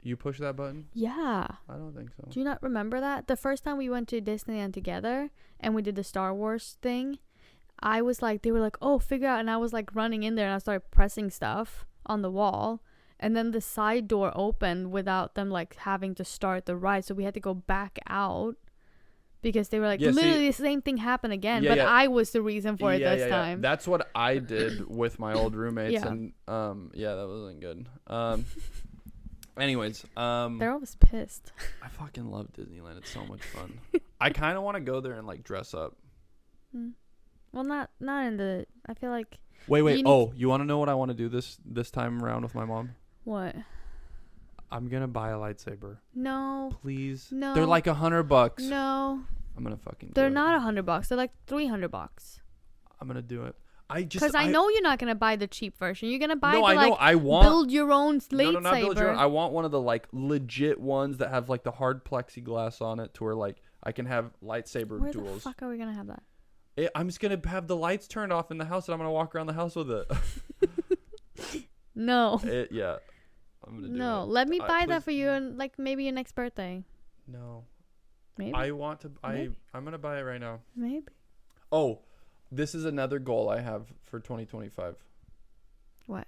You pushed that button? Yeah. I don't think so. Do you not remember that? The first time we went to Disneyland together and we did the Star Wars thing, I was like, they were like, oh, figure out. And I was like running in there and I started pressing stuff on the wall. And then the side door opened without them like having to start the ride. So we had to go back out. Because they were like, literally the same thing happened again. But I was the reason for it this time. That's what I did with my old roommates. And that wasn't good. Anyways. They're always pissed. I fucking love Disneyland. It's so much fun. I kind of want to go there and like dress up. Well, not in the, I feel like. Wait. You want to know what I want to do this time around with my mom? What? I'm gonna buy a lightsaber. No. Please. No. They're like $100. No. I'm gonna fucking. They're do not $100. They're like $300. I'm gonna do it. Because I know you're not gonna buy the cheap version. You're gonna buy no, the I know. like I want build your own lightsaber. No, not build your own. I want one of the like legit ones that have like the hard plexiglass on it, to where like I can have lightsaber Where duels. the fuck are we gonna have that? I'm just gonna have the lights turned off in the house, and I'm gonna walk around the house with it. No. Yeah. I'm gonna do No. it. Let me buy that please- for you, and like maybe your next birthday. No. Maybe. I want to. Maybe. I'm gonna buy it right now. Maybe. Oh, this is another goal I have for 2025. What?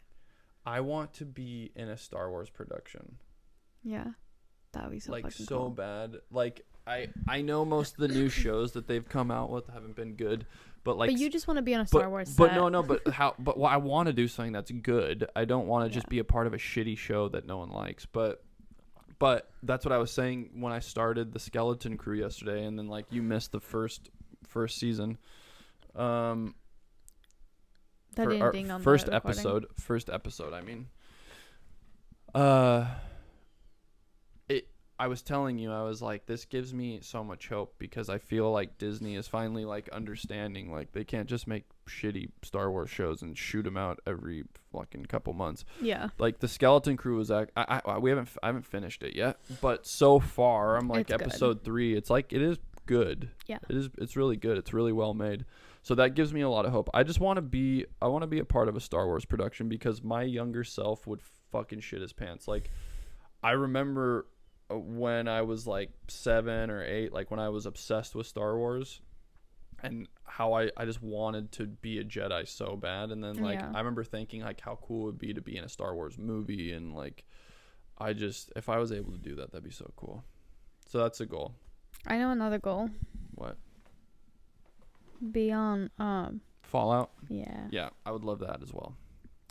I want to be in a Star Wars production. Yeah. That would be so Like fucking so cool. bad. Like I know most of the new shows that they've come out with haven't been good, but like. But you just want to be on a Star Wars set. But no. But how? But I want to do something that's good. I don't want to just be a part of a shitty show that no one likes. But that's what I was saying when I started the Skeleton Crew yesterday, and then like you missed the first season. That didn't ding on first the recording. episode. I mean, I was telling you, I was like, this gives me so much hope, because I feel like Disney is finally like understanding, like they can't just make shitty Star Wars shows and shoot them out every fucking couple months. Yeah. Like the Skeleton Crew is I haven't finished it yet, but so far I'm like It's episode 3. It's like it is good. Yeah. It's really good. It's really well made. So that gives me a lot of hope. I want to be a part of a Star Wars production, because my younger self would fucking shit his pants. Like I remember when I was like 7 or 8, like when I was obsessed with Star Wars, and how I just wanted to be a Jedi so bad. And then like I remember thinking like how cool it would be to be in a Star Wars movie, and like if I was able to do that, that'd be so cool. So that's a goal. I know another goal. What? Be on Fallout? Yeah. Yeah, I would love that as well.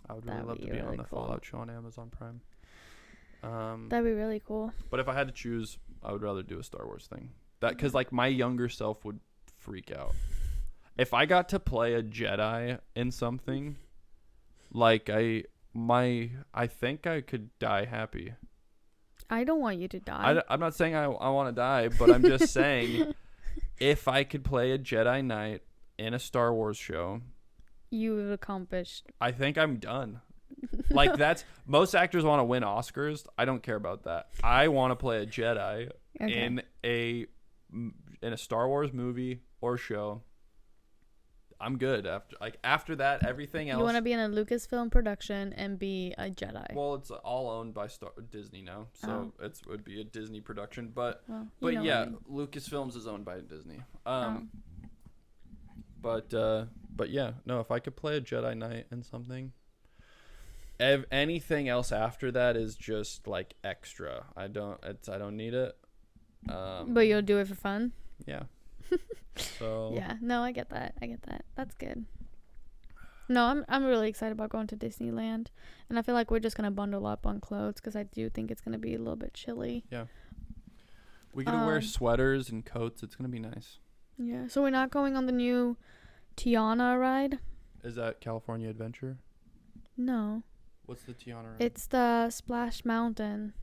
I would really That'd love to be be on really the cool. Fallout show on Amazon Prime. That'd be really cool. But if I had to choose, I would rather do a Star Wars thing. Because like my younger self would freak out. If I got to play a Jedi in something, like I think I could die happy. I don't want you to die. I'm not saying I want to die, but I'm just saying if I could play a Jedi Knight in a Star Wars show, You've accomplished. I think I'm done. Like that's most actors want to win Oscars. I don't care about that. I want to play a Jedi in a Star Wars movie or show. I'm good after that. Everything else. You want to be in a Lucasfilm production and be a Jedi. Well, it's all owned by Disney now, so it would be a Disney production. But Well, yeah, Lucasfilms is owned by Disney. But yeah, no. If I could play a Jedi Knight in something, anything else after that is just like extra. I don't need it. But you'll do it for fun. Yeah. So Yeah. No, I get that. That's good. No, I'm really excited about going to Disneyland, and I feel like we're just gonna bundle up on clothes because I do think it's gonna be a little bit chilly. Yeah. We gotta wear sweaters and coats. It's gonna be nice. Yeah. So we're not going on the new Tiana ride. Is that California Adventure? No. What's the Tiana ride? It's the Splash Mountain.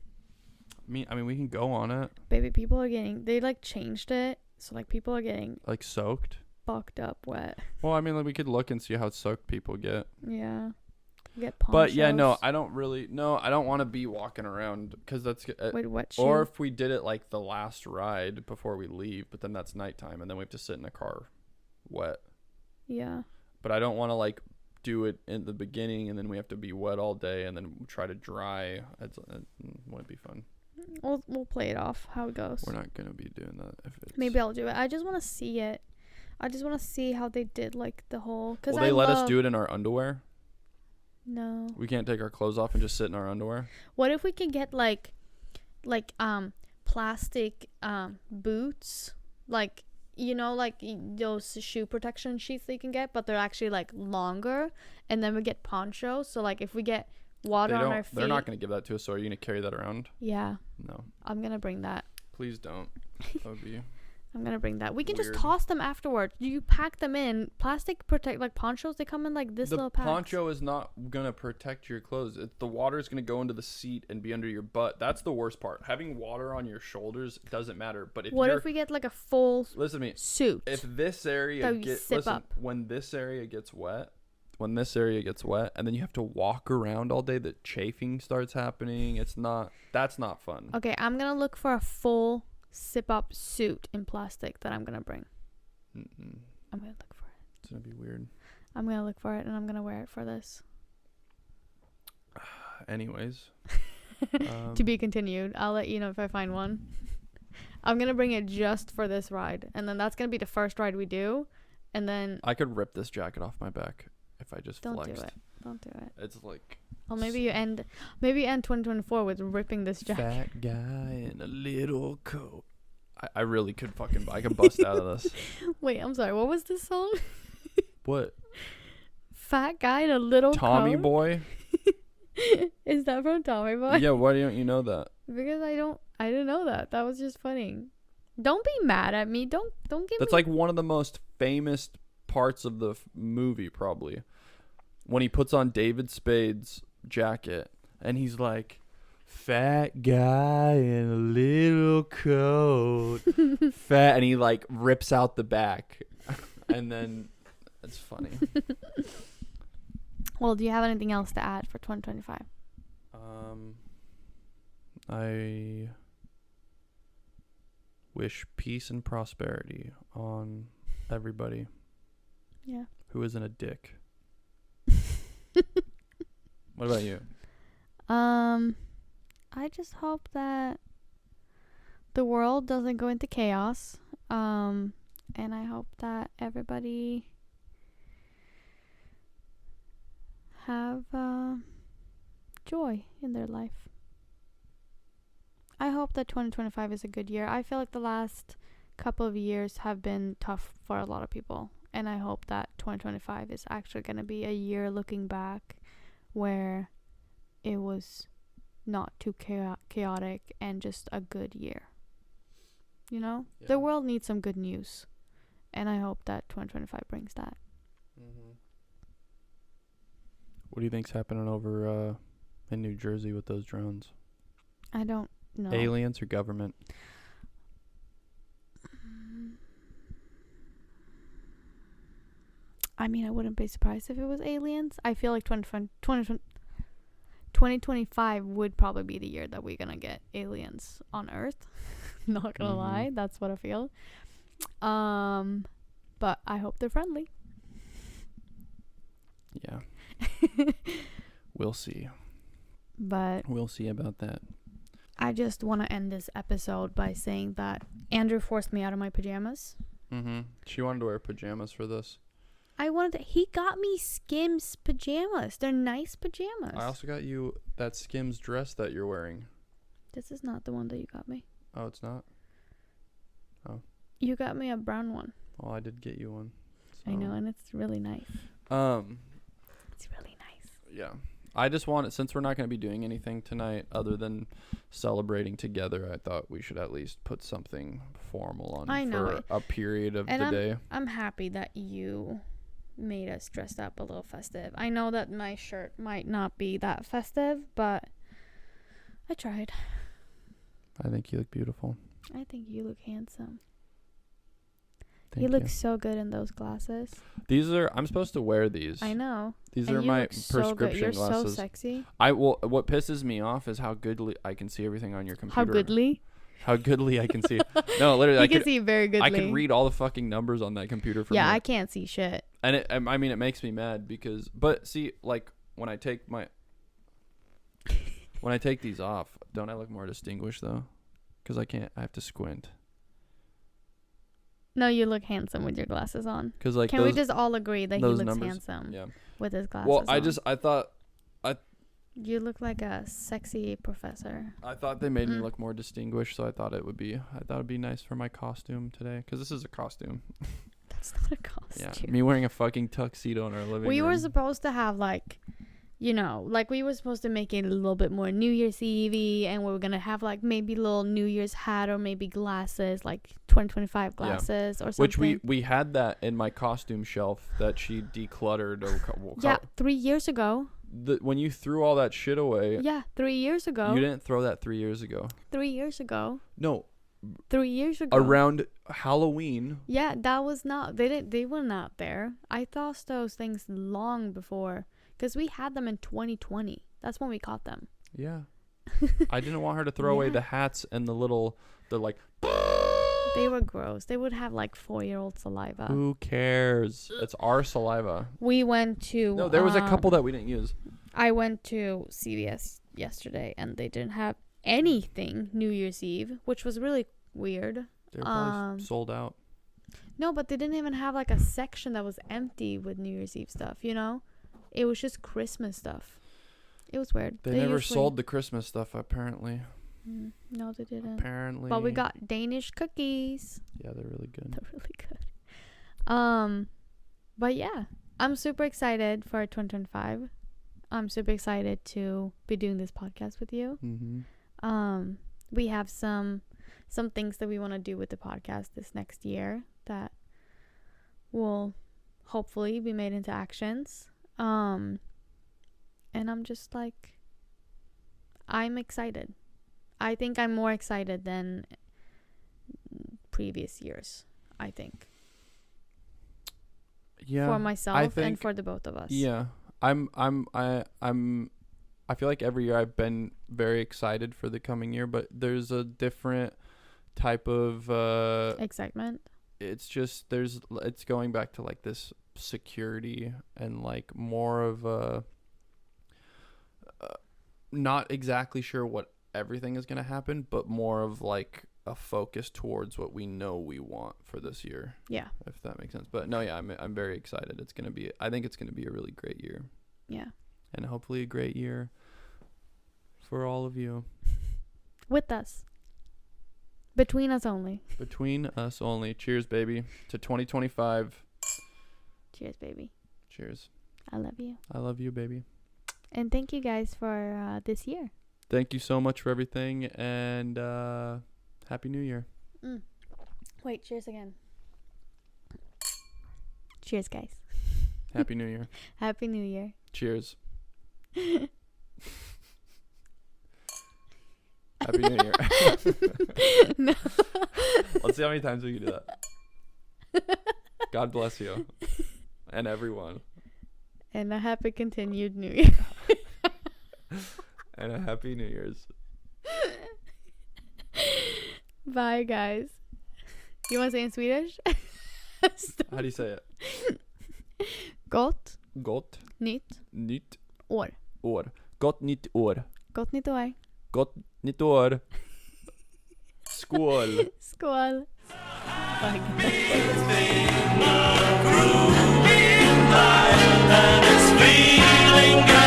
I mean, we can go on it. Baby, people are they like changed it, so like people are getting Like soaked. fucked up wet. Well, I mean, like, we could look and see how soaked people get. Yeah. Get ponchos. But yeah, no, I don't want to be walking around because that's. Wait, what? Or if we did it like the last ride before we leave, but then that's nighttime and then we have to sit in a car, wet. Yeah. But I don't want to like do it in the beginning and then we have to be wet all day and then try to dry. It wouldn't be fun. We'll play it off how it goes. We're not gonna be doing that if it's. Maybe I'll do it. I just want to see it. I just want to see how they did like the whole. Will they let us do it in our underwear? No. We can't take our clothes off and just sit in our underwear. What if we can get like plastic boots, like like those shoe protection sheets that you can get, but they're actually like longer, and then we get ponchos. So like if we get water on our feet, they're not gonna give that to us. So are you gonna carry that around? Yeah. No. I'm gonna bring that. Please don't. That would be. I'm gonna bring that. We can just Weird. toss them afterwards. You pack them in plastic. Protect like ponchos. They come in like this little The pack. poncho is not gonna protect your clothes. The water is gonna go into the seat and be under your butt. That's the worst part. Having water on your shoulders doesn't matter. But if we get like a full listen to me, suit? if this area that you gets sip up. when this area gets wet, and then you have to walk around all day, the chafing starts happening. That's not fun. Okay, I'm gonna look for a full sip up suit in plastic that I'm gonna bring. Mm-mm. I'm gonna look for it. It's gonna be weird. I'm gonna look for it and I'm gonna wear it for this. Anyways, To be continued. I'll let you know if I find one. I'm gonna bring it just for this ride, and then that's gonna be the first ride we do, and then I could rip this jacket off my back if I just don't flexed. do it. Don't do it. It's like Well, maybe you end 2024 with ripping this jacket. fat guy in a little coat. I really could I could bust out of this. Wait, I'm sorry. What was this song? What? Fat guy in a little Tommy coat? Boy? Is that from Tommy Boy? Yeah, why don't you know that? Because I didn't know that. That was just funny. Don't be mad at me. Don't give That's me. like one of the most famous parts of the movie, probably. When he puts on David Spade's jacket and he's like, fat guy in a little coat. Fat. And he like rips out the back. And then it's funny. Well, do you have anything else to add for 2025? I wish peace and prosperity on everybody Yeah. who isn't a dick. What about you? I just hope that the world doesn't go into chaos. And I hope that everybody have joy in their life. I hope that 2025 is a good year. I feel like the last couple of years have been tough for a lot of people. And I hope that 2025 is actually going to be a year looking back where it was not too chaotic and just a good year. You know? Yeah. The world needs some good news. And I hope that 2025 brings that. Mm-hmm. What do you think's happening over in New Jersey with those drones? I don't know. Aliens or government? I mean, I wouldn't be surprised if it was aliens. I feel like 2025 would probably be the year that we're going to get aliens on Earth. Not going to lie. That's what I feel. But I hope they're friendly. Yeah. We'll see. But We'll see about that. I just want to end this episode by saying that Andrew forced me out of my pajamas. Mm-hmm. She wanted to wear pajamas for this. He got me Skims pajamas. They're nice pajamas. I also got you that Skims dress that you're wearing. This is not the one that you got me. Oh, it's not? Oh. You got me a brown one. Well, I did get you one. So. I know, and it's really nice. It's really nice. Yeah. I just wanted, since we're not going to be doing anything tonight other than celebrating together, I thought we should at least put something formal on for a period of the day. I'm happy that you made us dressed up a little festive. I know that my shirt might not be that festive, but I tried. I think you look beautiful. I think you look handsome. Thank you look so good in those glasses. I'm supposed to wear these. I know. These and are my prescription You're glasses. so sexy. What pisses me off is how goodly I can see everything on your computer. How goodly? How goodly I can see. No, literally, I can see very goodly. I can read all the fucking numbers on that computer from Yeah, here. I can't see shit. And it makes me mad but see, like when I take these off, don't I look more distinguished though? Because I have to squint. No, you look handsome with your glasses on. Because like, can we just all agree that he looks numbers, handsome? Yeah. With his glasses. Well, on. I thought. You look like a sexy professor. I thought they made me look more distinguished, so I thought it'd be nice for my costume today, because this is a costume. That's not a costume. Yeah, me wearing a fucking tuxedo in our living room. We were supposed to have like you know, like we were supposed to make it a little bit more New Year's Eve, and we were gonna have like maybe little New Year's hat or maybe glasses, like 2025 glasses or something. Which we had that in my costume shelf that she decluttered. Yeah, 3 years ago. When you threw all that shit away. Yeah, 3 years ago. You didn't throw that 3 years ago. 3 years ago. No. 3 years ago. Around Halloween. Yeah, that was not. They were not there. I thought those things long before. Because we had them in 2020. That's when we caught them. Yeah. I didn't want her to throw away the hats and the like. They were gross. They would have like 4-year-old saliva. Who cares? It's our saliva. We went to. No, there was a couple that we didn't use. I went to CVS yesterday and they didn't have anything New Year's Eve, which was really weird. They're probably sold out. No, but they didn't even have like a section that was empty with New Year's Eve stuff, you know? It was just Christmas stuff. It was weird. They never sold the Christmas stuff, apparently. No, they didn't. Apparently. But we got Danish cookies. Yeah, they're really good. They're really good. But yeah, I'm super excited for 2025. I'm super excited to be doing this podcast with you. Mm-hmm. We have some things that we want to do with the podcast this next year that will hopefully be made into actions. And I'm just like, I'm excited. I think I'm more excited than previous years, I think. Yeah. For myself and for the both of us. Yeah. I feel like every year I've been very excited for the coming year, but there's a different type of excitement. It's just it's going back to like this security and like more of a not exactly sure what everything is going to happen, but more of like a focus towards what we know we want for this year. Yeah. If that makes sense. But no, yeah, I'm very excited. I think it's going to be a really great year. Yeah. And hopefully a great year for all of you. With us. Between us only. Between us only. Cheers, baby. To 2025. Cheers, baby. Cheers. I love you. I love you, baby. And thank you guys for this year. Thank you so much for everything, and Happy New Year. Wait, cheers again. Cheers, guys. Happy New Year. Happy New Year. Cheers. Happy New Year. No. Let's see how many times we can do that. God bless you. And everyone. And a happy continued New Year. And a happy New Year's. Bye, guys. You want to say in Swedish? How do you say it? Gott nytt år. Gott nytt år. Gott nytt år. Gott nytt år. Skål. Skål. Bye, guys. And it's feeling good.